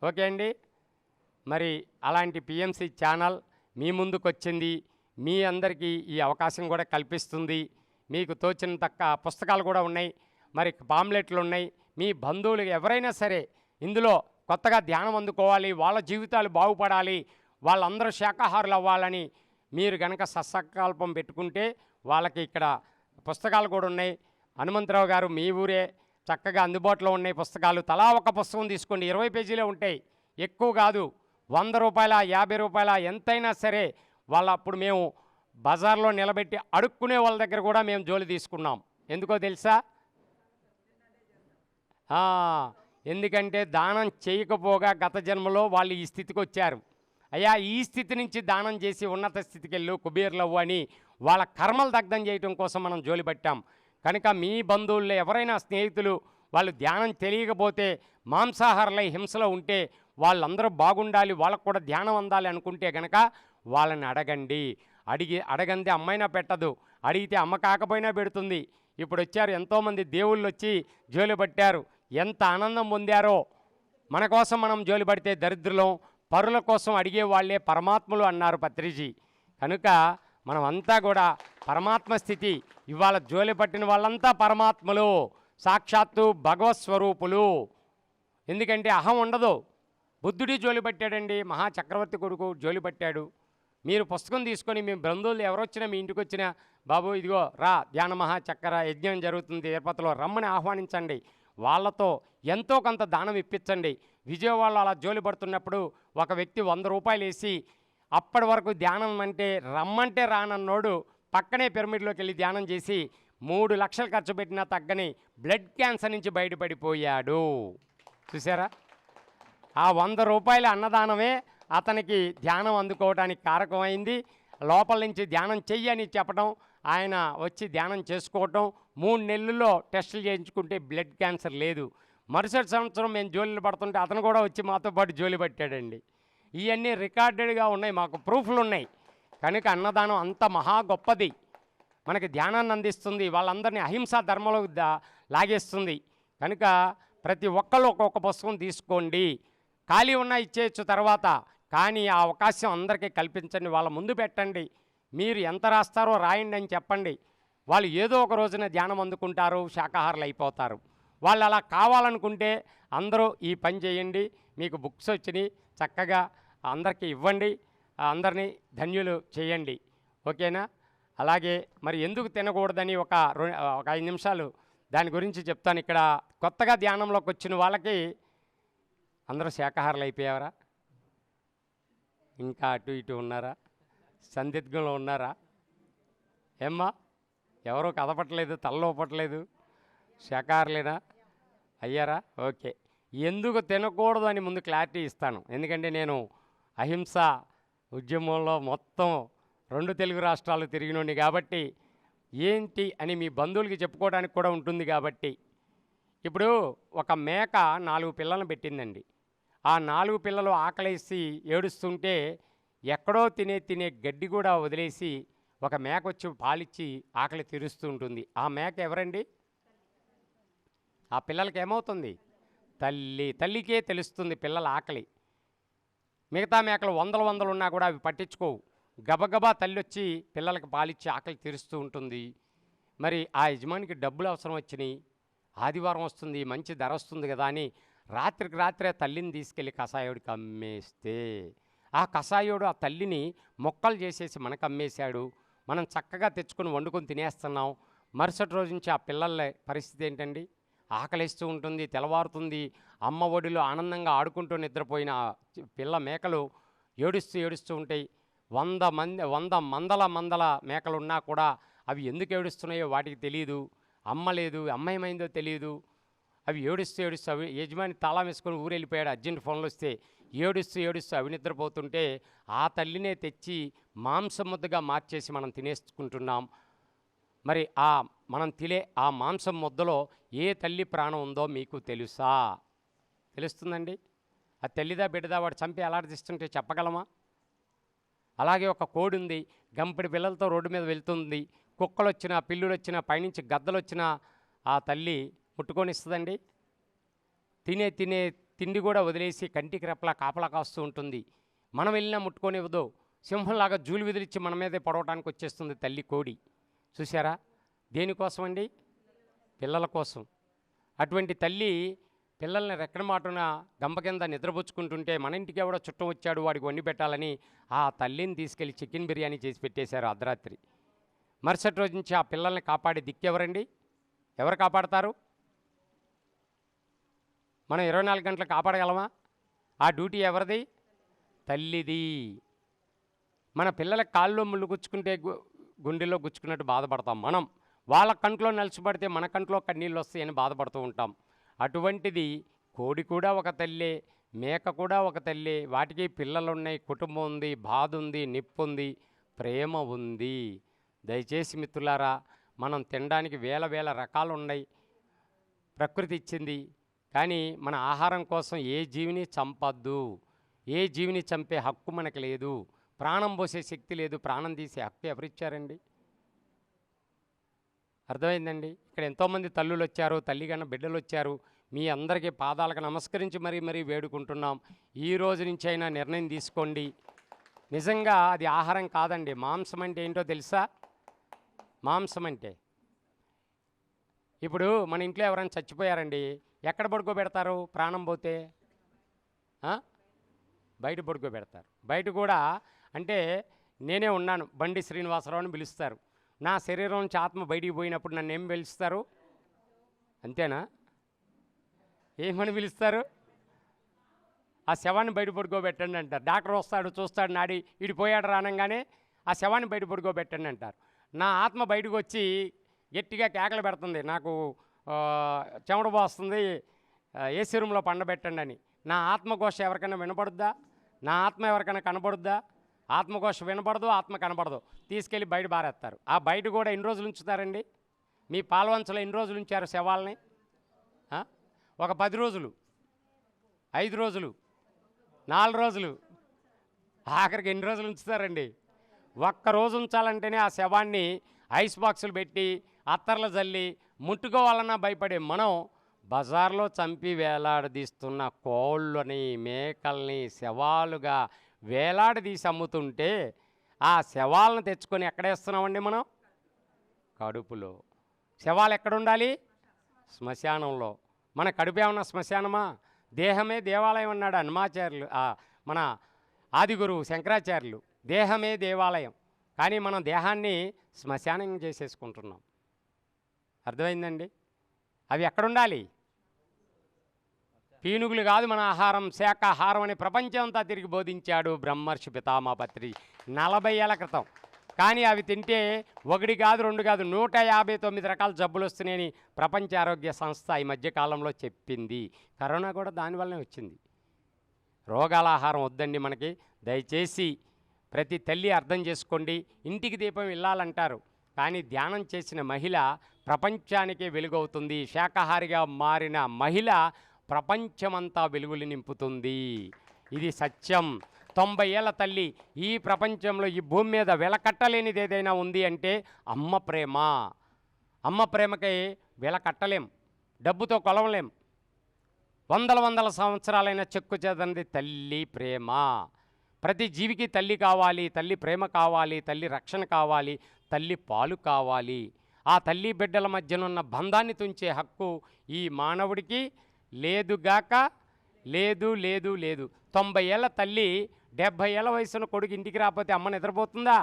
ఓకే అండి. మరి అలాంటి పిఎంసి ఛానల్ మీ ముందుకు వచ్చింది, మీ అందరికీ ఈ అవకాశం కూడా కల్పిస్తుంది. మీకు తోచిన పుస్తకాలు కూడా ఉన్నాయి, మరి పాంప్లెట్లు ఉన్నాయి. మీ బంధువులు ఎవరైనా సరే ఇందులో కొత్తగా ధ్యానం అందుకోవాలి, వాళ్ళ జీవితాలు బాగుపడాలి, వాళ్ళందరూ శాకాహారులు అవ్వాలని మీరు కనుక సత్సంకల్పం పెట్టుకుంటే వాళ్ళకి ఇక్కడ పుస్తకాలు కూడా ఉన్నాయి. హనుమంతరావు గారు మీ ఊరే, చక్కగా అందుబాటులో ఉన్నాయి పుస్తకాలు. తలా ఒక పుస్తకం తీసుకోండి, 20 పేజీలే ఉంటాయి, ఎక్కువ కాదు. 100 రూపాయల 50 రూపాయల ఎంతైనా సరే. అప్పుడు మేము బజార్లో నిలబెట్టి అడుక్కునే వాళ్ళ దగ్గర కూడా మేము జోలి తీసుకున్నాం. ఎందుకో తెలుసా? ఎందుకంటే దానం చేయకపోగా గత జన్మలో వాళ్ళు ఈ స్థితికి వచ్చారు. అయ్యా ఈ స్థితి నుంచి దానం చేసి ఉన్నత స్థితికి వెళ్ళు, కుబేర్లవ్వు అని వాళ్ళ కర్మలు దగ్ధం చేయటం కోసం మనం జోలి పట్టాం. కనుక మీ బంధువుల్లో ఎవరైనా స్నేహితులు వాళ్ళు ధ్యానం తెలియకపోతే, మాంసాహారులై హింసలో ఉంటే, వాళ్ళందరూ బాగుండాలి, వాళ్ళకు కూడా ధ్యానం అందాలి అనుకుంటే కనుక వాళ్ళని అడగండి. అడగందే అమ్మైనా పెట్టదు, అడిగితే అమ్మ కాకపోయినా పెడుతుంది. ఇప్పుడు వచ్చారు ఎంతోమంది దేవుళ్ళు వచ్చి జోలి పట్టారు, ఎంత ఆనందం పొందారో. మన కోసం మనం జోలి పడితే దరిద్రులం, పరుల కోసం అడిగే వాళ్ళే పరమాత్ములు అన్నారు పత్రిజీ. కనుక మనం అంతా కూడా పరమాత్మ స్థితి. ఇవాళ జోలి పట్టిన వాళ్ళంతా పరమాత్మలు, సాక్షాత్తు భగవత్ స్వరూపులు. ఎందుకంటే అహం ఉండదు. బుద్ధుడి జోలి పట్టాడండి, మహాచక్రవర్తి కొడుకు జోలి పట్టాడు. మీరు పుస్తకం తీసుకొని మీ బంధువులు ఎవరొచ్చినా మీ ఇంటికి వచ్చినా, బాబు ఇదిగో రా ధ్యాన మహాచక్ర యజ్ఞం జరుగుతుంది తిరుపతిలో, రమ్మని ఆహ్వానించండి. వాళ్ళతో ఎంతో కొంత దానం ఇప్పించండి. విజయవాడలో అలా జోలి పడుతున్నప్పుడు ఒక వ్యక్తి 100 రూపాయలు వేసి, అప్పటి వరకు ధ్యానం అంటే రమ్మంటే రానన్నోడు పక్కనే పిరమిడ్లోకి వెళ్ళి ధ్యానం చేసి 3 లక్షలు ఖర్చు పెట్టినా తగ్గని బ్లడ్ క్యాన్సర్ నుంచి బయటపడిపోయాడు. చూసారా? ఆ 100 రూపాయల అన్నదానమే అతనికి ధ్యానం అందుకోవడానికి కారకమైంది. లోపల నుంచి ధ్యానం చెయ్యని చెప్పడం, ఆయన వచ్చి ధ్యానం చేసుకోవటం, 3 నెలల్లో టెస్టులు చేయించుకుంటే బ్లడ్ క్యాన్సర్ లేదు. మరుసటి సంవత్సరం మేము జోలిలు పడుతుంటే అతను కూడా వచ్చి మాతో పాటు జోలి పట్టాడండి. ఇవన్నీ రికార్డెడ్గా ఉన్నాయి, మాకు ప్రూఫ్లు ఉన్నాయి. కనుక అన్నదానం అంత మహా గొప్పది, మనకి ధ్యానాన్ని అందిస్తుంది, వాళ్ళందరినీ అహింసా ధర్మంలో లాగేస్తుంది. కనుక ప్రతి ఒక్కళ్ళు ఒక్కొక్క పుస్తకం తీసుకోండి. ఖాళీ ఉన్నా ఇచ్చేయచ్చు తర్వాత, కానీ ఆ అవకాశం అందరికీ కల్పించండి. వాళ్ళ ముందు పెట్టండి. మీరు ఎంత రాస్తారో రాయండి అని చెప్పండి. వాళ్ళు ఏదో ఒక రోజున ధ్యానం అందుకుంటారు, శాకాహారులు అయిపోతారు. వాళ్ళు అలా కావాలనుకుంటే అందరూ ఈ పని చేయండి. మీకు బుక్స్ వచ్చినాయి, చక్కగా అందరికీ ఇవ్వండి, అందరినీ ధన్యులు చేయండి. ఓకేనా? అలాగే మరి ఎందుకు తినకూడదని ఒక 5 నిమిషాలు దాని గురించి చెప్తాను. ఇక్కడ కొత్తగా ధ్యానంలోకి వచ్చిన వాళ్ళకి అందరూ శాకాహారులు అయిపోయారా? ఇంకా అటు ఇటు ఉన్నారా? సందిగ్ధంలో ఉన్నారా? ఏమ్మా, ఎవరో కదపట్లేదు, తలలో ఊపట్లేదు, శాకాహారులేనా అయ్యారా? ఓకే. ఎందుకు తినకూడదు అని ముందు క్లారిటీ ఇస్తాను. ఎందుకంటే నేను అహింస ఉద్యమంలో మొత్తం 2 తెలుగు రాష్ట్రాలు తిరిగినోండి కాబట్టి ఏంటి అని మీ బంధువులకి చెప్పుకోవడానికి కూడా ఉంటుంది కాబట్టి. ఇప్పుడు ఒక మేక 4 పిల్లలను పెట్టిందండి. ఆ 4 పిల్లలు ఆకలేసి ఏడుస్తుంటే ఎక్కడో తినే గడ్డి కూడా వదిలేసి ఒక మేక వచ్చి పాలిచ్చి ఆకలి తీరుస్తూ ఉంటుంది. ఆ మేక ఎవరండి? ఆ పిల్లలకి ఏమవుతుంది? తల్లికే తెలుస్తుంది పిల్లల ఆకలి. మిగతా మేకలు వందలు ఉన్నా కూడా అవి పట్టించుకోవు. గబగబా తల్లి వచ్చి పిల్లలకి పాలిచ్చి ఆకలి తీరుస్తూ ఉంటుంది. మరి ఆ యజమానికి డబ్బులు అవసరం వచ్చినాయి, ఆదివారం వస్తుంది, మంచి ధర వస్తుంది కదా అని రాత్రికి రాత్రే తల్లిని తీసుకెళ్ళి కషాయుడికి అమ్మేస్తే ఆ కషాయుడు ఆ తల్లిని మొక్కలు చేసేసి మనకు అమ్మేశాడు. మనం చక్కగా తెచ్చుకొని వండుకొని తినేస్తున్నాం. మరుసటి రోజు నుంచి ఆ పిల్లల పరిస్థితి ఏంటండి? ఆకలిస్తూ ఉంటుంది, తెల్లవారుతుంది. అమ్మ ఒడిలో ఆనందంగా ఆడుకుంటూ నిద్రపోయిన పిల్ల మేకలు ఏడుస్తూ ఉంటాయి. 100 మందల మేకలు ఉన్నా కూడా అవి ఎందుకు ఏడుస్తున్నాయో వాటికి తెలియదు. అమ్మ లేదు, అమ్మ ఏమైందో తెలియదు. అవి ఏడుస్తూ అవి యజమాని తాళం వేసుకొని ఊరెళ్ళిపోయాడు. అర్జెంట్ ఫోన్లు వస్తే ఏడుస్తూ అవి నిద్రపోతుంటే ఆ తల్లినే తెచ్చి మాంసం ముద్దగా మార్చేసి మనం తినేసుకుంటున్నాం. మరి మనం తినే ఆ మాంసం ముద్దలో ఏ తల్లి ప్రాణం ఉందో మీకు తెలుసా? తెలుస్తుందండి? ఆ తల్లిదా బిడ్డదా వాడు చంపి అలాడిస్తుంటే చెప్పగలమా? అలాగే ఒక కోడి ఉంది, గంపెడి పిల్లలతో రోడ్డు మీద వెళ్తుంది. కుక్కలు వచ్చినా, పిల్లులు వచ్చినా, పైనుంచి గద్దలు వచ్చినా ఆ తల్లి ముట్టుకొనిస్తుందండి? తినే తిండి కూడా వదిలేసి కంటికి రెప్పలా కాపలా కాస్తూ ఉంటుంది. మనం వెళ్ళినా ముట్టుకొనివ్వదు. సింహంలాగా జూలు విదిలిచ్చి మన మీదే పడవటానికి వచ్చేస్తుంది తల్లి కోడి. చూసారా? దేనికోసం అండి? పిల్లల కోసం. అటువంటి తల్లి పిల్లల్ని రెక్కన మాటున గంప కింద నిద్రపుచ్చుకుంటుంటే మన ఇంటికి ఎవడో చుట్టం వచ్చాడు వాడికి వండి పెట్టాలని ఆ తల్లిని తీసుకెళ్ళి చికెన్ బిర్యానీ చేసి పెట్టేశారు అర్ధరాత్రి. మరుసటి రోజు నుంచి ఆ పిల్లల్ని కాపాడే దిక్కెవరండి? ఎవరు కాపాడతారు? మనం 24 గంటలు కాపాడగలమా? ఆ డ్యూటీ ఎవరిది? తల్లిది. మన పిల్లల కాళ్ళలో ముళ్ళు గుచ్చుకుంటే గుండెల్లో గుచ్చుకున్నట్టు బాధపడతాం మనం. వాళ్ళ కంట్లో నలిచిపడితే మన కంట్లో కన్నీళ్ళు వస్తాయని బాధపడుతూ ఉంటాం. అటువంటిది కోడి కూడా ఒక తల్లే, మేక కూడా ఒక తల్లే. వాటికి పిల్లలు ఉన్నాయి, కుటుంబం ఉంది, బాధ ఉంది, నిప్పు ఉంది, ప్రేమ ఉంది. దయచేసి మిత్రులారా, మనం తినడానికి వేల రకాలు ఉన్నాయి, ప్రకృతి ఇచ్చింది. కానీ మన ఆహారం కోసం ఏ జీవిని చంపద్దు. ఏ జీవిని చంపే హక్కు మనకు లేదు. ప్రాణం పోసే శక్తి లేదు. ప్రాణం తీసే హక్కు ఎవరిచ్చారండి? అర్థమైందండి? ఇక్కడ ఎంతోమంది తల్లులు వచ్చారు, తల్లిగన్న బిడ్డలు వచ్చారు. మీ అందరికీ పాదాలకు నమస్కరించి మరీ వేడుకుంటున్నాం. ఈ రోజు నుంచి అయినా నిర్ణయం తీసుకోండి. నిజంగా అది ఆహారం కాదండి. మాంసం అంటే ఏంటో తెలుసా? మాంసం అంటే ఇప్పుడు మన ఇంట్లో ఎవరైనా చచ్చిపోయారండి, ఎక్కడ పడుకోబెడతారు? ప్రాణం పోతే బయట పడుకోబెడతారు. బయట కూడా అంటే నేనే ఉన్నాను, బండి శ్రీనివాసరావు అని పిలుస్తారు. నా శరీరం నుంచి ఆత్మ బయటికి పోయినప్పుడు నన్ను ఏం పిలుస్తారు? అంతేనా? ఏమని పిలుస్తారు? ఆ శవాన్ని బయట పడుకోబెట్టండి అంటారు. డాక్టర్ వస్తాడు, చూస్తాడు, నాడి ఇడిపోయాడు రానంగానే ఆ శవాన్ని బయట పడుకోబెట్టండి అంటారు. నా ఆత్మ బయటకు వచ్చి గట్టిగా కేకలు పెడుతుంది, నాకు చెమట పోస్తుంది, ఏసీ రూమ్లో పండబెట్టండి అని. నా ఆత్మఘోష ఎవరికైనా వినపడుద్దా? నా ఆత్మ ఎవరికైనా కనపడుద్దా? ఆత్మఘోష వినపడదు, ఆత్మ కనపడదు. తీసుకెళ్ళి బయట బారేస్తారు. ఆ బయట కూడా ఎన్ని రోజులు ఉంచుతారండి? మీ పాల్వంచలో ఎన్ని రోజులు ఉంచారు శవాల్ని? ఒక 10 రోజులు, 5 రోజులు, 4 రోజులు, ఆఖరికి ఎన్ని రోజులు ఉంచుతారండి? ఒక్కరోజు ఉంచాలంటేనే ఆ శవాన్ని ఐస్ బాక్సులు పెట్టి అత్తర్లు జల్లి ముట్టుకోవాలన్నా భయపడే మనం బజార్లో చంపి వేలాడదీస్తున్న కోళ్ళని, మేకల్ని శవాలుగా వేలాడదీసి అమ్ముతుంటే ఆ శవాలను తెచ్చుకొని ఎక్కడేస్తున్నామండి మనం? కడుపులో. శవాలు ఎక్కడుండాలి? శ్మశానంలో. మన కడుపు ఏమన్నా శ్మశానమా? దేహమే దేవాలయం అన్నాడు హనుమాచార్యులు, మన ఆదిగురువు శంకరాచార్యులు. దేహమే దేవాలయం. కానీ మనం దేహాన్ని శ్మశానం చేసేసుకుంటున్నాం. అర్థమైందండి? అవి ఎక్కడుండాలి? పీనుగులు కాదు మన ఆహారం, శాకాహారం అని ప్రపంచం అంతా తిరిగి బోధించాడు బ్రహ్మర్షి పితామహ పత్రిజీ 40 ఏళ్ల క్రితం. కానీ అవి తింటే 1 కాదు 2 కాదు 159 రకాల జబ్బులు వస్తున్నాయని ప్రపంచ ఆరోగ్య సంస్థ ఈ మధ్యకాలంలో చెప్పింది. కరోనా కూడా దానివల్లనే వచ్చింది. రోగాల ఆహారం వద్దండి మనకి. దయచేసి ప్రతి తల్లి అర్థం చేసుకోండి. ఇంటికి దీపం ఇల్లాలంటారు, కానీ ధ్యానం చేసిన మహిళ ప్రపంచానికే వెలుగవుతుంది. శాకాహారిగా మారిన మహిళ ప్రపంచమంతా వెలుగులు నింపుతుంది. ఇది సత్యం. 90 ఏళ్ల తల్లి ఈ ప్రపంచంలో ఈ భూమి మీద వెలకట్టలేనిది ఏదైనా ఉంది అంటే అమ్మ ప్రేమ. అమ్మ ప్రేమకి వెలకట్టలేం, డబ్బుతో కొలవలేం. వందల సంవత్సరాలైన చెక్కు చెదంది తల్లి ప్రేమ. ప్రతి జీవికి తల్లి కావాలి, తల్లి ప్రేమ కావాలి, తల్లి రక్షణ కావాలి, తల్లి పాలు కావాలి. ఆ తల్లి బిడ్డల మధ్యనున్న బంధాన్ని తుంచే హక్కు ఈ మానవుడికి లేదుగాక లేదు లేదు లేదు. 90 ఏళ్ల తల్లి 70 ఏళ్ల వయసున్న కొడుకు ఇంటికి రాకపోతే అమ్మ నిద్రపోతుందా?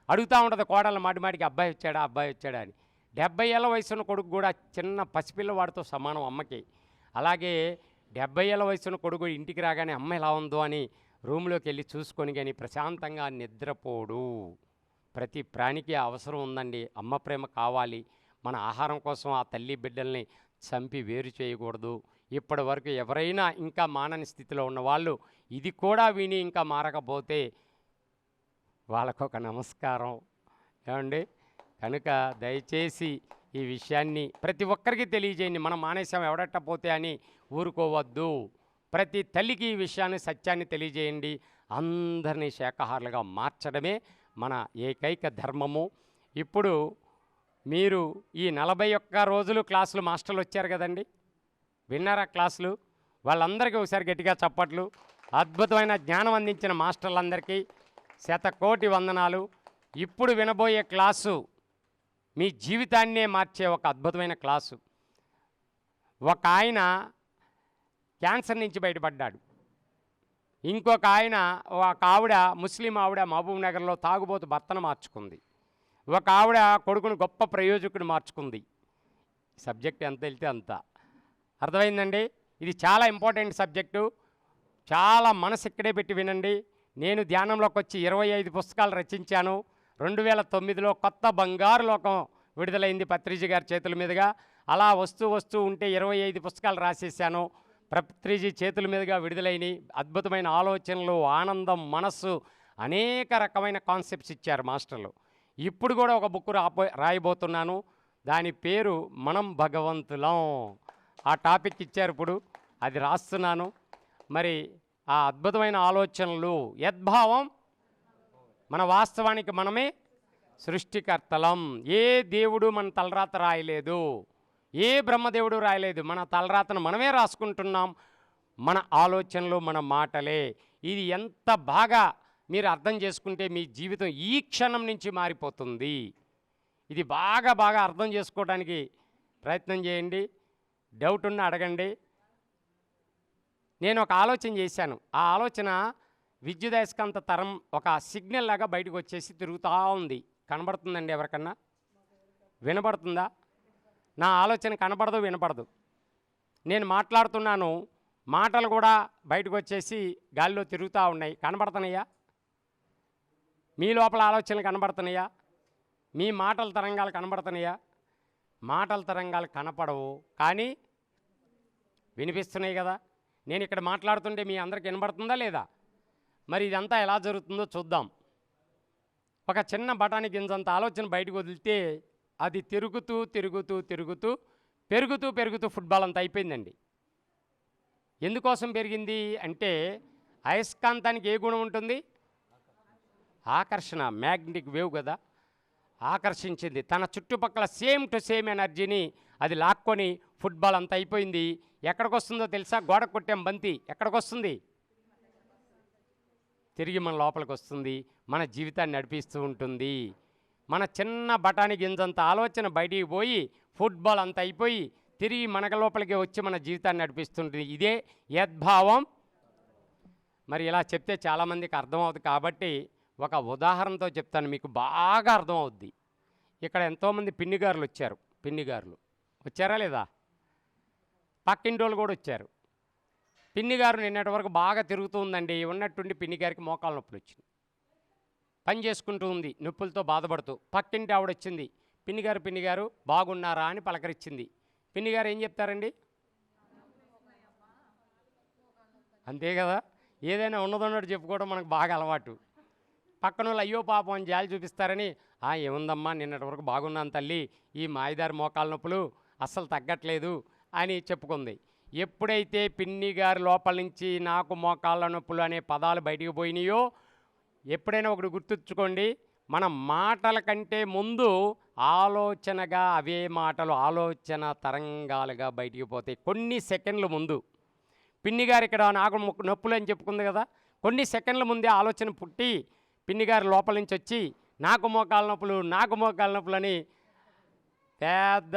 అడుగుతూ ఉంటుంది కోడలు మాటిమాటికి, అబ్బాయి వచ్చాడా అబ్బాయి వచ్చాడా అని. 70 ఏళ్ల వయసున్న కొడుకు కూడా చిన్న పసిపిల్లవాడితో సమానం అమ్మకి. అలాగే 70 ఏళ్ల వయసున్న కొడుకు ఇంటికి రాగానే అమ్మ ఎలా ఉందో అని రూమ్లోకి వెళ్ళి చూసుకొని కానీ ప్రశాంతంగా నిద్రపోడు. ప్రతి ప్రాణికి అవసరం ఉందండి, అమ్మ ప్రేమ కావాలి. మన ఆహారం కోసం ఆ తల్లి బిడ్డల్ని చంపి వేరు చేయకూడదు. ఇప్పటి వరకు ఎవరైనా ఇంకా మానని స్థితిలో ఉన్నవాళ్ళు ఇది కూడా విని ఇంకా మారకపోతే వాళ్ళకొక నమస్కారం. ఏమండి? కనుక దయచేసి ఈ విషయాన్ని ప్రతి ఒక్కరికి తెలియజేయండి. మనం మానేసాం ఎవడట్టపోతే అని ఊరుకోవద్దు. ప్రతి తల్లికి ఈ విషయాన్ని సత్యాన్ని తెలియజేయండి. అందరినీ శాకాహారులుగా మార్చడమే మన ఏకైక ధర్మము. ఇప్పుడు మీరు ఈ 41 రోజులు క్లాసులు మాస్టర్లు వచ్చారు కదండి, విన్నారా క్లాసులు? వాళ్ళందరికీ ఒకసారి గట్టిగా చప్పట్లు. అద్భుతమైన జ్ఞానం అందించిన మాస్టర్లందరికీ శతకోటి వందనాలు. ఇప్పుడు వినబోయే క్లాసు మీ జీవితాన్నే మార్చే ఒక అద్భుతమైన క్లాసు. ఒక ఆయన క్యాన్సర్ నుంచి బయటపడ్డాడు. ఇంకొక ఆయన, ఒక ఆవిడ ముస్లిం ఆవిడ మహబూబ్ నగర్లో తాగుబోతు భర్తను మార్చుకుంది. ఒక ఆవిడ కొడుకును గొప్ప ప్రయోజకుడు మార్చుకుంది. సబ్జెక్ట్ ఎంత వెళ్తే అంత. అర్థమైందండి? ఇది చాలా ఇంపార్టెంట్ సబ్జెక్టు. చాలా మనసు ఇక్కడే పెట్టి వినండి. నేను ధ్యానంలోకి వచ్చి 25 పుస్తకాలు రచించాను. 2009లో కొత్త బంగారు లోకం విడుదలైంది పత్రిజీ గారి చేతుల మీదుగా. అలా వస్తూ ఉంటే 25 పుస్తకాలు రాసేసాను. పత్రిజీ చేతుల మీదుగా విడుదలైనవి. అద్భుతమైన ఆలోచనలు, ఆనందం, మనస్సు, అనేక రకమైన కాన్సెప్ట్స్ ఇచ్చారు మాస్టర్లు. ఇప్పుడు కూడా ఒక బుక్ రాయబోతున్నాను. దాని పేరు మనం భగవంతులం. ఆ టాపిక్ ఇచ్చారు, ఇప్పుడు అది రాస్తున్నాను. మరి ఆ అద్భుతమైన ఆలోచనలు, యద్భావం, మన వాస్తవానికి మనమే సృష్టికర్తలం. ఏ దేవుడు మన తలరాత రాయలేదు, ఏ బ్రహ్మదేవుడు రాయలేదు. మన తలరాతను మనమే రాసుకుంటున్నాం. మన ఆలోచనలు, మన మాటలే. ఇది ఎంత బాగా మీరు అర్థం చేసుకుంటే మీ జీవితం ఈ క్షణం నుంచి మారిపోతుంది. ఇది బాగా అర్థం చేసుకోవడానికి ప్రయత్నం చేయండి. డౌట్ ఉన్నా అడగండి. నేను ఒక ఆలోచన చేశాను. ఆ ఆలోచన విద్యుదయస్కాంత తరం ఒక సిగ్నల్ లాగా బయటకు వచ్చేసి తిరుగుతూ ఉంది. కనబడుతుందండి ఎవరికన్నా? వినబడుతుందా? నా ఆలోచన కనబడదు, వినపడదు. నేను మాట్లాడుతున్నాను, మాటలు కూడా బయటకు వచ్చేసి గాలిలో తిరుగుతూ ఉన్నాయి. కనబడుతున్నాయా? మీ లోపల ఆలోచనలు కనబడుతున్నాయా? మీ మాటల తరంగాలు కనబడుతున్నాయా? మాటల తరంగాలు కనపడవు, కానీ వినిపిస్తున్నాయి కదా. నేను ఇక్కడ మాట్లాడుతుంటే మీ అందరికి వినబడుతుందా లేదా? మరి ఇదంతా ఎలా జరుగుతుందో చూద్దాం. ఒక చిన్న బఠానీ గింజంత ఆలోచన బయటకు వదిలితే అది పెరుగుతూ ఫుట్బాల్ అంత అయిపోయిందండి. ఎందుకోసం పెరిగింది అంటే అయస్కాంతానికి ఏ గుణం ఉంటుంది? ఆకర్షణ, మ్యాగ్నెటిక్ వేవ్ కదా. ఆకర్షించింది. తన చుట్టుపక్కల సేమ్ టు సేమ్ ఎనర్జీని అది లాక్కొని ఫుట్బాల్ అంత అయిపోయింది. ఎక్కడికి వస్తుందో తెలుసా? గోడ కొట్టాం బంతి ఎక్కడికి వస్తుంది? తిరిగి మన లోపలికి వస్తుంది, మన జీవితాన్ని నడిపిస్తూ ఉంటుంది. మన చిన్న బఠానీ గింజంత ఆలోచన బయటికి పోయి ఫుట్బాల్ అంత అయిపోయి తిరిగి మనక లోపలికి వచ్చి మన జీవితాన్ని నడిపిస్తుంటుంది. ఇదే యద్భావం. మరి ఇలా చెప్తే చాలామందికి అర్థమవుతుంది కాబట్టి ఒక ఉదాహరణతో చెప్తాను, మీకు బాగా అర్థమవుద్ది. ఇక్కడ ఎంతోమంది పిన్నిగారులు వచ్చారు. పిన్నిగారులు వచ్చారా లేదా? పక్కింటోళ్ళు కూడా వచ్చారు. పిన్నిగారు నిన్నటి వరకు బాగా తిరుగుతూ ఉందండి. ఉన్నట్టుండి పిన్నిగారికి మోకాలు నొప్పులు వచ్చింది. పని చేసుకుంటూ ఉంది, నొప్పులతో బాధపడుతూ. పక్కింటి ఆవిడ వచ్చింది, పిన్నిగారు బాగున్నారా అని పలకరించింది. పిన్నిగారు ఏం చెప్తారండి? అంతే కదా, ఏదైనా ఉన్నదన్నట్టు చెప్పుకోవడం మనకు బాగా అలవాటు. పక్కన వాళ్ళు అయ్యో పాపం అని జాలి చూపిస్తారని, ఏముందమ్మా నిన్నటి వరకు బాగున్నాను తల్లి, ఈ మాయదారి మోకాల నొప్పులు అస్సలు తగ్గట్లేదు అని చెప్పుకుంది. ఎప్పుడైతే పిన్నిగారి లోపల నుంచి నాకు మోకాళ్ళ నొప్పులు అనే పదాలు బయటికి పోయినాయో, ఎప్పుడైనా ఒకటి గుర్తుంచుకోండి, మన మాటల కంటే ముందు ఆలోచనగా అవే మాటలు ఆలోచన తరంగాలుగా బయటికి పోతాయి. కొన్ని సెకండ్ల ముందు పిన్నిగారు ఇక్కడ నాకు నొప్పులు అని చెప్పుకుంది కదా, కొన్ని సెకండ్ల ముందే ఆలోచన పుట్టి పిన్నిగారు లోపల నుంచి వచ్చి నాకు మోకాళ్ళ నొప్పులు అని పెద్ద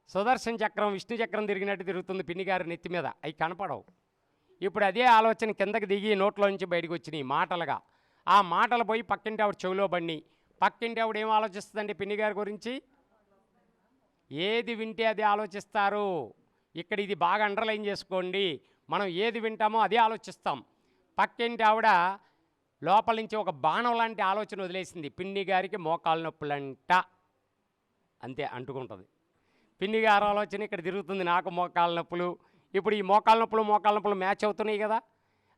సుదర్శన చక్రం విష్ణు చక్రం తిరిగినట్టు తిరుగుతుంది పిన్నిగారి నెత్తి మీద. అవి కనపడవు. ఇప్పుడు అదే ఆలోచన కిందకి దిగి నోట్లో నుంచి బయటకు వచ్చినాయి మాటలుగా. ఆ మాటలు పోయి పక్కింటి ఆవిడ చెవిలో పడినాయి. పక్కింటి ఆవిడ ఏం ఆలోచిస్తుందండి పిన్నిగారి గురించి? ఏది వింటే అది ఆలోచిస్తారు. ఇక్కడ ఇది బాగా అండర్లైన్ చేసుకోండి. మనం ఏది వింటామో అదే ఆలోచిస్తాం. పక్కింటి ఆవిడ లోపల నుంచి ఒక బాణం లాంటి ఆలోచన వదిలేసింది, పిన్నిగారికి మోకాళ్ళ నొప్పులంట. అంతే అంటుకుంటుంది. పిన్నిగారు ఆలోచన ఇక్కడ తిరుగుతుంది, నాకు మోకాళ్ళ నొప్పులు. ఇప్పుడు ఈ మోకాళ్ళ నొప్పులు మ్యాచ్ అవుతున్నాయి కదా,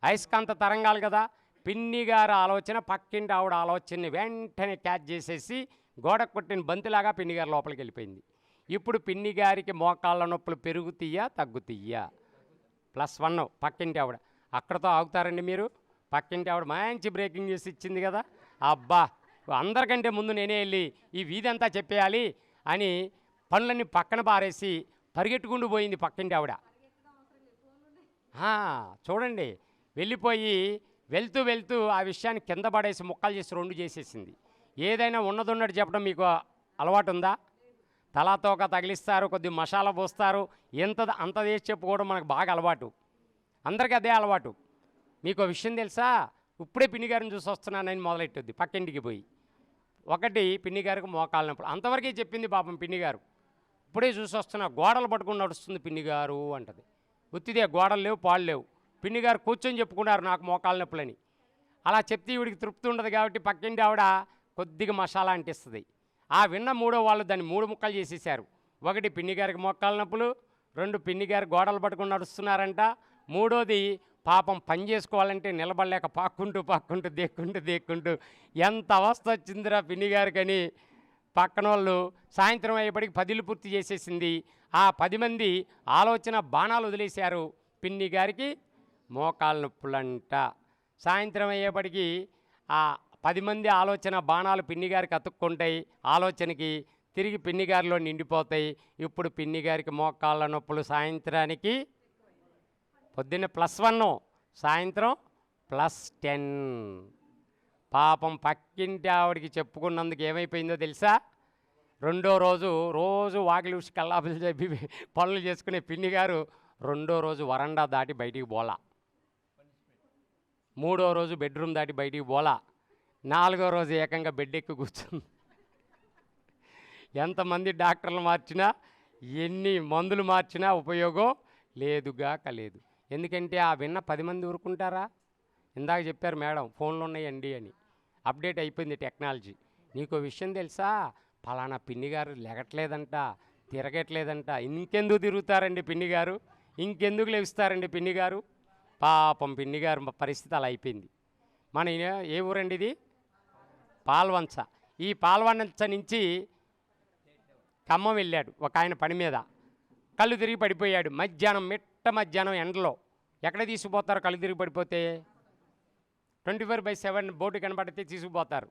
అయస్కాంత తరంగాలు కదా. పిన్నిగారు ఆలోచన పక్కింటి ఆవిడ ఆలోచనని వెంటనే క్యాచ్ చేసేసి గోడ కొట్టిన బంతిలాగా పిన్నిగారు లోపలికి వెళ్ళిపోయింది. ఇప్పుడు పిన్నిగారికి మోకాళ్ళ నొప్పులు పెరుగుతీయా తగ్గుతీయా? +1 పక్కింటి ఆవిడ. అక్కడతో ఆగుతారండి మీరు? పక్కింటి ఆవిడ మంచి బ్రేకింగ్ న్యూస్ ఇచ్చింది కదా, అబ్బా అందరికంటే ముందు నేనే వెళ్ళి ఈ వీధి అంతా చెప్పేయాలి అని పనులన్నీ పక్కన పారేసి పరిగెట్టుకుంటూ పోయింది పక్కింటి ఆవిడ. చూడండి, వెళ్ళిపోయి వెళ్తూ ఆ విషయాన్ని కింద పడేసి ముక్కలు చేసి 2 చేసేసింది. ఏదైనా ఉన్నదన్నట్టు చెప్పడం మీకు అలవాటు ఉందా? తలాతోక తగిలిస్తారు, కొద్ది మసాలా పోస్తారు, అంత చేసి చెప్పుకోవడం మనకు బాగా అలవాటు. అందరికీ అదే అలవాటు. మీకు విషయం తెలుసా? ఇప్పుడే పిన్నిగారిని చూసి వస్తున్నానని మొదలెట్టుద్ది పక్కింటికి పోయి. ఒకటి పిన్నిగారికి మోకాళ్ళ నొప్పులు అంతవరకే చెప్పింది పాపం పిన్నిగారు. ఇప్పుడే చూసి వస్తున్నా, గోడలు పట్టుకుని నడుస్తుంది పిన్నిగారు అంటది. ఉత్తిదే, గోడలు లేవు పాళ్ళు లేవు. పిన్నిగారు కూర్చొని చెప్పుకున్నారు నాకు మోకాళ్ళ నొప్పులని. అలా చెప్తే ఈవిడికి తృప్తి ఉండదు కాబట్టి పక్కింటి ఆవిడ కొద్దిగా మసాలా అంటిస్తుంది. ఆ విన్న మూడో వాళ్ళు దాన్ని 3 ముక్కలు చేసేసారు. 1 పిన్నిగారికి మోకాళ్ళ నొప్పులు, 2 పిన్నిగారు గోడలు పట్టుకుని నడుస్తున్నారంట, 3వది పాపం పని చేసుకోవాలంటే నిలబడలేక పాక్కుంటూ దేక్కుంటూ ఎంత అవస్థ వచ్చిందిరా పిన్నిగారికని పక్కన వాళ్ళు సాయంత్రం అయ్యేపటికి 10 పూర్తి చేసేసింది. ఆ 10 మంది ఆలోచన బాణాలు వదిలేశారు. పిన్నిగారికి మోకాళ్ళ నొప్పులంట. సాయంత్రం అయ్యేపటికి ఆ 10 మంది ఆలోచన బాణాలు పిన్నిగారికి అతుక్కుంటాయి. ఆలోచనకి తిరిగి పిన్నిగారిలో నిండిపోతాయి. ఇప్పుడు పిన్నిగారికి మోకాళ్ళ నొప్పులు సాయంత్రానికి పొద్దున్న +1, సాయంత్రం +10. పాపం పక్కింటి ఆవిడికి చెప్పుకున్నందుకు ఏమైపోయిందో తెలుసా? 2వ రోజు వాకిలి ఉసి కల్లాపులు చెప్పి పనులు చేసుకునే పిన్నిగారు 2వ రోజు వరండా దాటి బయటికి పోలా, 3వ రోజు బెడ్రూమ్ దాటి బయటికి పోలా, 4వ రోజు ఏకంగా బెడ్ ఎక్కి కూర్చుంది. ఎంతమంది డాక్టర్లు మార్చినా, ఎన్ని మందులు మార్చినా ఉపయోగం లేదు. ఎందుకంటే ఆ విన్న 10 మంది ఊరుకుంటారా? ఇందాక చెప్పారు మేడం, ఫోన్లు ఉన్నాయండి అని. అప్డేట్ అయిపోయింది టెక్నాలజీ. నీకు విషయం తెలుసా? ఫలానా పిన్నిగారు లెగట్లేదంట, తిరగట్లేదంట. ఇంకెందుకు తిరుగుతారండి పిన్నిగారు? ఇంకెందుకు లేస్తారండి పిన్నిగారు? పాపం పిన్నిగారు పరిస్థితి అలా అయిపోయింది. మన ఏ ఊరండి ఇది? పాల్వంచ. ఈ పాల్వంచ నుంచి ఖమ్మం వెళ్ళాడు ఒక ఆయన పని మీద. కళ్ళు తిరిగి పడిపోయాడు. మధ్యాహ్నం ఎండలో. ఎక్కడ తీసుకుపోతారు కళ్ళు తిరిగి పడిపోతే? 24/7 బోర్డు కనబడితే తీసుకుపోతారు.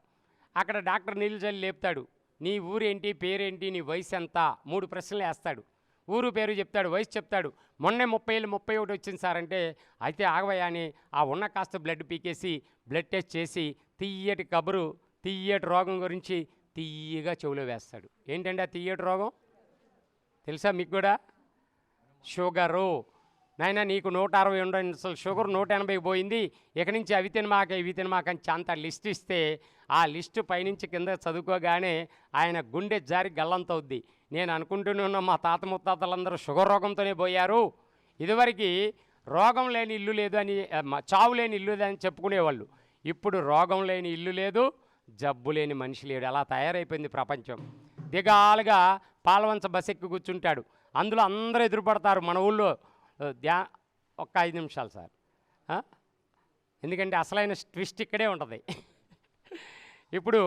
అక్కడ డాక్టర్ నీళ్ళు చల్లి లేపుతాడు. నీ ఊరేంటి, పేరేంటి, నీ వయసు ఎంత? 3 ప్రశ్నలు వేస్తాడు. ఊరు పేరు చెప్తాడు, వయసు చెప్తాడు. మొన్నే 30 ఏళ్ళు 31 వచ్చింది సార్ అంటే, అయితే ఆగవయ్యా అని ఆ ఉన్న కాస్త బ్లడ్ పీకేసి బ్లడ్ టెస్ట్ చేసి తీయటి కబురు, తీయటి రోగం గురించి తీయగా చెవిలో వేస్తాడు. ఏంటంటే ఆ తీయటి రోగం తెలుసా మీకు కూడా? షుగరు. నాయన నీకు 160 ఉండండి, అసలు షుగర్ 180 పోయింది, ఇక నుంచి అవి తినమాక ఇవి తినమాక అని అంత లిస్ట్ ఇస్తే ఆ లిస్టు పైనుంచి కింద చదువుకోగానే ఆయన గుండె జారి గల్లంతవుద్ది. నేను అనుకుంటూనే మా తాత ముత్తాతలందరూ షుగర్ రోగంతోనే పోయారు, ఇదివరకు రోగం లేని ఇల్లు లేదు అని, చావు లేని ఇల్లు లేదని చెప్పుకునేవాళ్ళు. ఇప్పుడు రోగం లేని ఇల్లు లేదు, జబ్బు లేని మనిషి లేడు. అలా తయారైపోయింది ప్రపంచం. దిగాలుగా పాలవంచ బస్ ఎక్కి కూర్చుంటాడు, అందులో అందరూ ఎదురుపడతారు. మన ఊళ్ళో ఒక్క 5 నిమిషాలు సార్, ఎందుకంటే అసలైన ట్విస్ట్ ఇక్కడే ఉంటుంది. ఇప్పుడు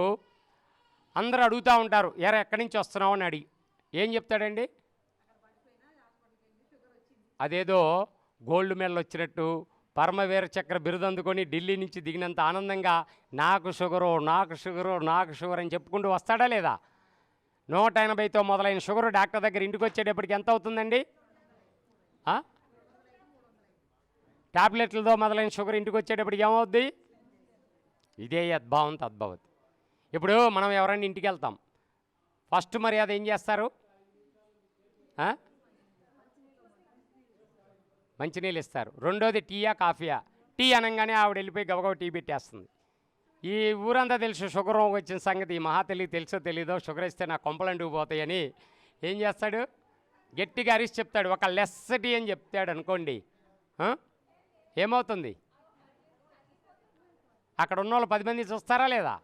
అందరూ అడుగుతూ ఉంటారు, ఎక్కడి నుంచి వస్తున్నావు అని అడిగి ఏం చెప్తాడండి? అదేదో గోల్డ్ మెడల్ వచ్చినట్టు పరమవీర చక్ర బిరుదు అందుకొని ఢిల్లీ నుంచి దిగినంత ఆనందంగా నాకు షుగరు నాకు షుగరు నాకు షుగర్ అని చెప్పుకుంటూ వస్తాడా లేదా? 180తో మొదలైన షుగరు డాక్టర్ దగ్గర ఇంటికి వచ్చేటప్పటికి ఎంత అవుతుందండి? టాబ్లెట్లతో మొదలైన షుగర్ ఇంటికి వచ్చేటప్పటికి ఏమవుద్ది? ఇదే యద్భావం తద్భవతి. ఇప్పుడు మనం ఎవరైనా ఇంటికి వెళ్తాం, ఫస్ట్ మర్యాద ఏం చేస్తారు? మంచినీళ్ళు ఇస్తారు. రెండోది టీయా కాఫీయా? టీ అనగానే ఆవిడ వెళ్ళిపోయి గబగబ టీ పెట్టేస్తుంది. ఈ ఊరంతా తెలుసు షుగర్ వచ్చిన సంగతి, ఈ మహా తెలియదు తెలుసో తెలీదో షుగర్ ఇస్తే నా కొంపలంటుకు పోతాయని ఏం చేస్తాడు? గట్టిగా అరిచి చెప్తాడు. ఒక లెస్ టీ అని చెప్తాడు అనుకోండి, ఏమవుతుంది? అక్కడ ఉన్న వాళ్ళు 10 మంది చూస్తారా లేదా?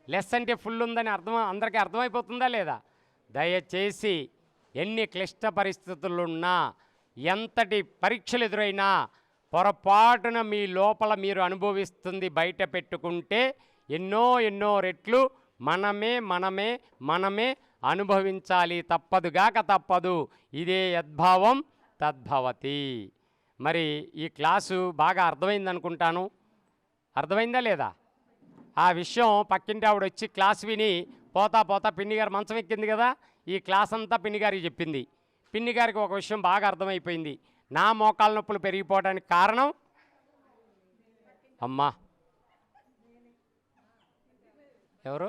లెస్ అంటే ఫుల్ ఉందని అందరికీ అర్థమైపోతుందా లేదా? దయచేసి ఎన్ని క్లిష్ట పరిస్థితులున్నా, ఎంతటి పరీక్షలు ఎదురైనా పొరపాటున మీ లోపల మీరు అనుభవిస్తుంది బయట పెట్టుకుంటే ఎన్నో రెట్లు మనమే అనుభవించాలి, తప్పదుగాక తప్పదు. ఇదే యద్భావం తద్భవతి. మరి ఈ క్లాసు బాగా అర్థమైందనుకుంటాను. అర్థమైందా లేదా? ఆ విషయం పక్కింటి ఆవిడ వచ్చి క్లాస్ విని పోతా పిన్నిగారు మంచం ఎక్కింది కదా, ఈ క్లాస్ అంతా పిన్నిగారికి చెప్పింది. పిన్నిగారికి ఒక విషయం బాగా అర్థమైపోయింది. నా మోకాళ్ళ నొప్పులు పెరిగిపోవడానికి కారణం అమ్మా ఎవరు?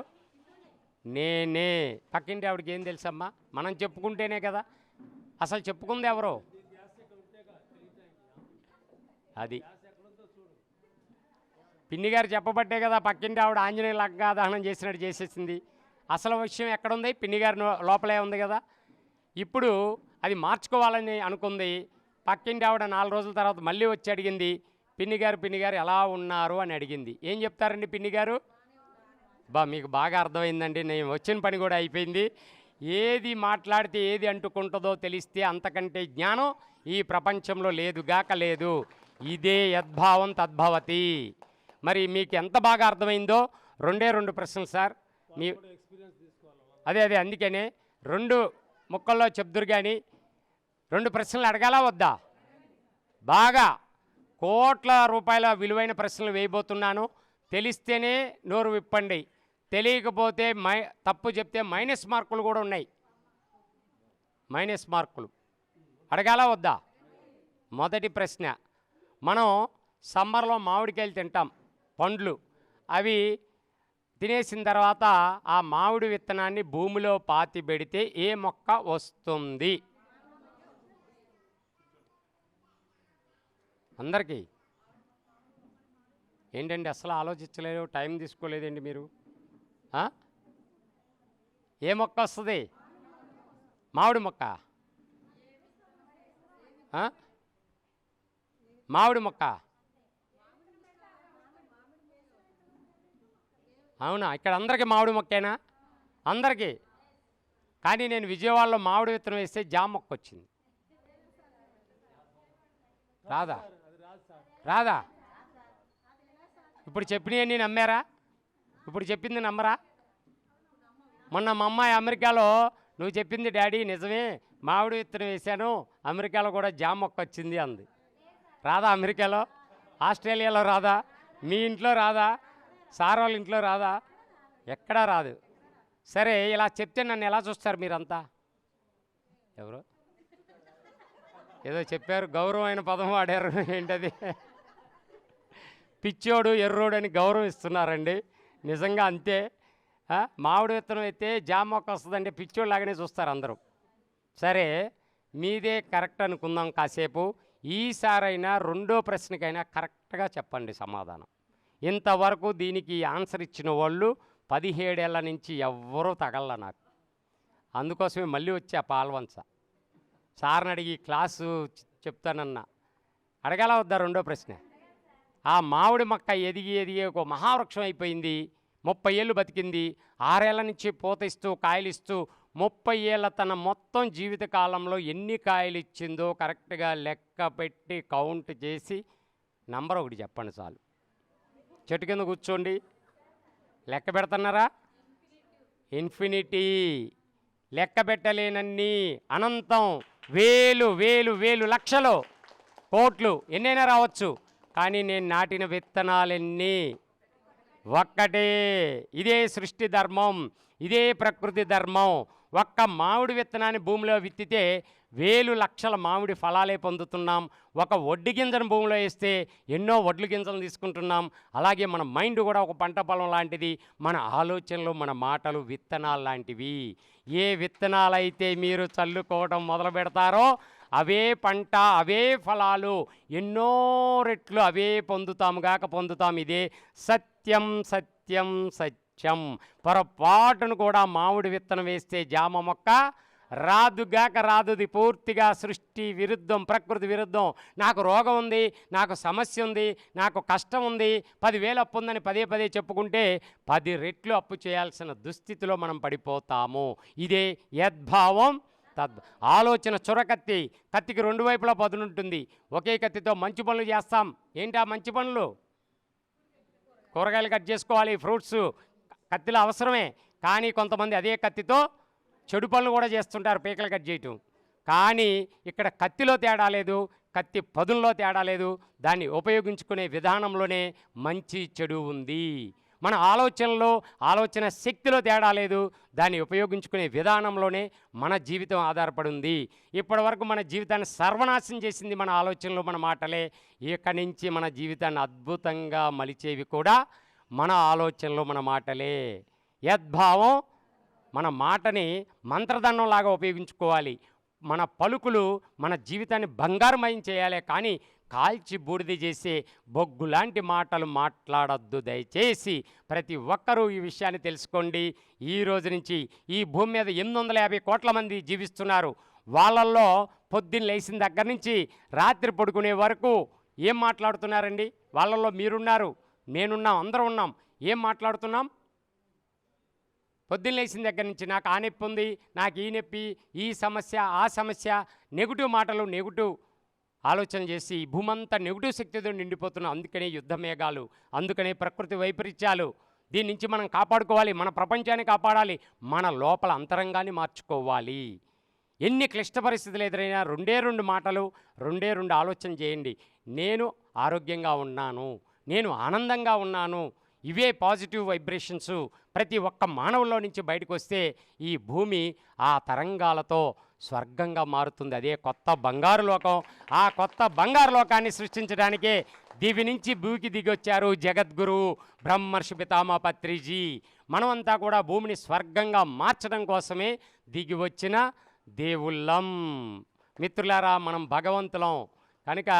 నేనే. పక్కింటి ఆవిడకి ఏం తెలుసమ్మా? మనం చెప్పుకుంటేనే కదా. అసలు చెప్పుకుంది ఎవరు? అది పిన్నిగారు చెప్పబట్టే కదా పక్కింటి ఆవిడ ఆంజనేయ లగ్గా దహనం చేసినట్టు చేసేసింది. అసలు విషయం ఎక్కడుంది? పిన్నిగారి లోపలే ఉంది కదా. ఇప్పుడు అది మార్చుకోవాలని అనుకుంది. పక్కింటి ఆవిడ 4 రోజుల తర్వాత మళ్ళీ వచ్చి అడిగింది, పిన్నిగారు ఎలా ఉన్నారు అని అడిగింది. ఏం చెప్తారండి పిన్నిగారు? మీకు బాగా అర్థమైందండి, నేను వచ్చిన పని కూడా అయిపోయింది. ఏది మాట్లాడితే ఏది అంటుకుంటుందో తెలిస్తే అంతకంటే జ్ఞానం ఈ ప్రపంచంలో లేదుగాక లేదు. ఇదే యద్భావం తద్భవతి. మరి మీకు ఎంత బాగా అర్థమైందో 2 ప్రశ్నలు సార్. మీ అదే అందుకనే 2 ముక్కల్లో చెప్దురు కానీ 2 ప్రశ్నలు అడగాలా వద్దా? బాగా కోట్ల రూపాయల విలువైన ప్రశ్నలు వేయబోతున్నాను. తెలిస్తేనే నోరు విప్పండి, తెలియకపోతే తప్పు చెప్తే మైనస్ మార్కులు కూడా ఉన్నాయి. మైనస్ మార్కులు అడగాలా వద్దా? మొదటి ప్రశ్న, మనం సమ్మర్లో మామిడికాయలు తింటాం, పండ్లు. అవి తినేసిన తర్వాత ఆ మామిడి విత్తనాన్ని భూమిలో పాతి పెడితే ఏ మొక్క వస్తుంది? అందరికీ ఏంటండి అసలు ఆలోచించలేదు, టైం తీసుకోలేదండి మీరు? ఏ మొక్క వస్తుంది? మామిడి మొక్క. మామిడి మొక్క. అవునా? ఇక్కడ అందరికీ మామిడి మొక్కేనా? అందరికీ. కానీ నేను విజయవాడలో మామిడి విత్తనం వేస్తే జామ మొక్క వచ్చింది. రాదా? ఇప్పుడు చెప్పినవన్నీ నమ్మారా? ఇప్పుడు చెప్పింది నమ్మరా? మొన్న మా అమ్మాయి అమెరికాలో, నువ్వు చెప్పింది డాడీ నిజమే, మామిడి విత్తనం వేసాను, అమెరికాలో కూడా జామ మొక్క వచ్చింది అంది. రాదా? అమెరికాలో, ఆస్ట్రేలియాలో రాదా? మీ ఇంట్లో రాదా? సార్ వాళ్ళ ఇంట్లో రాదా? ఎక్కడా రాదు. సరే, ఇలా చెప్తే నన్ను ఎలా చూస్తారు మీరంతా? ఎవరు ఏదో చెప్పారు, గౌరవమైన పదం వాడారు. ఏంటది? పిచ్చోడు ఎర్రోడు అని గౌరవం ఇస్తున్నారండి. నిజంగా అంతే. మామిడి విత్తనం అయితే జామ మొక్క వస్తుందంటే పిచ్చోడు లాగానే చూస్తారు అందరూ. సరే, మీదే కరెక్ట్ అనుకుందాం కాసేపు. ఈసారైనా రెండో ప్రశ్నకైనా కరెక్ట్గా చెప్పండి సమాధానం. ఇంతవరకు దీనికి ఆన్సర్ ఇచ్చిన వాళ్ళు 17 ఏళ్ల నుంచి ఎవ్వరూ తగల నాకు. అందుకోసమే మళ్ళీ వచ్చా పాల్వంచ. సార్ని అడిగి క్లాసు చెప్తానన్నా. అడగాల వద్దా రెండో ప్రశ్న? ఆ మామిడి మొక్క ఎదిగి ఒక మహావృక్షం అయిపోయింది. 30 ఏళ్ళు బతికింది. 6 ఏళ్ల నుంచి పూత ఇస్తూ కాయలు ఇస్తూ 30 ఏళ్ళ తన మొత్తం జీవితకాలంలో ఎన్ని కాయలు ఇచ్చిందో కరెక్ట్గా లెక్క పెట్టి కౌంట్ చేసి నంబర్ ఒకటి చెప్పండి చాలు. చెట్టు కింద కూర్చోండి. లెక్క పెడుతున్నారా? ఇన్ఫినిటీ. లెక్క పెట్టలేనన్ని, అనంతం, వేలు వేలు వేలు, లక్షలు, కోట్లు ఎన్నైనా రావచ్చు. కానీ నేను నాటిన విత్తనాలెన్ని? ఒక్కటే. ఇదే సృష్టి ధర్మం, ఇదే ప్రకృతి ధర్మం. ఒక్క మామిడి విత్తనాన్ని భూమిలో విత్తితే వేలు లక్షల మామిడి ఫలాలే పొందుతున్నాం. ఒక వడ్డి గింజను భూమిలో వేస్తే ఎన్నో వడ్లు గింజలు తీసుకుంటున్నాం. అలాగే మన మైండ్ కూడా ఒక పంట పొలం లాంటిది. మన ఆలోచనలు, మన మాటలు విత్తనాలు లాంటివి. ఏ విత్తనాలైతే మీరు చల్లుకోవడం మొదలు పెడతారో అవే పంట, అవే ఫలాలు, ఎన్నో రెట్లు అవే పొందుతాం. ఇదే సత్యం సత్యం సత్యం. పొరపాటును కూడా మామిడి విత్తనం వేస్తే జామ మొక్క రాదుగాక రాదుది. పూర్తిగా సృష్టి విరుద్ధం, ప్రకృతి విరుద్ధం. నాకు రోగం ఉంది, నాకు సమస్య ఉంది, నాకు కష్టం ఉంది, 10,000 అప్పు ఉందని పదే చెప్పుకుంటే 10 రెట్లు అప్పు చేయాల్సిన దుస్థితిలో మనం పడిపోతాము. ఇదే యద్భావం ఆలోచన చురకత్తి. కత్తికి 2 వైపులా పదునుంటుంది. ఒకే కత్తితో మంచి పనులు చేస్తాం. ఏంటి ఆ మంచి పనులు? కూరగాయలు కట్ చేసుకోవాలి, ఫ్రూట్స్ కత్తిలో అవసరమే. కానీ కొంతమంది అదే కత్తితో చెడు పనులు కూడా చేస్తుంటారు, పీకలు కట్ చేయటం. కానీ ఇక్కడ కత్తిలో తేడా లేదు, కత్తి పదుల్లో తేడా లేదు. దాన్ని ఉపయోగించుకునే విధానంలోనే మంచి చెడు ఉంది. మన ఆలోచనలో, ఆలోచన శక్తిలో తేడా లేదు. దాన్ని ఉపయోగించుకునే విధానంలోనే మన జీవితం ఆధారపడి ఉంది. ఇప్పటి వరకు మన జీవితాన్ని సర్వనాశనం చేసింది మన ఆలోచనలు, మన మాటలే. ఇక్కడి నుంచి మన జీవితాన్ని అద్భుతంగా మలిచేవి కూడా మన ఆలోచనలు, మన మాటలే. యద్భావం. మన మాటని మంత్రదండంలాగా ఉపయోగించుకోవాలి. మన పలుకులు మన జీవితాన్ని బంగారుమయం చేయాలి. కానీ కాల్చి బూడిద చేసే బొగ్గు లాంటి మాటలు మాట్లాడొద్దు దయచేసి. ప్రతి ఒక్కరూ ఈ విషయాన్ని తెలుసుకోండి. ఈ రోజు నుంచి ఈ భూమి మీద 850 కోట్ల మంది జీవిస్తున్నారు. వాళ్ళల్లో పొద్దున్న లేచిన దగ్గర నుంచి రాత్రి పడుకునే వరకు ఏం మాట్లాడుతున్నారండి? వాళ్ళల్లో మీరున్నారు, నేనున్నాం, అందరూ ఉన్నాం. ఏం మాట్లాడుతున్నాం? పొద్దున్న లేచిన దగ్గర నుంచి నాకు ఆ నొప్పి ఉంది, నాకు ఈ నొప్పి, ఈ సమస్య, ఆ సమస్య, నెగిటివ్ మాటలు, నెగిటివ్ ఆలోచన చేసి భూమంతా నెగిటివ్ శక్తితో నిండిపోతున్నాం. అందుకనే యుద్ధ మేఘాలు, అందుకనే ప్రకృతి వైపరీత్యాలు. దీని నుంచి మనం కాపాడుకోవాలి. మన ప్రపంచాన్ని కాపాడాలి. మన లోపల అంతరంగాన్ని మార్చుకోవాలి. ఎన్ని క్లిష్ట పరిస్థితులు ఎదురైనా 2 మాటలు, 2 ఆలోచన చేయండి. నేను ఆరోగ్యంగా ఉన్నాను, నేను ఆనందంగా ఉన్నాను. ఇవే పాజిటివ్ వైబ్రేషన్స్ ప్రతి ఒక్క మానవుల్లో నుంచి బయటకు వస్తే ఈ భూమి ఆ తరంగాలతో స్వర్గంగా మారుతుంది. అదే కొత్త బంగారు లోకం. ఆ కొత్త బంగారు లోకాన్ని సృష్టించడానికే దివి నుంచి భూమికి దిగొచ్చారు జగద్గురువు బ్రహ్మర్షి పితామహ పత్రిజీ. మనమంతా కూడా భూమిని స్వర్గంగా మార్చడం కోసమే దిగి వచ్చిన దేవుళ్ళం. మిత్రులారా, మనం భగవంతులం కనుక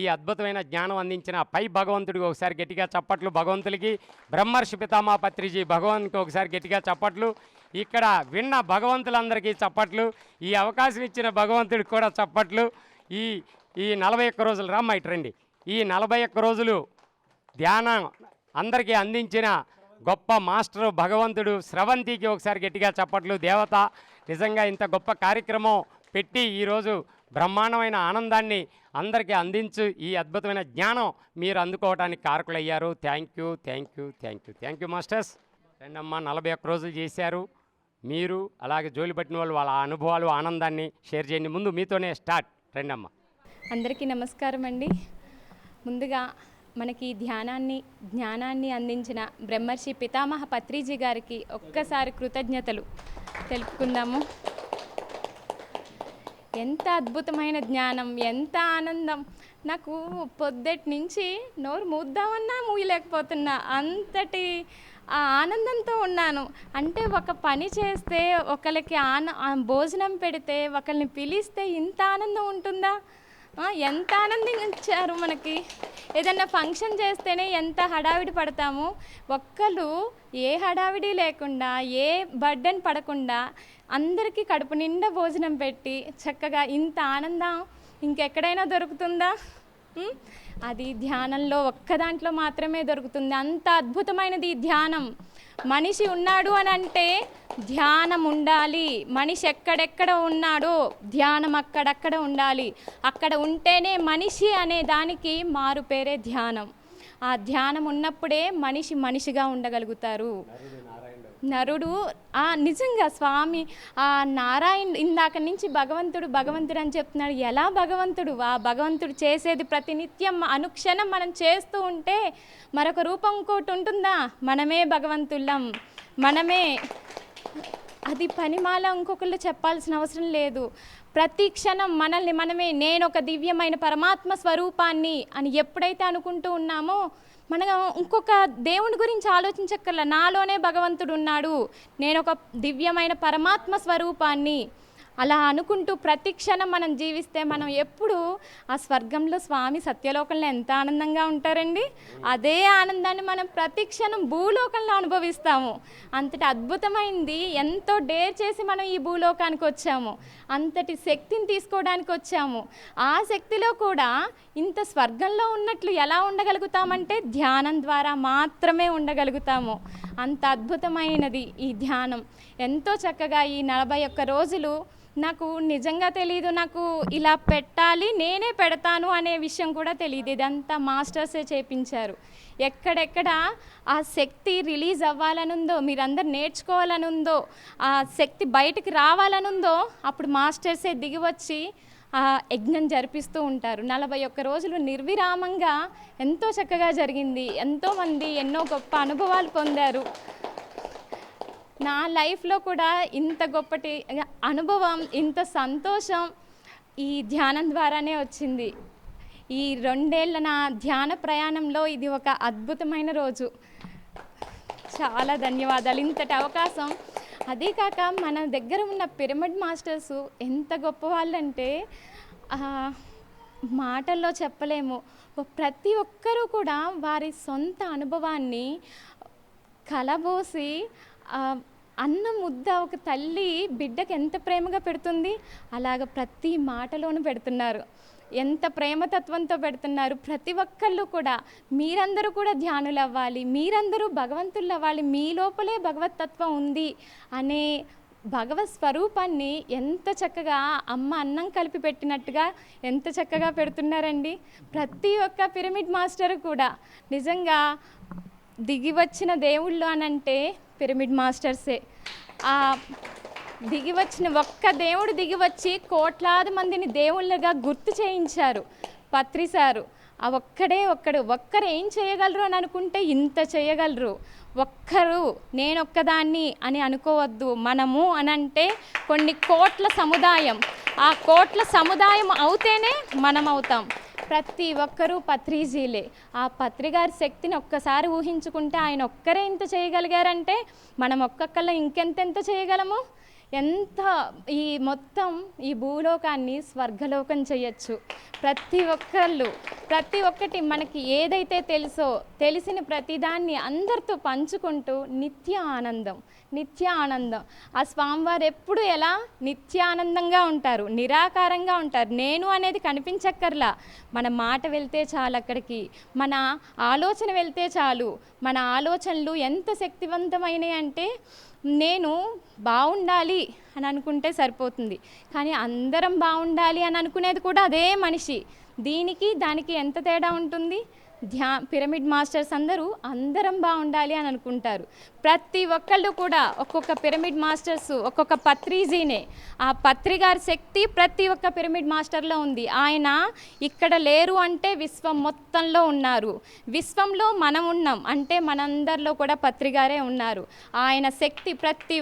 ఈ అద్భుతమైన జ్ఞానం అందించిన పై భగవంతుడికి ఒకసారి గట్టిగా చప్పట్లు. భగవంతుడికి, బ్రహ్మర్షి పితామహ పత్రిజీ భగవంతునికి ఒకసారి గట్టిగా చప్పట్లు. ఇక్కడ విన్న భగవంతులందరికీ చప్పట్లు. ఈ అవకాశం ఇచ్చిన భగవంతుడికి కూడా చప్పట్లు. ఈ 41 రోజులు రమ్మ ఇట్రండి. ఈ 41 రోజులు ధ్యానం అందరికీ అందించిన గొప్ప మాస్టరు భగవంతుడు స్రవంతికి ఒకసారి గట్టిగా చప్పట్లు. దేవత నిజంగా ఇంత గొప్ప కార్యక్రమం పెట్టి ఈరోజు బ్రహ్మాండమైన ఆనందాన్ని అందరికీ అందించు ఈ అద్భుతమైన జ్ఞానం మీరు అందుకోవడానికి కారకులయ్యారు. Thank you masters. రెండమ్మ 41 రోజులు చేశారు మీరు. అలాగే జోలి పట్టిన వాళ్ళు వాళ్ళ అనుభవాలు, ఆనందాన్ని షేర్ చేయండి. ముందు మీతోనే స్టార్ట్. రెండమ్మ. అందరికీ నమస్కారం అండి. ముందుగా మనకి జ్ఞానాన్ని అందించిన బ్రహ్మర్షి పితామహ పత్రిజీ గారికి ఒక్కసారి కృతజ్ఞతలు తెలుపుకుందాము. ఎంత అద్భుతమైన జ్ఞానం, ఎంత ఆనందం. నాకు పొద్దుటి నుంచి నోరు మూద్దామన్నా మూయలేకపోతున్నా. అంతటి ఆ ఆనందంతో ఉన్నాను. అంటే ఒక పని చేస్తే ఒకళ్ళకి భోజనం పెడితే ఒకరిని పిలిస్తే ఇంత ఆనందం ఉంటుందా? ఎంత ఆనందించారు మనకి. ఏదన్నా ఫంక్షన్ చేస్తేనే ఎంత హడావిడి పడతాము. ఒక్కళ్ళు ఏ హడావిడి లేకుండా ఏ బర్డెన్ పడకుండా అందరికీ కడుపు నిండా భోజనం పెట్టి చక్కగా ఇంత ఆనందం ఇంకెక్కడైనా దొరుకుతుందా? అది ధ్యానంలో ఒక్క దాంట్లో మాత్రమే దొరుకుతుంది. అంత అద్భుతమైనది ధ్యానం. మనిషి ఉన్నాడు అని అంటే ధ్యానం ఉండాలి. మనిషి ఎక్కడెక్కడ ఉన్నాడో ధ్యానం అక్కడక్కడ ఉండాలి. అక్కడ ఉంటేనే మనిషి అనే దానికి మారు పేరే ధ్యానం. ఆ ధ్యానం ఉన్నప్పుడే మనిషి మనిషిగా ఉండగలుగుతారు. నరుడు నిజంగా స్వామి నారాయణ ఇందాక నుంచి భగవంతుడు అని చెప్తున్నాడు. ఎలా భగవంతుడు? ఆ భగవంతుడు చేసేది ప్రతినిత్యం అనుక్షణం మనం చేస్తూ ఉంటే మరొక రూపం ఇంకోటి ఉంటుందా? మనమే భగవంతులం. మనమే అది పనిమాల ఇంకొకళ్ళు చెప్పాల్సిన అవసరం లేదు. ప్రతి క్షణం మనల్ని మనమే నేను ఒక దివ్యమైన పరమాత్మ స్వరూపాన్ని అని ఎప్పుడైతే అనుకుంటూ ఉన్నామో మనం ఇంకొక దేవుని గురించి ఆలోచించక్కర్లా. నాలోనే భగవంతుడు ఉన్నాడు, నేను ఒక దివ్యమైన పరమాత్మ స్వరూపాన్ని అలా అనుకుంటూ ప్రతి క్షణం మనం జీవిస్తే మనం ఎప్పుడు ఆ స్వర్గంలో స్వామి సత్యలోకంలో ఎంత ఆనందంగా ఉంటారండి. అదే ఆనందాన్ని మనం ప్రతి క్షణం భూలోకంలో అనుభవిస్తాము. అంతటి అద్భుతమైంది. ఎంతో డేర్ చేసి మనం ఈ భూలోకానికి వచ్చాము. అంతటి శక్తిని తీసుకోవడానికి వచ్చాము. ఆ శక్తిలో కూడా ఇంత స్వర్గంలో ఉన్నట్లు ఎలా ఉండగలుగుతామంటే ధ్యానం ద్వారా మాత్రమే ఉండగలుగుతాము. అంత అద్భుతమైనది ఈ ధ్యానం. ఎంతో చక్కగా ఈ 41 రోజులు నాకు నిజంగా తెలియదు. నాకు ఇలా పెట్టాలి, నేనే పెడతాను అనే విషయం కూడా తెలియదు. ఇదంతా మాస్టర్సే చేపించారు. ఎక్కడెక్కడ ఆ శక్తి రిలీజ్ అవ్వాలనుందో, మీరందరూ నేర్చుకోవాలనుందో, ఆ శక్తి బయటికి రావాలనుందో అప్పుడు మాస్టర్సే దిగి వచ్చి ఆ యజ్ఞం జరిపిస్తూ ఉంటారు. 41 రోజులు నిర్విరామంగా ఎంతో చక్కగా జరిగింది. ఎంతోమంది ఎన్నో గొప్ప అనుభవాలు పొందారు. నా లైఫ్లో కూడా ఇంత గొప్పటి అనుభవం, ఇంత సంతోషం ఈ ధ్యానం ద్వారానే వచ్చింది. ఈ 2 ఏళ్ళ నా ధ్యాన ప్రయాణంలో ఇది ఒక అద్భుతమైన రోజు. చాలా ధన్యవాదాలు ఇంతటి అవకాశం. అదే కాక మన దగ్గర ఉన్న పిరమిడ్ మాస్టర్స్ ఎంత గొప్ప వాళ్ళంటే మాటల్లో చెప్పలేము. ప్రతి ఒక్కరూ కూడా వారి సొంత అనుభవాన్ని కలబోసి అన్న ముద్ద ఒక తల్లి బిడ్డకి ఎంత ప్రేమగా పెడుతుంది అలాగ ప్రతి మాటలోనూ పెడుతున్నారు. ఎంత ప్రేమతత్వంతో పెడుతున్నారు. ప్రతి ఒక్కళ్ళు కూడా మీరందరూ కూడా ధ్యానులు అవ్వాలి, మీరందరూ భగవంతులు అవ్వాలి, మీ లోపలే భగవతత్వం ఉంది అనే భగవత్ స్వరూపాన్ని ఎంత చక్కగా అమ్మ అన్నం కలిపి పెట్టినట్టుగా ఎంత చక్కగా పెడుతున్నారండి. ప్రతి ఒక్క పిరమిడ్ మాస్టర్ కూడా నిజంగా దిగి వచ్చిన దేవుళ్ళు అనంటే పిరమిడ్ మాస్టర్సే. దిగి వచ్చిన ఒక్క దేవుడు దిగి వచ్చి కోట్లాది మందిని దేవుళ్ళగా గుర్తు చేయించారు పత్రి సారు. ఆ ఒక్కరు ఏం చేయగలరు అని అనుకుంటే ఇంత చేయగలరు. ఒక్కరు నేనొక్కదాన్ని అని అనుకోవద్దు. మనము అనంటే కొన్ని కోట్ల సముదాయం. ఆ కోట్ల సముదాయం అవుతేనే మనం అవుతాం. ప్రతి ఒక్కరూ పత్రిజీలే. ఆ పత్రి గారి శక్తిని ఒక్కసారి ఊహించుకుంటే ఆయన ఒక్కరే ఇంత చేయగలిగారంటే మనం ఒక్కొక్కళ్ళ ఇంకెంతెంత చేయగలము. ఎంత ఈ మొత్తం ఈ భూలోకాన్ని స్వర్గలోకం చేయొచ్చు. ప్రతి ఒక్కటి మనకి ఏదైతే తెలుసో తెలిసిన ప్రతిదాన్ని అందరితో పంచుకుంటూ నిత్య ఆనందం. ఆ స్వామివారు ఎప్పుడు ఎలా నిత్యానందంగా ఉంటారు, నిరాకారంగా ఉంటారు. నేను అనేది కనిపించక్కర్లా. మన మాట వెళ్తే చాలు, అక్కడికి మన ఆలోచన వెళ్తే చాలు. మన ఆలోచనలు ఎంత శక్తివంతమైనవి అంటే నేను బాగుండాలి అని అనుకుంటే సరిపోతుంది, కానీ అందరం బాగుండాలి అని అనుకునేది కూడా అదే మనిషి. దానికి ఎంత తేడా ఉంటుంది? పిరమిడ్ మాస్టర్స్ అందరం బాగుండాలి అని అనుకుంటారు. ప్రతి ఒక్కళ్ళు కూడా ఒక్కొక్క పిరమిడ్ మాస్టర్స్ ఒక్కొక్క పత్రిజీనే. ఆ పత్రి గారి శక్తి ప్రతి ఒక్క పిరమిడ్ మాస్టర్లో ఉంది. ఆయన ఇక్కడ లేరు అంటే విశ్వం మొత్తంలో ఉన్నారు. విశ్వంలో మనం ఉన్నాం అంటే మనందరిలో కూడా పత్రి గారే ఉన్నారు. ఆయన శక్తి ప్రతి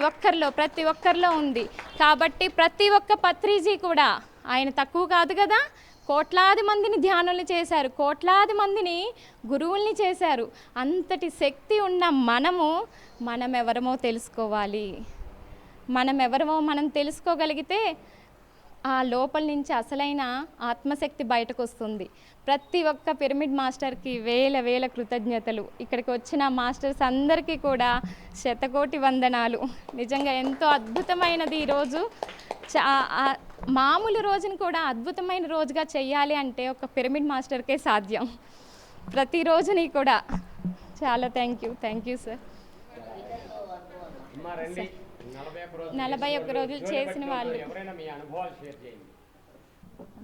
ఒక్కరిలో ఉంది. కాబట్టి ప్రతి ఒక్క పత్రిజీ కూడా ఆయన తక్కువ కాదు కదా. కోట్లాది మందిని ధ్యానులు చేశారు, కోట్లాది మందిని గురువుల్ని చేశారు. అంతటి శక్తి ఉన్న మనం ఎవరమో తెలుసుకోవాలి. మనం ఎవరమో మనం తెలుసుకోగలిగితే ఆ లోపల నుంచి అసలైన ఆత్మశక్తి బయటకు వస్తుంది. ప్రతి ఒక్క పిరమిడ్ మాస్టర్కి వేల వేల కృతజ్ఞతలు. ఇక్కడికి వచ్చిన మాస్టర్స్ అందరికీ కూడా శతకోటి వందనాలు. నిజంగా ఎంతో అద్భుతమైనది ఈరోజు. మామూలు రోజును కూడా అద్భుతమైన రోజుగా చెయ్యాలి అంటే ఒక పిరమిడ్ మాస్టర్కే సాధ్యం. ప్రతిరోజుని కూడా చాలా థ్యాంక్ యూ సార్. 41 రోజులు చేసిన వాళ్ళు.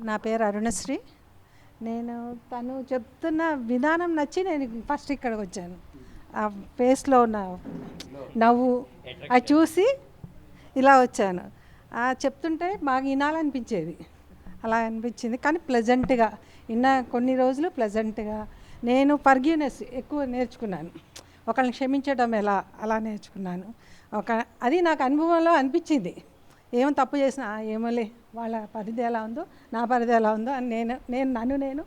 నా పేరు అరుణశ్రీ. నేను తను చెప్తున్న విధానం నచ్చి నేను ఫస్ట్ ఇక్కడికి వచ్చాను. ఆ ఫేస్లో ఉన్న నవ్వు అది చూసి ఇలా వచ్చాను. చెప్తుంటే బాగా వినాలనిపించేది, అలా అనిపించింది. కానీ ప్లెజెంట్గా కొన్ని రోజులు ప్లెజెంట్గా నేను ఫర్గివ్నెస్ ఎక్కువ నేర్చుకున్నాను. ఒకళ్ళని క్షమించడం ఎలా అలా నేర్చుకున్నాను. అది నాకు అనుభవంలో అనిపించింది. ఏమో తప్పు చేసినా ఏమోలే, వాళ్ళ పరిధి ఎలా ఉందో నా పరిధి ఎలా ఉందో అని నేను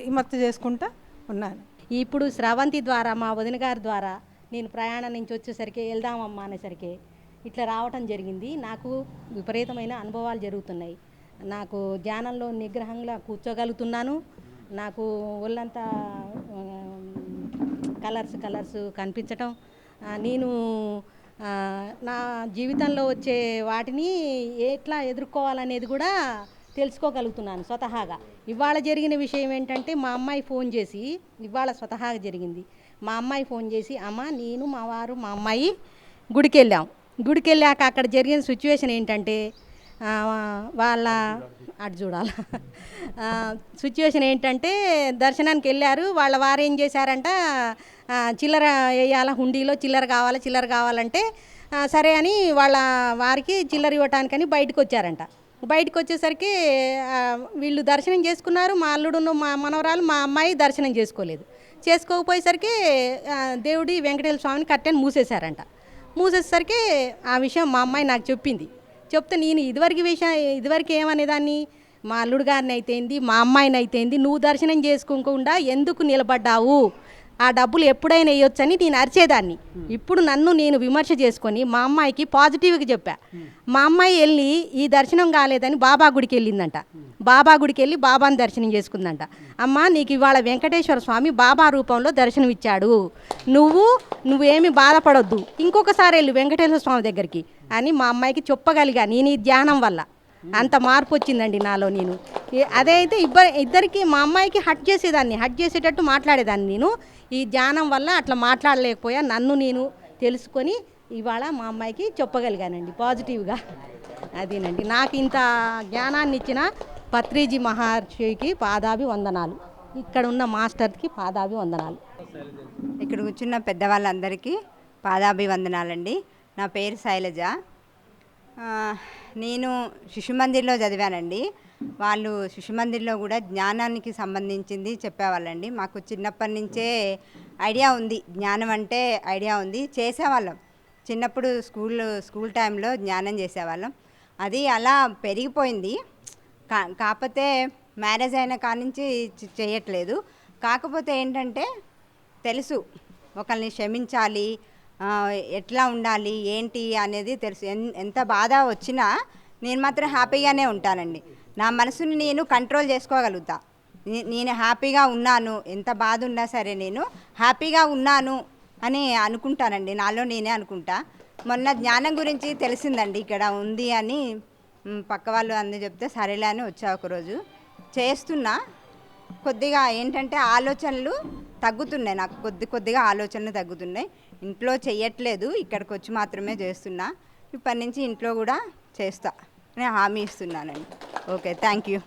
విమర్శ చేసుకుంటా ఉన్నాను. ఇప్పుడు స్రవంతి ద్వారా, మా వదిన గారి ద్వారా నేను ప్రయాణం నుంచి వచ్చేసరికి వెళ్దామమ్మా అనేసరికి ఇట్లా రావటం జరిగింది. నాకు విపరీతమైన అనుభవాలు జరుగుతున్నాయి. నాకు ధ్యానంలో నిగ్రహంగా కూర్చోగలుగుతున్నాను. నాకు ఒళ్ళంతా కలర్స్ కనిపించటం, నేను నా జీవితంలో వచ్చే వాటిని ఎట్లా ఎదుర్కోవాలనేది కూడా తెలుసుకోగలుగుతున్నాను స్వతహాగా. ఇవాళ జరిగిన విషయం ఏంటంటే, మా అమ్మాయి ఫోన్ చేసి, ఇవాళ స్వతహాగా జరిగింది. మా అమ్మాయి ఫోన్ చేసి, అమ్మ నేను మా వారు మా అమ్మాయి గుడికి వెళ్ళాక అక్కడ జరిగిన సిచ్యువేషన్ ఏంటంటే, వాళ్ళ అటు చూడాలి సిచ్యువేషన్ ఏంటంటే, దర్శనానికి వెళ్ళారు. వాళ్ళ వారు ఏం చేశారంట, చిల్లర వేయాల, హుండీలో చిల్లర కావాలంటే సరే అని వాళ్ళ వారికి చిల్లర ఇవ్వటానికని బయటకు వచ్చారంట. బయటకు వచ్చేసరికి వీళ్ళు దర్శనం చేసుకున్నారు. మా అల్లుడును మా మనవరాలు మా అమ్మాయి దర్శనం చేసుకోకపోయేసరికి దేవుడి వెంకటేశ్వర స్వామిని కట్టెని మూసేసరికి ఆ విషయం మా అమ్మాయి నాకు చెప్తే నేను ఇదివరకు ఏమనేదాన్ని, మా అల్లుడు గారిని అయితేంది మా అమ్మాయిని అయితేంది, నువ్వు దర్శనం చేసుకోకుండా ఎందుకు నిలబడ్డావు, ఆ డబ్బులు ఎప్పుడైనా వేయొచ్చని నేను అరిచేదాన్ని. ఇప్పుడు నేను విమర్శ చేసుకొని మా అమ్మాయికి పాజిటివ్గా చెప్పా. మా అమ్మాయి వెళ్ళి ఈ దర్శనం కాలేదని బాబా గుడికి వెళ్ళిందంట. బాబా గుడికి వెళ్ళి బాబాని దర్శనం చేసుకుందంట. అమ్మ నీకు ఇవాళ వెంకటేశ్వర స్వామి బాబా రూపంలో దర్శనం ఇచ్చాడు, నువ్వేమి బాధపడొద్దు, ఇంకొకసారి వెళ్ళు వెంకటేశ్వర స్వామి దగ్గరికి అని మా అమ్మాయికి చెప్పగలిగా. నేను ఈ ధ్యానం వల్ల అంత మార్పు వచ్చిందండి నాలో. నేను అదే అయితే ఇద్దరికి మా అమ్మాయికి హట్ చేసేటట్టు మాట్లాడేదాన్ని. నేను ఈ ధ్యానం వల్ల అట్లా మాట్లాడలేకపోయా. నేను తెలుసుకొని ఇవాళ మా అమ్మాయికి చెప్పగలిగానండి పాజిటివ్గా. అదేనండి నాకు ఇంత జ్ఞానాన్ని ఇచ్చిన పత్రిజీ మహర్షికి పాదాభివందనాలు, ఇక్కడ ఉన్న మాస్టర్కి పాదాభివందనాలు. ఇక్కడ కూర్చున్న పెద్దవాళ్ళందరికీ పాదాభివందనాలండి. నా పేరు శైలజ. నేను శిశుమందిర్లో చదివానండి. వాళ్ళు శిశుమందిర్లో కూడా జ్ఞానానికి సంబంధించింది చెప్పేవాళ్ళండి. మాకు చిన్నప్పటి నుంచే ఐడియా ఉంది, జ్ఞానం అంటే ఐడియా ఉంది, చేసేవాళ్ళం. చిన్నప్పుడు స్కూల్ టైంలో జ్ఞానం చేసేవాళ్ళం. అది అలా పెరిగిపోయింది. కాకపోతే మ్యారేజ్ అయిన కాడి నుంచి చేయట్లేదు. కాకపోతే ఏంటంటే తెలుసు, ఒకరిని క్షమించాలి, ఎట్లా ఉండాలి ఏంటి అనేది తెలుసు. ఎంత బాధ వచ్చినా నేను మాత్రం హ్యాపీగానే ఉంటానండి. నా మనసుని నేను కంట్రోల్ చేసుకోగలుగుతా. నేను హ్యాపీగా ఉన్నాను, ఎంత బాధ ఉన్నా సరే నేను హ్యాపీగా ఉన్నాను అని అనుకుంటానండి, నాలో నేనే అనుకుంటా. మొన్న జ్ఞానం గురించి తెలిసిందండి, ఇక్కడ ఉంది అని పక్క వాళ్ళు అందరూ చెప్తే సరేలే అని వచ్చా. ఒకరోజు చేస్తున్నా, కొద్దిగా ఏంటంటే ఆలోచనలు తగ్గుతున్నాయి, నాకు కొద్దిగా ఆలోచనలు తగ్గుతున్నాయి. ఇంట్లో చెయ్యట్లేదు, ఇక్కడికి వచ్చి మాత్రమే చేస్తున్నా. ఇప్పటి నుంచి ఇంట్లో కూడా చేస్తా, నేను హామీ ఇస్తున్నానండి. Okay, thank you.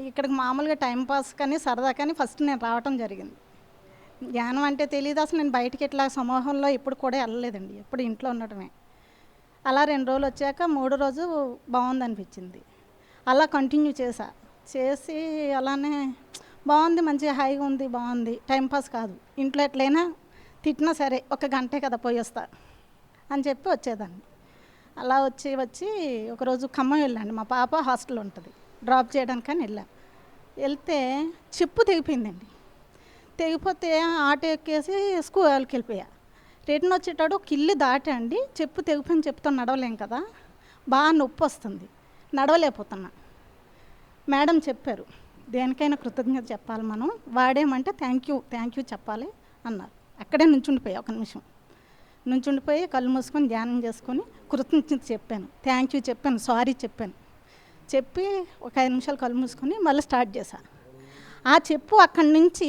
ఇక్కడికి మామూలుగా టైంపాస్ కానీ సరదా కానీ ఫస్ట్ నేను రావటం జరిగింది. జ్ఞానం అంటే తెలియదు అసలు. నేను బయటికి ఇట్లా సమూహంలో ఎప్పుడు కూడా వెళ్ళలేదండి, ఎప్పుడు ఇంట్లో ఉండటమే. అలా 2 రోజులు వచ్చాక 3వ రోజు బాగుందనిపించింది. అలా కంటిన్యూ చేసి అలానే బాగుంది, మంచిగా హాయిగా ఉంది, బాగుంది. టైంపాస్ కాదు, ఇంట్లో ఎట్లయినా తిట్టినా సరే 1 గంటే కదా పోయి వస్తా అని చెప్పి వచ్చేదాన్ని. అలా వచ్చి ఒకరోజు ఖమ్మం వెళ్ళండి, మా పాప హాస్టల్ ఉంటుంది. డ్రాప్ చేయడానికని వెళ్తే చెప్పు తెగిపోయిందండి. తెగిపోతే ఆటో ఎక్కేసి స్కూల్కి వెళ్ళిపోయా. రిటర్న్ వచ్చేటాడు ఒక ఇల్లు దాటండి, చెప్పు తెగిపోయిన చెప్పుతో నడవలేం కదా, బాగా నొప్పి వస్తుంది, నడవలేకపోతున్నా. మేడం చెప్పారు దేనికైనా కృతజ్ఞత చెప్పాలి మనం, వాడేమంటే థ్యాంక్ యూ చెప్పాలి అన్నారు. అక్కడే నుంచుండిపోయా, ఒక నిమిషం నుంచుండిపోయి కళ్ళు మూసుకొని ధ్యానం చేసుకొని కృతజ్ఞత చెప్పాను, థ్యాంక్ యూ చెప్పాను, సారీ చెప్పాను. చెప్పి ఒక 5 నిమిషాలు కళ్ళు మూసుకొని మళ్ళీ స్టార్ట్ చేశా. ఆ చెప్పు అక్కడి నుంచి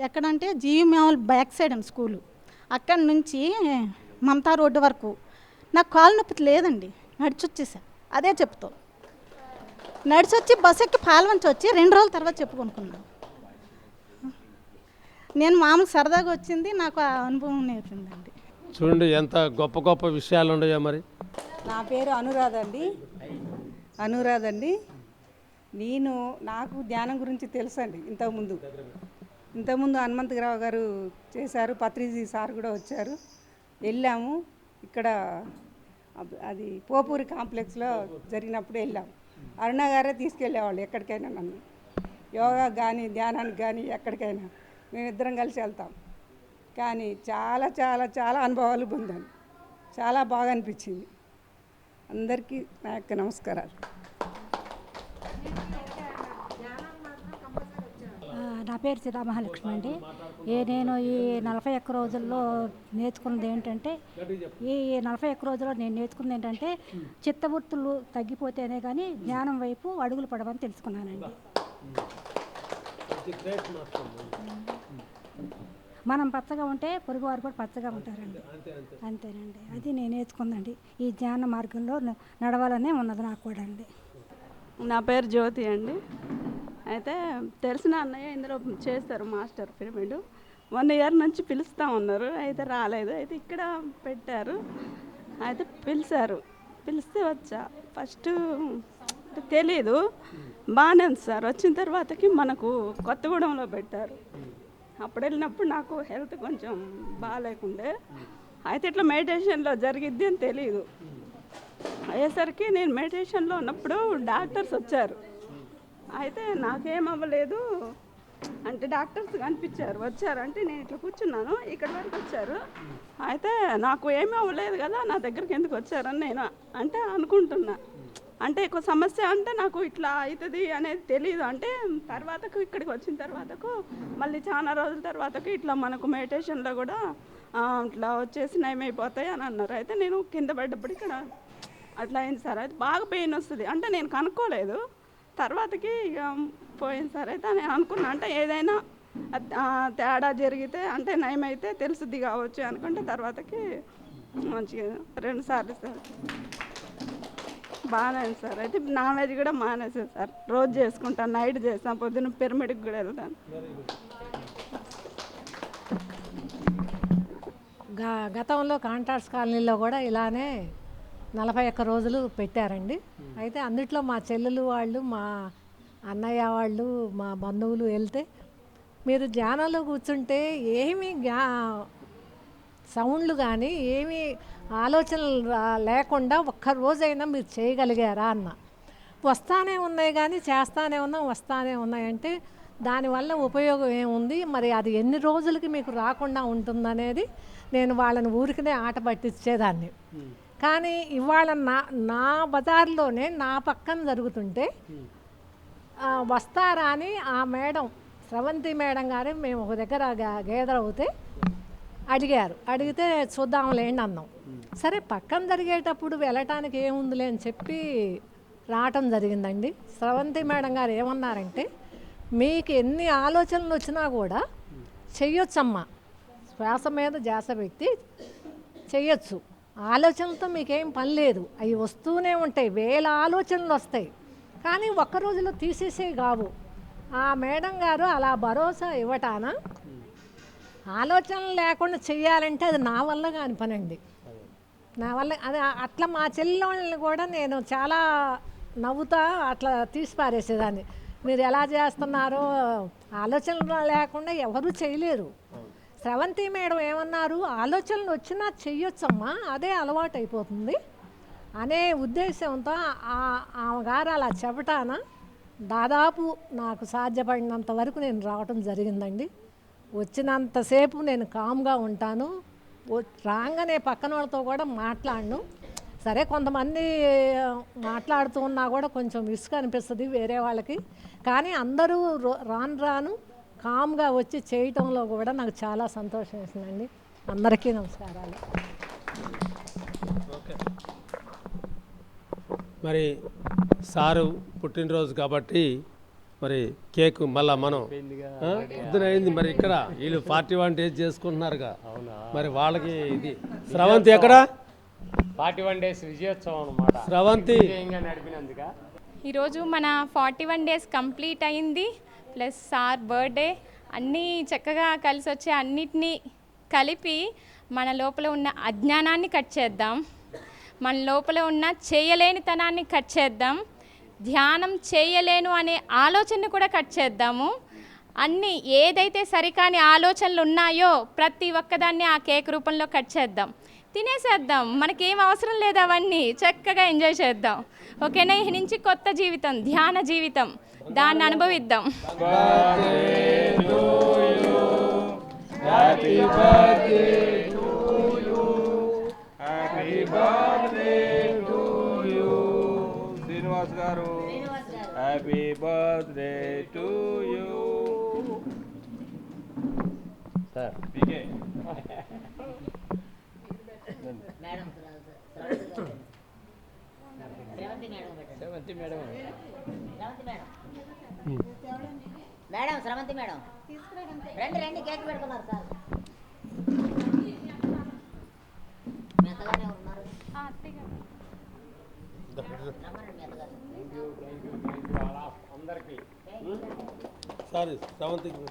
ఎక్కడంటే జీవిమేమల్ బ్యాక్ సైడ్ అని స్కూలు, అక్కడి నుంచి మమతా రోడ్డు వరకు నాకు కాలు నొప్పి లేదండి, నడిచొచ్చేసా. అదే చెప్తా నడిచొచ్చి బస్ ఎక్కి పాల్వంచి వచ్చి 2 రోజుల తర్వాత చెప్పు కొనుక్కున్నాను. నేను మామూలు సరదాగా వచ్చింది, నాకు ఆ అనుభవం నేర్పిందండి. చూడండి ఎంత గొప్ప గొప్ప విషయాలు ఉన్నాయో. మరి నా పేరు అనురాధ అండి. నాకు ధ్యానం గురించి తెలుసు అండి. ఇంతకుముందు హనుమంతరావు గారు చేశారు, పత్రిజీ సార్ కూడా వచ్చారు, వెళ్ళాము. ఇక్కడ అది పోపూరి కాంప్లెక్స్లో జరిగినప్పుడు వెళ్ళాము. అరుణ గారే తీసుకెళ్ళేవాళ్ళు ఎక్కడికైనా, నన్ను యోగా కానీ ధ్యానానికి కానీ ఎక్కడికైనా మేమిద్దరం కలిసి వెళ్తాం. కానీ చాలా చాలా చాలా అనుభవాలు పొందాను, చాలా బాగా అనిపించింది. అందరికీ నా యొక్క నమస్కారాలు. నా పేరు శ్రీరామహాలక్ష్మి అండి. నేను ఈ 41 రోజుల్లో నేర్చుకున్నది ఏంటంటే, ఈ 41 రోజుల్లో నేను నేర్చుకున్నది ఏంటంటే చిత్తవృత్తులు తగ్గిపోతేనే కానీ జ్ఞానం వైపు అడుగులు పడవని తెలుసుకున్నానండి. మనం పచ్చగా ఉంటే పొరుగువారు కూడా పచ్చగా ఉంటారండి, అంతేనండి. అది నేను నేర్చుకుందండి. ఈ జ్ఞాన మార్గంలో నడవాలనే ఉన్నది నాకు కూడా అండి. నా పేరు జ్యోతి అండి. అయితే తెలిసిన అన్నయ్య ఇందులో చేస్తారు మాస్టర్ పిరమిడ్. 1 ఇయర్ నుంచి పిలుస్తూ ఉన్నారు, అయితే రాలేదు. అయితే ఇక్కడ పెట్టారు, అయితే పిలిస్తే వచ్చా. ఫస్ట్ తెలీదు, బాగానే ఉంది సార్. వచ్చిన తర్వాతకి మనకు కొత్తగూడెంలో పెట్టారు. అప్పుడు వెళ్ళినప్పుడు నాకు హెల్త్ కొంచెం బాగాలేకుండే, అయితే ఇట్లా మెడిటేషన్లో జరిగిద్ది అని తెలియదు. అయ్యేసరికి నేను మెడిటేషన్లో ఉన్నప్పుడు డాక్టర్స్ వచ్చారు. అయితే నాకేం అవ్వలేదు అంటే డాక్టర్స్ కనిపించారు, వచ్చారంటే నేను ఇట్లా కూర్చున్నాను, ఇక్కడ వరకు వచ్చారు. అయితే నాకు ఏమీ అవ్వలేదు కదా, నా దగ్గరికి ఎందుకు వచ్చారని నేను అంటే అనుకుంటున్నా. అంటే ఒక సమస్య అంటే నాకు ఇట్లా అవుతుంది అనేది తెలియదు. అంటే తర్వాతకు ఇక్కడికి వచ్చిన తర్వాతకు మళ్ళీ చాలా రోజుల తర్వాతకు ఇట్లా మనకు మెడిటేషన్లో కూడా ఇట్లా వచ్చేసి నయమైపోతాయి అని అన్నారు. అయితే నేను కింద పడ్డప్పుడు ఇక్కడ అట్లా అయింది సార్. అయితే బాగా పెయిన్ వస్తుంది అంటే నేను కనుక్కోలేదు, తర్వాతకి ఇక పోయింది సార్. అయితే నేను అనుకున్నా అంటే ఏదైనా తేడా జరిగితే అంటే నయమైతే తెలుసుద్ది కావచ్చు అనుకుంటే తర్వాతకి మంచిగా 2 సార్లు సార్ బాగానే అయింది సార్. అయితే నాన్ వెజ్ కూడా మానేసాను సార్, రోజు చేసుకుంటాను, నైట్ చేస్తాను, పొద్దున్న పిరమిడ్కి కూడా వెళ్తాను. గతంలో కాంట్రాక్ట్స్ కాలనీలో కూడా ఇలానే 41 రోజులు పెట్టారండి. అయితే అందుట్లో మా చెల్లెలు వాళ్ళు, మా అన్నయ్య వాళ్ళు, మా బంధువులు వెళ్తే మీరు ధ్యానంలో కూర్చుంటే ఏమీ సౌండ్లు కానీ ఏమీ ఆలోచనలు లేకుండా ఒక్కరోజైనా మీరు చేయగలిగారా అన్న. వస్తానే ఉన్నాయి కానీ చేస్తానే ఉన్నాం, వస్తానే ఉన్నాయంటే దానివల్ల ఉపయోగం ఏముంది, మరి అది ఎన్ని రోజులకి మీకు రాకుండా ఉంటుందనేది నేను వాళ్ళని ఊరికనే ఆట పట్టించేదాన్ని. కానీ ఇవాళ నా బజార్లోనే నా పక్కన జరుగుతుంటే వస్తారా అని ఆ మేడం, స్రవంతి మేడం గారు, మేము ఒక దగ్గర గేదర్ అవుతే అడిగితే చూద్దాంలేండి అన్నాం. సరే పక్కన జరిగేటప్పుడు వెళ్ళటానికి ఏముందిలే అని చెప్పి రావటం జరిగిందండి. స్రవంతి మేడం గారు ఏమన్నారంటే, మీకు ఎన్ని ఆలోచనలు వచ్చినా కూడా చెయ్యొచ్చమ్మా, శ్వాస మీద ధ్యాస పెట్టి చెయ్యొచ్చు, ఆలోచనలతో మీకేం పని లేదు, అవి వస్తూనే ఉంటాయి, 1000 ఆలోచనలు వస్తాయి, కానీ ఒక్క రోజులో తీసేసే కావు. ఆ మేడం గారు అలా భరోసా ఇవ్వటాన ఆలోచనలు లేకుండా చెయ్యాలంటే అది నా వల్ల కాని పని అండి. నా వల్ల అది అట్లా మా చెల్లెళ్ళని కూడా నేను చాలా నవ్వుతా అట్లా తీసి పారేసేదాన్ని. మీరు ఎలా చేస్తున్నారో, ఆలోచనలు లేకుండా ఎవరూ చేయలేరు. స్రవంతి మేడం ఏమన్నారు, ఆలోచనలు వచ్చినా చెయ్యొచ్చమ్మా, అదే అలవాటు అయిపోతుంది అనే ఉద్దేశంతో ఆమె గారు అలా చెప్పటాన దాదాపు నాకు సాధ్యపడినంత వరకు నేను రావటం జరిగిందండి. వచ్చినంతసేపు నేను కామ్గా ఉంటాను. రాగానే పక్కన వాళ్ళతో కూడా మాట్లాడను. సరే కొంతమంది మాట్లాడుతూ ఉన్నా కూడా కొంచెం విసుగు అనిపిస్తుంది వేరే వాళ్ళకి. కానీ అందరూ రాను రాను కామ్గా వచ్చి చేయటంలో కూడా నాకు చాలా సంతోషం వేసిందండి. అందరికీ నమస్కారాలు. మరి సారు పుట్టినరోజు కాబట్టి మరి కేక్ మళ్ళా మనం పొద్దునైంది. మరి ఇక్కడ వీళ్ళు 41 days చేసుకుంటున్నారుగా, మరి వాళ్ళకి ఇది స్రవంతి ఎక్కడ 41 days విజయోత్సవం అన్నమాట. స్రవంతి నడిపినందుక ఈరోజు మన 41 days కంప్లీట్ అయింది. ప్లస్ సార్ బర్త్డే అన్నీ చక్కగా కలిసి వచ్చే అన్నిటినీ కలిపి మన లోపల ఉన్న అజ్ఞానాన్ని కట్ చేద్దాం. మన లోపల ఉన్న చేయలేనితనాన్ని కట్ చేద్దాం. ధ్యానం చేయలేను అనే ఆలోచనని కూడా కట్ చేద్దాము. అన్నీ ఏదైతే సరికాని ఆలోచనలు ఉన్నాయో ప్రతి ఒక్కదాన్ని ఆ కేక్ రూపంలో కట్ చేద్దాం, తినేసేద్దాం. మనకేం అవసరం లేదు, అవన్నీ చక్కగా ఎంజాయ్ చేద్దాం. ఓకేనా? ఈ నుంచి కొత్త జీవితం, ధ్యాన జీవితం, దాన్ని అనుభవిద్దాం. శ్రీనివాస్ గారు happy birthday to you. Sir madam Sravanthi madam రండి కేక్ పెడుతున్నారు సార్. మీ అత్తగానే ఉన్నారు. అందరికీ సారీ స్రవంతికి